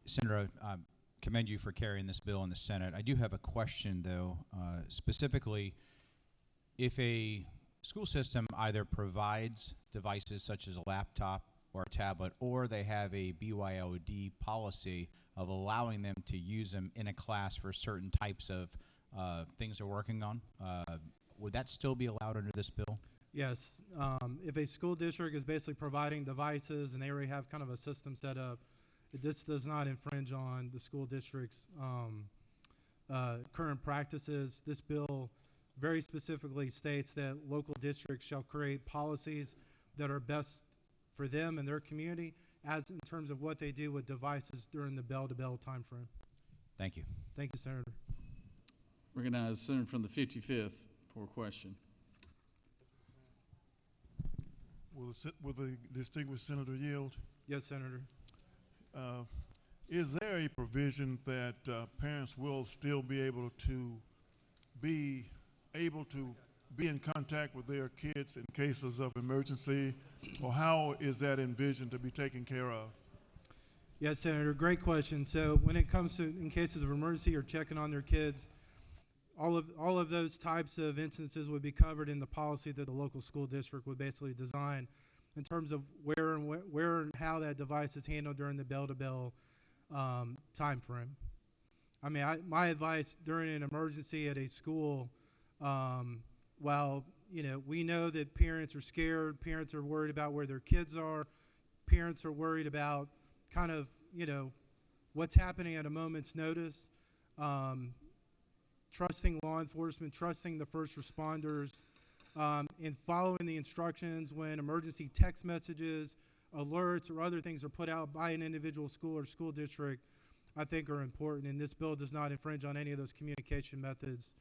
Senator, I commend you for carrying this bill in the Senate. I do have a question, though, specifically if a school system either provides devices such as a laptop or a tablet, or they have a BYOD policy of allowing them to use them in a class for certain types of things they're working on, would that still be allowed under this bill? Yes. If a school district is basically providing devices and they already have kind of a system set up, this does not infringe on the school district's current practices. This bill very specifically states that local districts shall create policies that are best for them and their community as in terms of what they do with devices during the bell-to-bell time frame. Thank you. Thank you, Senator. Recognize Senator from the 55th for a question. Will the distinguished senator yield? Yes, Senator. Is there a provision that parents will still be able to be in contact with their kids in cases of emergency, or how is that envisioned to be taken care of? Yes, Senator, great question. So when it comes to in cases of emergency or checking on their kids, all of those types of instances would be covered in the policy that the local school district would basically design in terms of where and how that device is handled during the bell-to-bell time frame. I mean, my advice during an emergency at a school, while we know that parents are scared, parents are worried about where their kids are, parents are worried about kind of what's happening at a moment's notice. Trusting law enforcement, trusting the first responders, and following the instructions when emergency text messages, alerts, or other things are put out by an individual school or school district, I think are important. And this bill does not infringe on any of those communication methods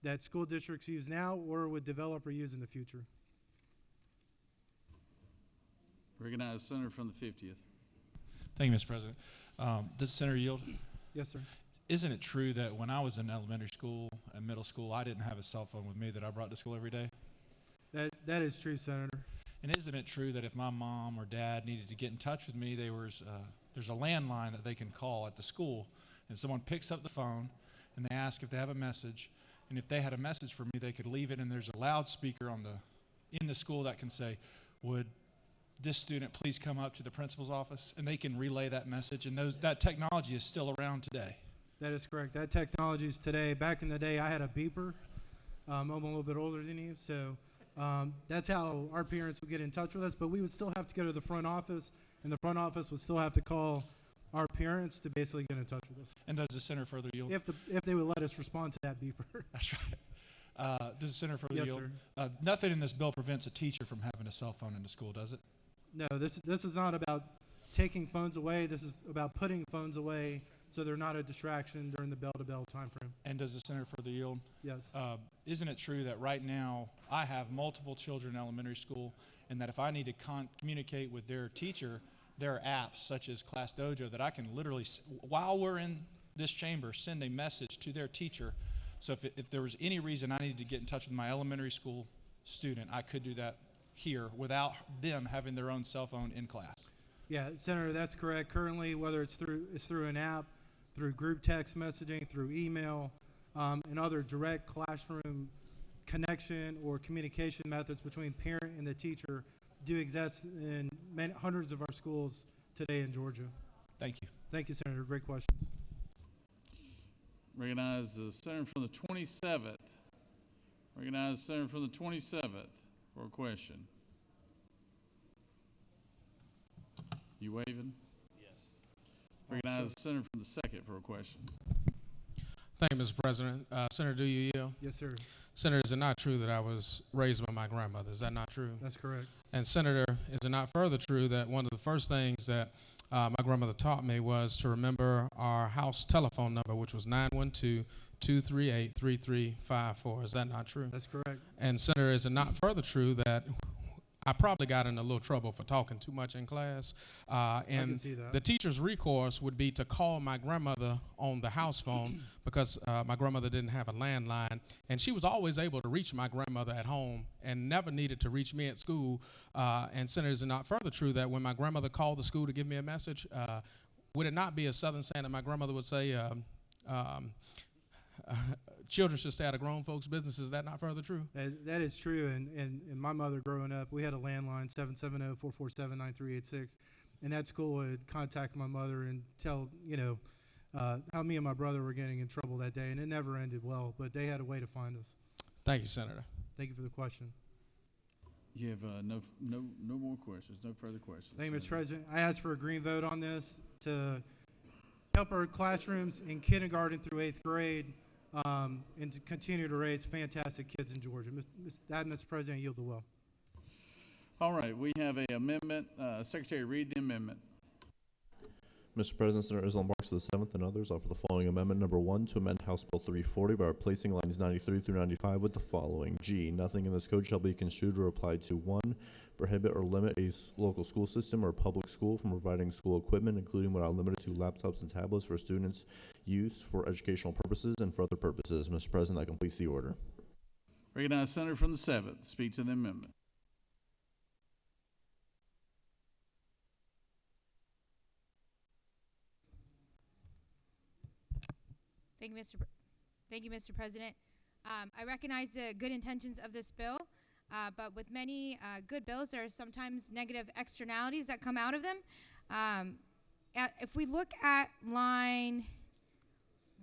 that school districts use now or would develop or use in the future. Recognize Senator from the 50th. Thank you, Mr. President. Does the senator yield? Yes, sir. Isn't it true that when I was in elementary school and middle school, I didn't have a cell phone with me that I brought to school every day? That is true, Senator. And isn't it true that if my mom or dad needed to get in touch with me, there's a landline that they can call at the school, and someone picks up the phone and they ask if they have a message, and if they had a message for me, they could leave it, and there's a loudspeaker in the school that can say, "Would this student, please come up to the principal's office, and they can relay that message, and that technology is still around today. That is correct. That technology is today. Back in the day, I had a beeper. I'm a little bit older than you, so that's how our parents would get in touch with us, but we would still have to go to the front office, and the front office would still have to call our parents to basically get in touch with us. And does the center further yield? If they would let us respond to that beeper. That's right. Does the center further Yes, yield? sir. Nothing in this bill prevents a teacher from having a cell phone in the school, does it? No, this is not about taking phones away. This is about putting phones away so they're not a distraction during the bell-to-bell time frame. And does the center further yield? Yes. Isn't it true that right now I have multiple children in elementary school, and that if I need to communicate with their teacher, there are apps such as Class Dojo that I can literally, while we're in this chamber, send a message to their teacher. So if there was any reason I needed to get in touch with my elementary school student, I could do that here without them having their own cell phone in class. Yeah, Senator, that's correct. Currently, whether it's through an app, through group text messaging, through email, and other direct classroom connection or communication methods between parent and the teacher do exist in hundreds of our schools today in Georgia. Thank you. Thank you, Senator. Great questions. Recognize the senator from the 27th. Recognize the senator from the 27th for a question. You waving? Yes. Recognize the senator from the 2nd for a question. Thank you, Mr. President. Senator, do you yield? Yes, sir. Senator, is it not true that I was raised by my grandmother? Is that not true? That's correct. And Senator, is it not further true that one of the first things that my grandmother taught me was to remember our house telephone number, which was 912-238-3354? Is that not true? That's correct. And Senator, is it not further true that I probably got in a little trouble for talking too much in class. And see that. the teacher's recourse would be to call my grandmother on the house phone because my grandmother didn't have a landline. And she was always able to reach my grandmother at home and never needed to reach me at school. And Senator, is it not further true that when my grandmother called the school to give me a message, would it not be a Southern saying that my grandmother would say, children should stay out of grown folks' business? Is that not further true? That is true. And my mother growing up, we had a landline, 770-447-9386. And that school would contact my mother and tell, how me and my brother were getting in trouble that day. And it never ended well, but they had a way to find us. Thank you, Senator. Thank you for the question. You have no more questions, no further questions. Thank you, Mr. President. I ask for a green vote on this to help our classrooms in kindergarten through 8th grade and to continue to raise fantastic kids in Georgia. Mr. President, I yield the will. All right, we have an amendment. Secretary, read the amendment. Mr. President, Senator Islam Marks of the 7th and others offer the following amendment. Number 1, to amend House Bill 340 by replacing lines 93 through 95 with the following. G, nothing in this code shall be construed or applied to 1, prohibit or limit a local school system or public school from providing school equipment, including but not limited to laptops and tablets for students' use for educational purposes and for other purposes. Mr. President, that completes the order. Recognize Senator from the 7th. Speak to the amendment. Thank you, Mr. President. I recognize the good intentions of this bill, but with many good bills, there are sometimes negative externalities that come out of them. If we look at line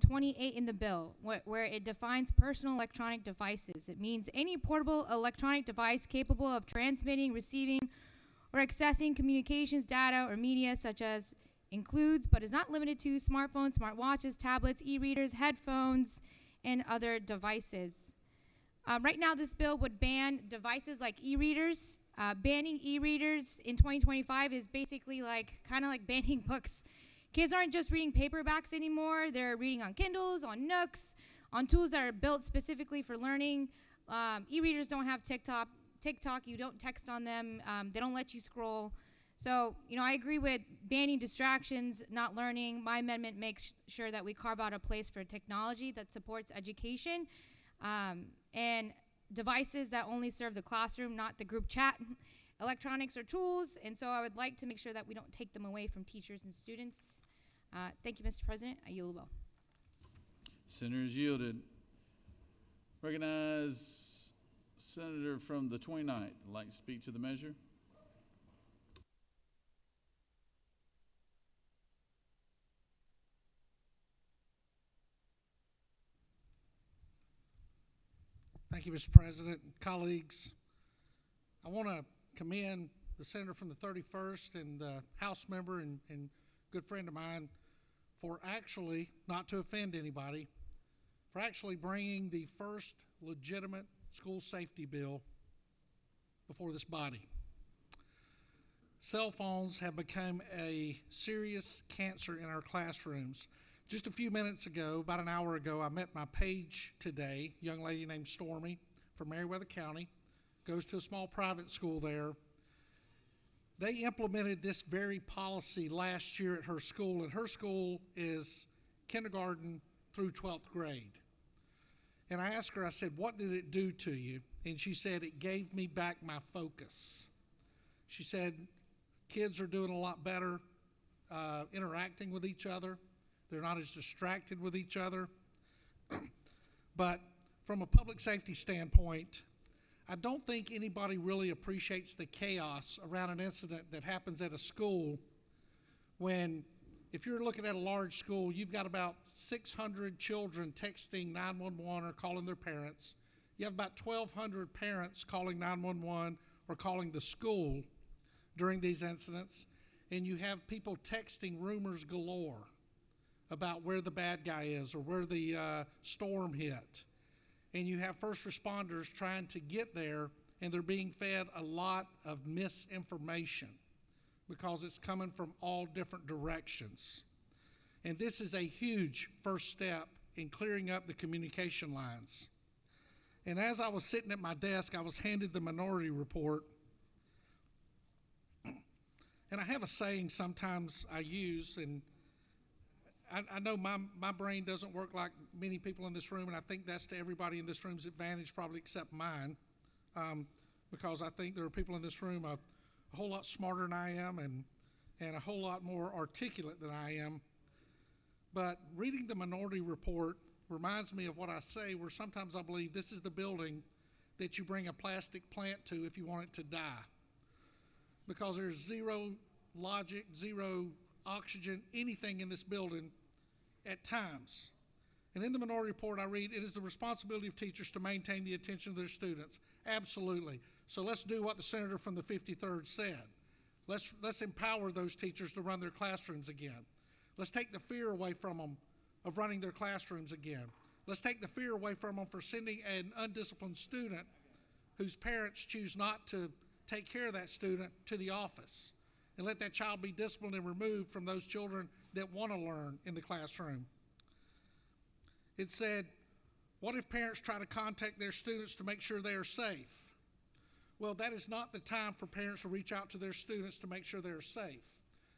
28 in the bill, where it defines personal electronic devices, it means any portable electronic device capable of transmitting, receiving, or accessing communications, data, or media, such as includes but is not limited to smartphones, smartwatches, tablets, e-readers, headphones, and other devices. Right now, this bill would ban devices like e-readers. Banning e-readers in 2025 is basically kind of like banning books. Kids aren't just reading paperbacks anymore. They're reading on Kindles, on Nooks, on tools that are built specifically for learning. E-readers don't have TikTok. You don't text on them. They don't let you scroll. So, I agree with banning distractions, not learning. My amendment makes sure that we carve out a place for technology that supports education and devices that only serve the classroom, not the group chat. Electronics are tools, and so I would like to make sure that we don't take them away from teachers and students. Thank you, Mr. President. I yield the will. Senator is yielded. Recognize Senator from the 29th. I'd like to speak to the measure. you, Mr. President, colleagues. I want to commend the senator from the 31st and the House member and good friend of mine for actually, not to offend anybody, for actually bringing the first legitimate school safety bill before this body. Cell phones have become a serious cancer in our classrooms. Just a few minutes ago, about an hour ago, I met my page today, a young lady named Stormy from Meriwether County, goes to a small private school there. They implemented this very policy last year at her school, and her school is kindergarten through 12th grade. And I asked her, I said, what did it do to you? And she said, it gave me back my focus. She said, kids are doing a lot better interacting with each other. They're not as distracted with each other. But from a public safety standpoint, I don't think anybody really appreciates the chaos around an incident that happens at a school when, if you're looking at a large school, you've got about 600 children texting 911 or calling their parents. You have about 1,200 parents calling 911 or calling the school during these incidents, and you have people texting rumors galore about where the bad guy is or where the storm hit. And you have first responders trying to get there, and they're being fed a lot of misinformation because it's coming from all different directions. And this is a huge first step in clearing up the communication lines. And as I was sitting at my desk, I was handed the minority report. And I have a saying sometimes I use, and I know my brain doesn't work like many people in this room, and I think that's to everybody in this room's advantage, probably except mine, because I think there are people in this room a whole lot smarter than I am and a whole lot more articulate than I am. But reading the minority report reminds me of what I say, where sometimes I believe this is the building that you bring a plastic plant to if you want it to die, because there's zero logic, zero oxygen, anything in this building at times. And in the minority report I read, it is the responsibility of teachers to maintain the attention of their students. Absolutely. So let's do what the senator from the 53rd said. Let's empower those teachers to run their classrooms again. Let's take the fear away from them of running their classrooms again. Let's take the fear away from them for sending an undisciplined student whose parents choose not to take care of that student to the office, and let that child be disciplined and removed from those children that want to learn in the classroom. It said, what if parents try to contact their students to make sure they are safe? Well, that is not the time for parents to reach out to their students to make sure they're safe.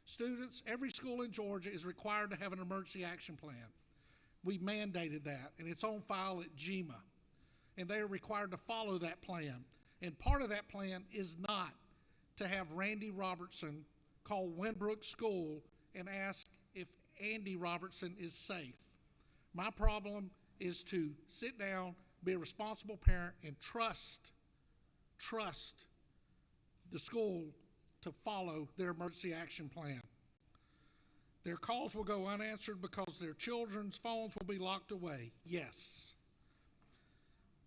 Students, every school in Georgia is required to have an emergency action plan. We mandated that, and it's on file at GMA, and they are required to follow that plan. And part of that plan is not to have Randy Robertson call Winbrook School and ask if Andy Robertson is safe. My problem is to sit down, be a responsible parent, and trust the school to follow their emergency action plan. Their calls will go unanswered because their children's phones will be locked away. Yes.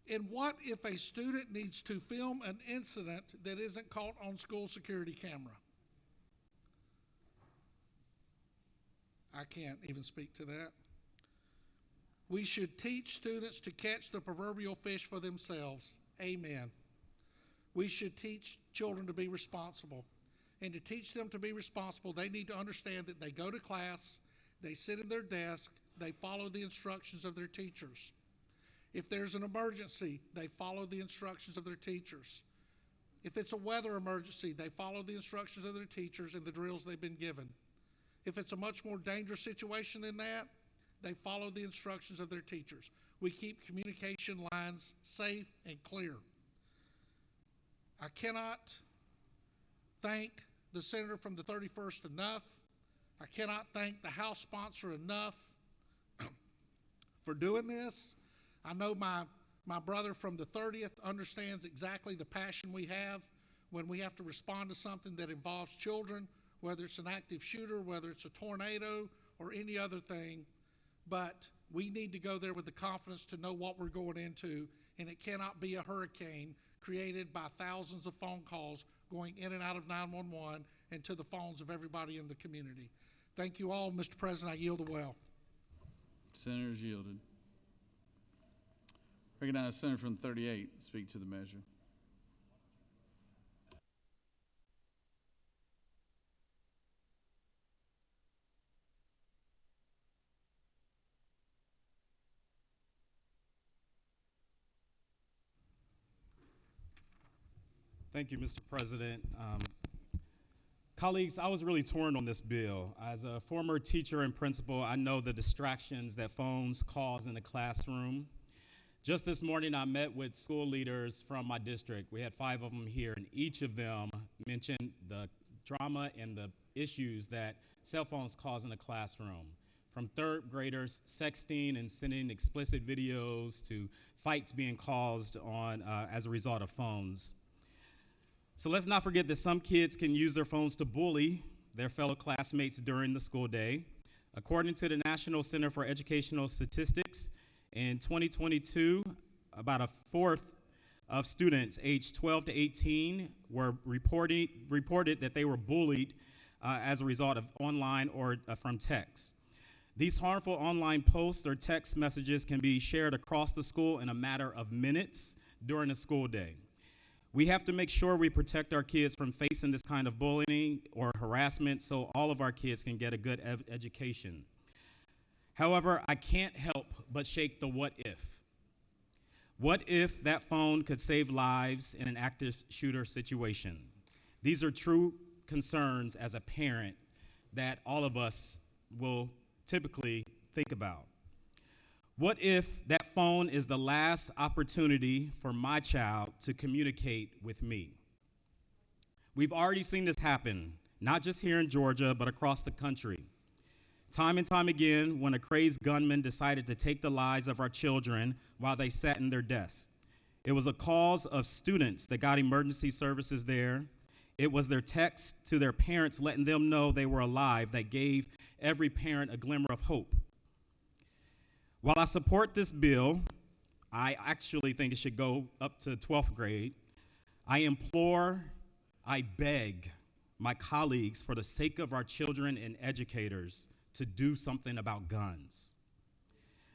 And what if a student needs to film an incident that isn't caught on school security camera? I can't even speak to that. We should teach students to catch the proverbial fish for themselves. Amen. We should teach children to be responsible. And to teach them to be responsible, they need to understand that they go to class, they sit in their desk, they follow the instructions of their teachers. If there's an emergency, they follow the instructions of their teachers. If it's a weather emergency, they follow the instructions of their teachers and the drills they've been given. If it's a much more dangerous situation than that, they follow the instructions of their teachers. We keep communication lines safe and clear. I cannot thank the senator from the 31st enough. I cannot thank the House sponsor enough for doing this. I know my brother from the 30th understands exactly the passion we have when we have to respond to something that involves children, whether it's an active shooter, whether it's a tornado, or any other thing. But we need to go there with the confidence to know what we're going into and it cannot be a hurricane created by thousands of phone calls going in and out of 911 and to the phones of everybody in the community. Thank you all, Mr. President. I yield the well. Senator's yielded. Recognize Senator from 38 speak to the measure. Thank you, Mr. President. Colleagues, I was really torn on this bill. As a former teacher and principal, I know the distractions that phones cause in the classroom. Just this morning, I met with school leaders from my district. We had 5 of them here, and each of them mentioned the drama and the issues that cell phones cause in the classroom. From 3rd graders sexting and sending explicit videos to fights being caused on as a result of phones. So let's not forget that some kids can use their phones to bully their fellow classmates during the school day. According to the National Center for Educational Statistics, in 2022, about a fourth of students aged 12 to 18 were reported that they were bullied as a result of online or from text. These harmful online posts or text messages can be shared across the school in a matter of minutes during the school day. We have to make sure we protect our kids from facing this kind of bullying or harassment so all of our kids can get a good education. However, I can't help but shake the what if. What if that phone could save lives in an active shooter situation? These are true concerns as a parent that all of us will typically think about. What if that phone is the last opportunity for my child to communicate with me? We've already seen this happen, not just here in Georgia, but across the country. Time and time again, when a crazed gunman decided to take the lives of our children while they sat in their desks. It was a cause of students that got emergency services there. It was their text to their parents letting them know they were alive that gave every parent a glimmer of hope. While I support this bill, I actually think it should go up to 12th grade. I implore, I beg my colleagues, for the sake of our children and educators, to do something about guns.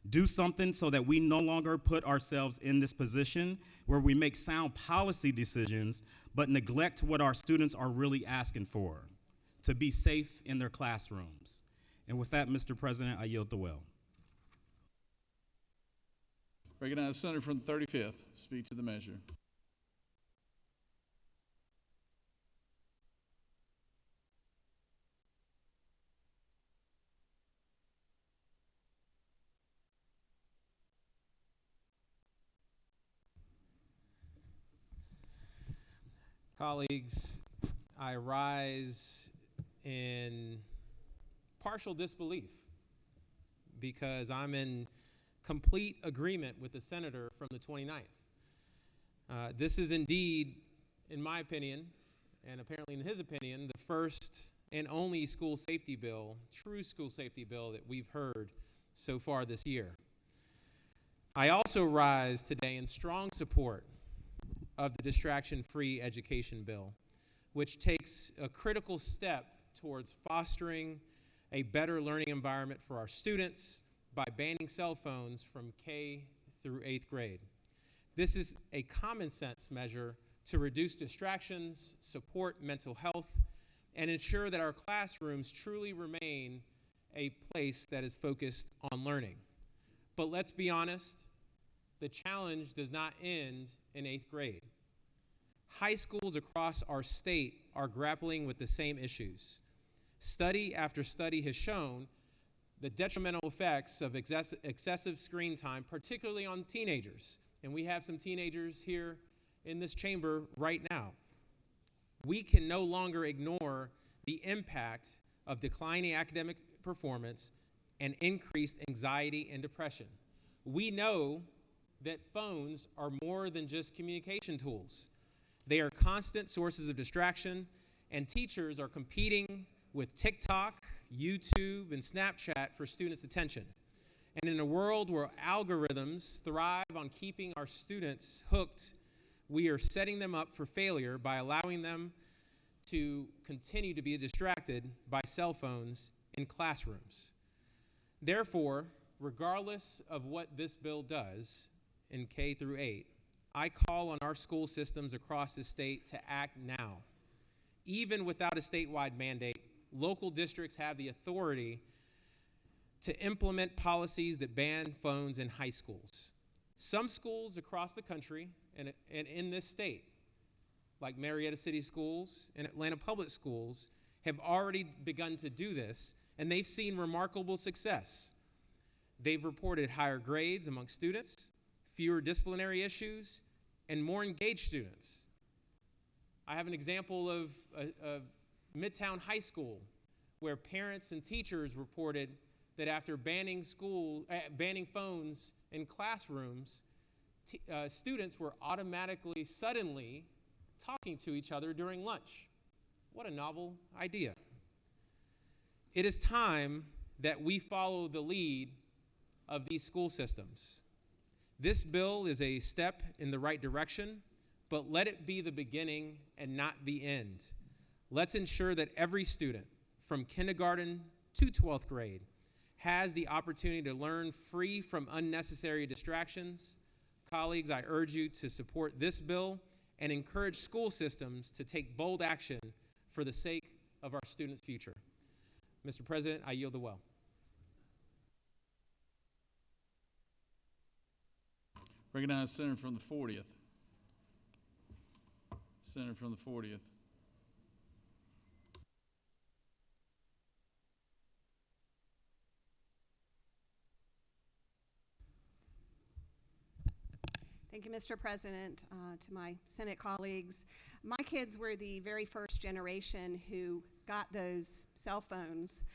Do something so that we no longer put ourselves in this position where we make sound policy decisions but neglect what our students are really asking for, to be safe in their classrooms. And with that, Mr. President, I yield the will. Recognize Senator from the 35th. Speak to the measure. Colleagues, I rise in partial disbelief because I'm in complete agreement with the senator from the 29th. This is indeed, in my opinion, and apparently in his opinion, the first and only school safety bill, true school safety bill that we've heard so far this year. I also rise today in strong support of the distraction-free education bill, which takes a critical step towards fostering a better learning environment for our students by banning cell phones from K through 8th grade. This is a common sense measure to reduce distractions, support mental health, and ensure that our classrooms truly remain a place that is focused on learning. But let's be honest, the challenge does not end in 8th grade. High schools across our state are grappling with the same issues. Study after study has shown the detrimental effects of excessive screen time, particularly on teenagers. And we have some teenagers here in this chamber right now. We can no longer ignore the impact of declining academic performance and increased anxiety and depression. We know that phones are more than just communication tools. They are constant sources of distraction, and teachers are competing with TikTok, YouTube, and Snapchat for students' attention. And in a world where algorithms thrive on keeping our students hooked, we are setting them up for failure by allowing them to continue to be distracted by cell phones in classrooms. Therefore, regardless of what this bill does in K through 8, I call on our school systems across the state to act now. Even without a statewide mandate, local districts have the authority to implement policies that ban phones in high schools. Some schools across the country and in this state, like Marietta City Schools and Atlanta Public Schools, have already begun to do this, and they've seen remarkable success. They've reported higher grades among students, fewer disciplinary issues, and more engaged students. I have an example of Midtown High School, where parents and teachers reported that after banning phones in classrooms, students were automatically, suddenly talking to each other during lunch. What a novel idea. It is time that we follow the lead of these school systems. This bill is a step in the right direction, but let it be the beginning and not the end. Let's ensure that every student, from kindergarten to 12th grade, has the opportunity to learn free from unnecessary distractions. Colleagues, I urge you to support this bill and encourage school systems to take bold action for the sake of our students' future. Mr. President, I yield the well. Recognize Senator from the 40th. Senator from the 40th. Thank you, Mr. President. To my Senate colleagues, my kids were the very first generation who got those cell phones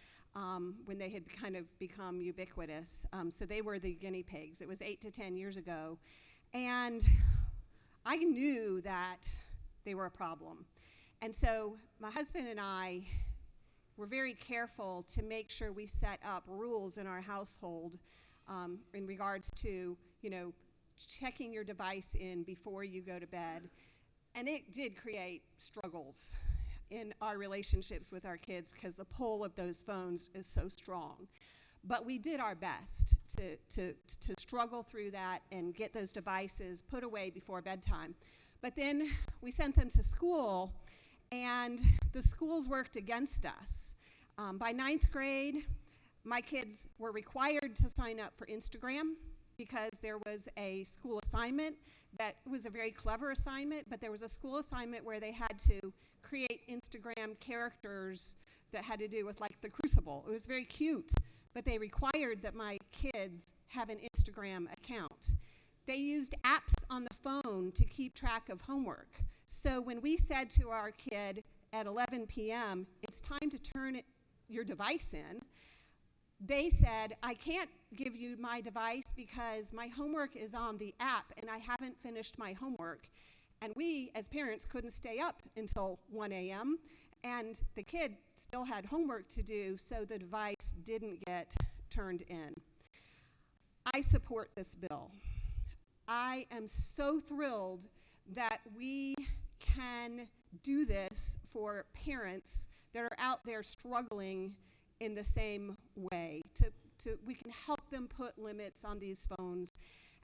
when they had kind of become ubiquitous. So they were the guinea pigs. It was 8 to 10 years ago. And I knew that they were a problem. And so my husband and I were very careful to make sure we set up rules in our household in regards to, checking your device in before you go to bed. And it did create struggles in our relationships with our kids because the pull of those phones is so strong. But we did our best to struggle through that and get those devices put away before bedtime. But then we sent them to school, and the schools worked against us. By 9th grade, my kids were required to sign up for Instagram because there was a school assignment that was a very clever assignment, but there was a school assignment where they had to create Instagram characters that had to do with like the Crucible. It was very cute, but they required that my kids have an Instagram account. They used apps on the phone to keep track of homework. So when we said to our kid at 11 p.m., it's time to turn your device in, they said, I can't give you my device because my homework is on the app and I haven't finished my homework. And we, as parents, couldn't stay up until 1 a.m. and the kid still had homework to do, so the device didn't get turned in. I support this bill. I am so thrilled that we can do this for parents that are out there struggling in the same way. We can help them put limits on these phones,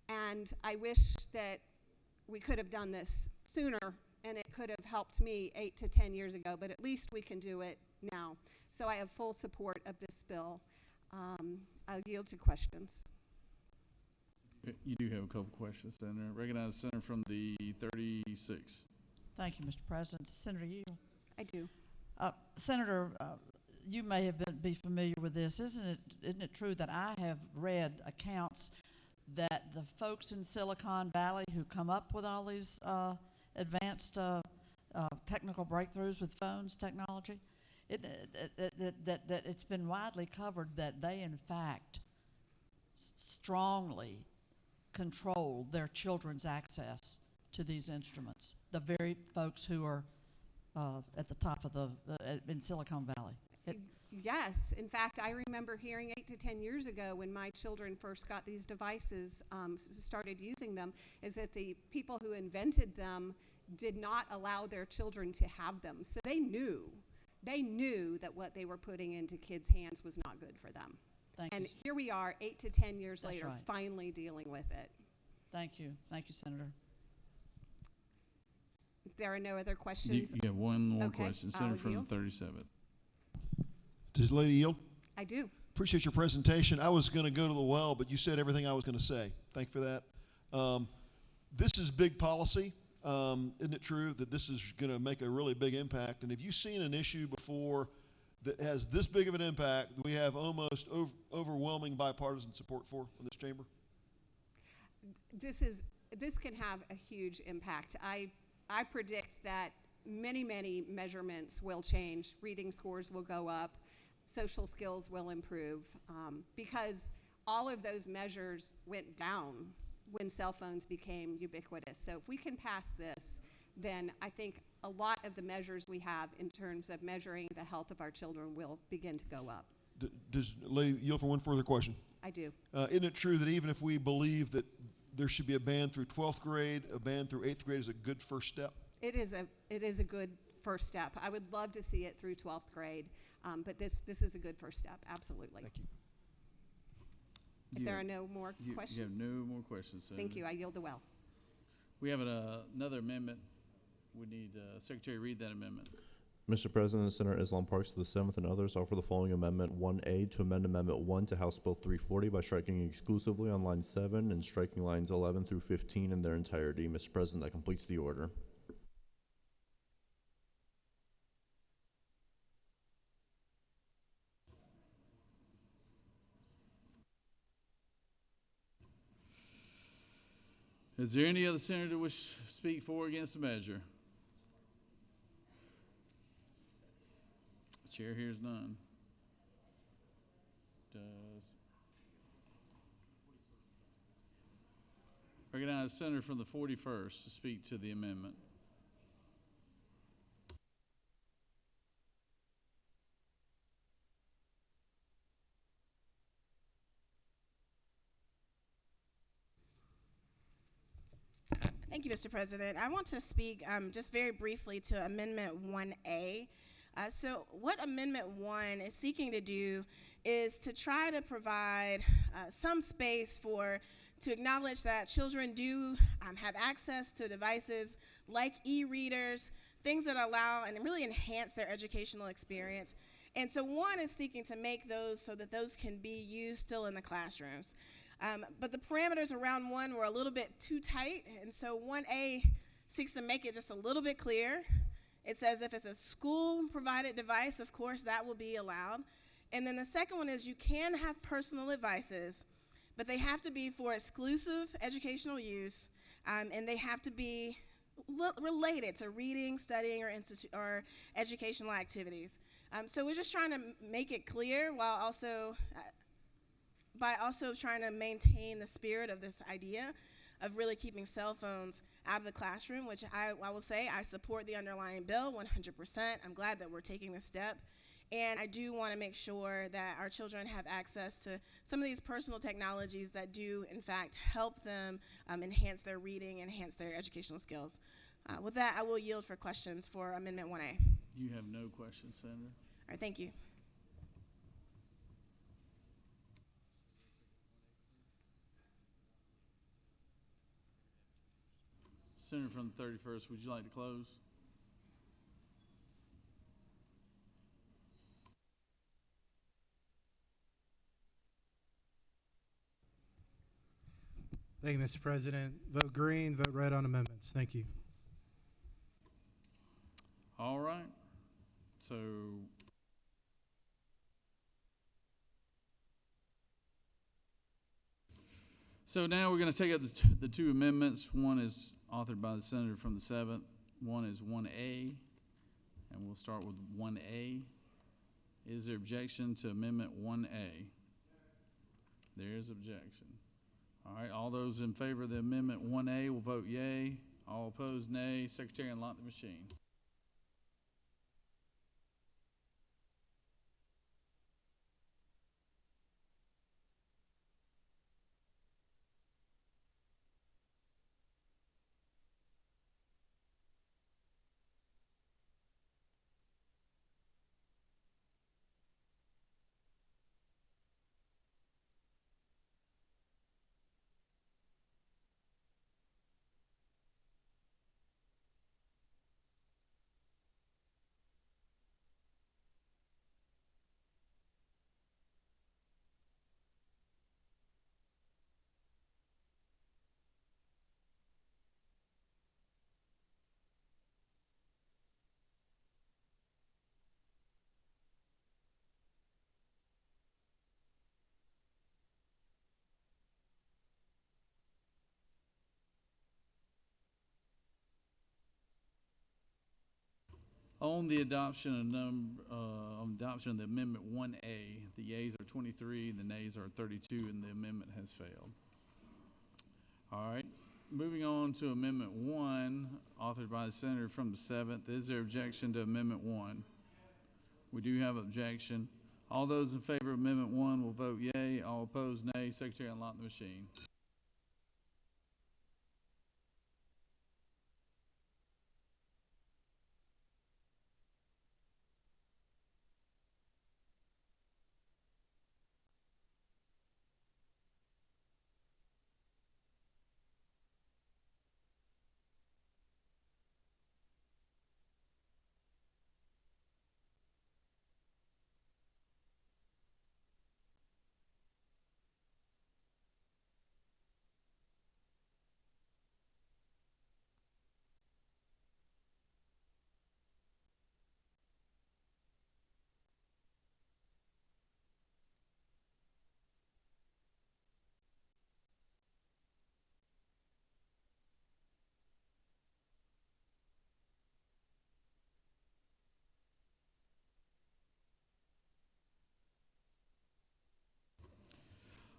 and I wish that we could have done this sooner and it could have helped me 8 to 10 years ago, but at least we can do it now. So I have full support of this bill. I'll yield to questions. You do have a couple questions, Senator. Recognize the Senator from the 36. Thank you, Mr. President. Senator Yield. I do. Senator, you may have be familiar with this. Isn't it true that I have read accounts that the folks in Silicon Valley who come up with all these advanced technical breakthroughs with phones technology, that it's been widely covered that they in fact strongly control their children's access to these instruments, the very folks who are at the top of in Silicon Valley. Yes. In fact, I remember hearing 8 to 10 years ago when my children first got these devices, started using them, is that the people who invented them did not allow their children to have them. So they knew that what they were putting into kids' hands was not good for them. Thank and you. here we are 8 to 10 years That's later, right. finally dealing with it. Thank you, Senator. If there are no other questions. You have one more Okay, question. I'll Senator from the yield. 37th. Does the lady yield? I do. Appreciate your presentation. I was going to go to the well, but you said everything I was going to say. Thank you for that. This is big policy. Isn't it true that this is going to make a really big impact? And have you seen an issue before that has this big of an impact that we have almost overwhelming bipartisan support for in this chamber? This can have a huge impact. I predict that many measurements will change. Reading scores will go up. Social skills will improve because all of those measures went down when cell phones became ubiquitous. So if we can pass this, then I think a lot of the measures we have in terms of measuring the health of our children will begin to go up. Does lady yield for one further question? I do. Isn't it true that even if we believe that there should be a ban through 12th grade, a ban through 8th grade is a good first step? It is a good first step. I would love to see it through 12th grade, but this is a good first step, absolutely. Thank you. If there are no more questions. You have no more questions, Senator. Thank you. I yield the well. We have another amendment. We need Secretary to read that amendment. Mr. President, Senator Islam Parks to the 7th and others offer the following Amendment 1A to amend Amendment 1 to House Bill 340 by striking exclusively on line 7 and striking lines 11 through 15 in their entirety. Mr. President, that completes the order. Is there any other senator that wish to speak for or against the measure? The chair hears none. Recognize Senator from the 41st to speak to the amendment. Thank you, Mr. President. I want to speak just very briefly to Amendment 1A. So what Amendment 1 is seeking to do is to try to provide some space to acknowledge that children do have access to devices like e-readers, things that allow and really enhance their educational experience. And so 1 is seeking to make those so that those can be used still in the classrooms. But the parameters around 1 were a little bit too tight, and so 1A seeks to make it just a little bit clear. It says if it's a school-provided device, of course, that will be allowed. And then the second one is you can have personal devices, but they have to be for exclusive educational use, and they have to be related to reading, studying, or educational activities. So we're just trying to make it clear while also by also trying to maintain the spirit of this idea of really keeping cell phones out of the classroom, which I will say I support the underlying bill 100%. I'm glad that we're taking this step. And I do want to make sure that our children have access to some of these personal technologies that do, in fact, help them enhance their reading, enhance their educational skills. With that, I will yield for questions for Amendment 1A. You have no questions, Senator. All right, thank you. Senator from the 31st, would you like to close? Thank you, Mr. President. Vote green, vote red on amendments. Thank you. All right. So now we're going to take up the two amendments. One is authored by the senator from the 7th. One is 1A, and we'll start with 1A. Is there objection to Amendment 1A? There is objection. All right, all those in favor of the Amendment 1A will vote yea. All opposed, nay. Secretary, unlock the machine. On the adoption of the Amendment 1A, the yeas are 23, the nays are 32, and the amendment has failed. All right, moving on to Amendment 1, authored by the senator from the 7th. Is there objection to Amendment 1? We do have objection. All those in favor of Amendment 1 will vote yea. All opposed, nay. Secretary, unlock the machine.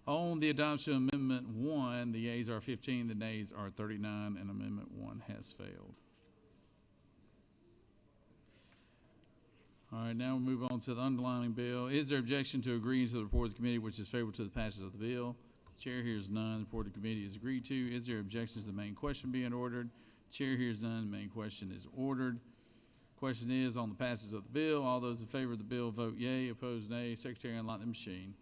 On the adoption of Amendment 1, the yeas are 15, the nays are 39, and Amendment 1 has failed. All right, now we'll move on to the underlying bill. Is there objection to agreeing to the report of the committee which is favorable to the passage of the bill? Chair hears none. The report of the committee is agreed to. Is there objection to the main question being ordered? Chair hears none. The main question is ordered. Question is on the passage of the bill. All those in favor of the bill vote yea. Opposed, nay. Secretary, unlock the machine.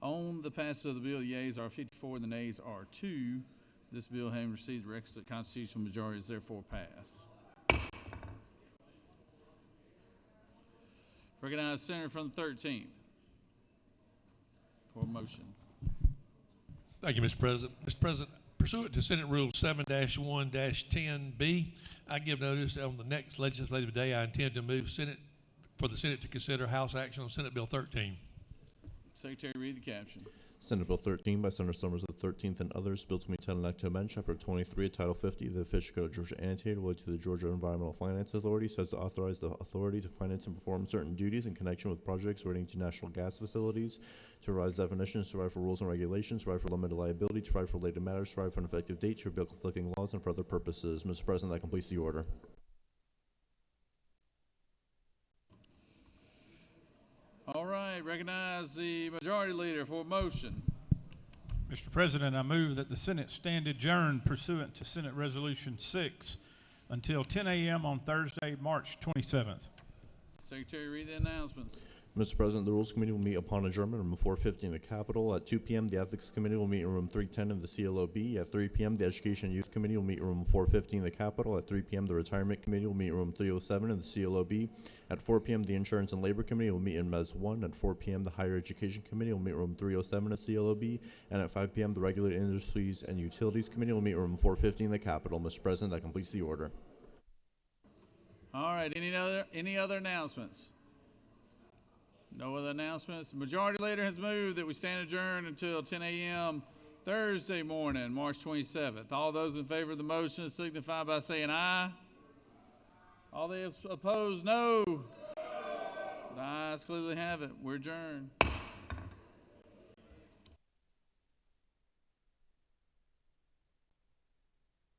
On the passage of the bill, the yeas are 54, the nays are 2. This bill, having received the requisite constitutional majority, is therefore passed. Recognize Senator from the 13th for a motion. Thank you, Mr. President. Mr. President, pursuant to Senate Rule 7-1-10B, I give notice that on the next legislative day I intend to move for the Senate to consider House action on Senate Bill 13. Secretary, read the caption. Senate Bill 13 by Senator Summers of the 13th and others, Bill 2010 enact to amend Chapter 23 of Title 50 of the Official Code of Georgia annotated related to the Georgia Environmental Finance Authority so as to authorize the authority to finance and perform certain duties in connection with projects relating to national gas facilities, to revise definitions, to provide for rules and regulations, to provide for limited liability, to provide for related matters, to provide for an effective date, to repeal conflicting laws, and for other purposes. Mr. President, that completes the order. All right, recognize the majority leader for a motion. Mr. President, I move that the Senate stand adjourned pursuant to Senate Resolution 6 until 10 a.m. on Thursday, March 27th. Secretary, read the announcements. Mr. President, the Rules Committee will meet upon adjournment in room 450 in the Capitol. At 2 p.m., the Ethics Committee will meet in room 310 in the CLOB. At 3 p.m., the Education and Youth Committee will meet in room 450 in the Capitol. At 3 p.m., the Retirement Committee will meet in room 307 in the CLOB. At 4 p.m., the Insurance and Labor Committee will meet in MES 1. At 4 p.m., the Higher Education Committee will meet in room 307 in the CLOB. And at 5 p.m., the Regulated Industries and Utilities Committee will meet in room 450 in the Capitol. Mr. President, that completes the order. All right, any other announcements? No other announcements. The majority leader has moved that we stand adjourned until 10 a.m. Thursday morning, March 27th. All those in favor of the motion signify by saying aye. All those opposed, no. The ayes clearly have it. We're adjourned.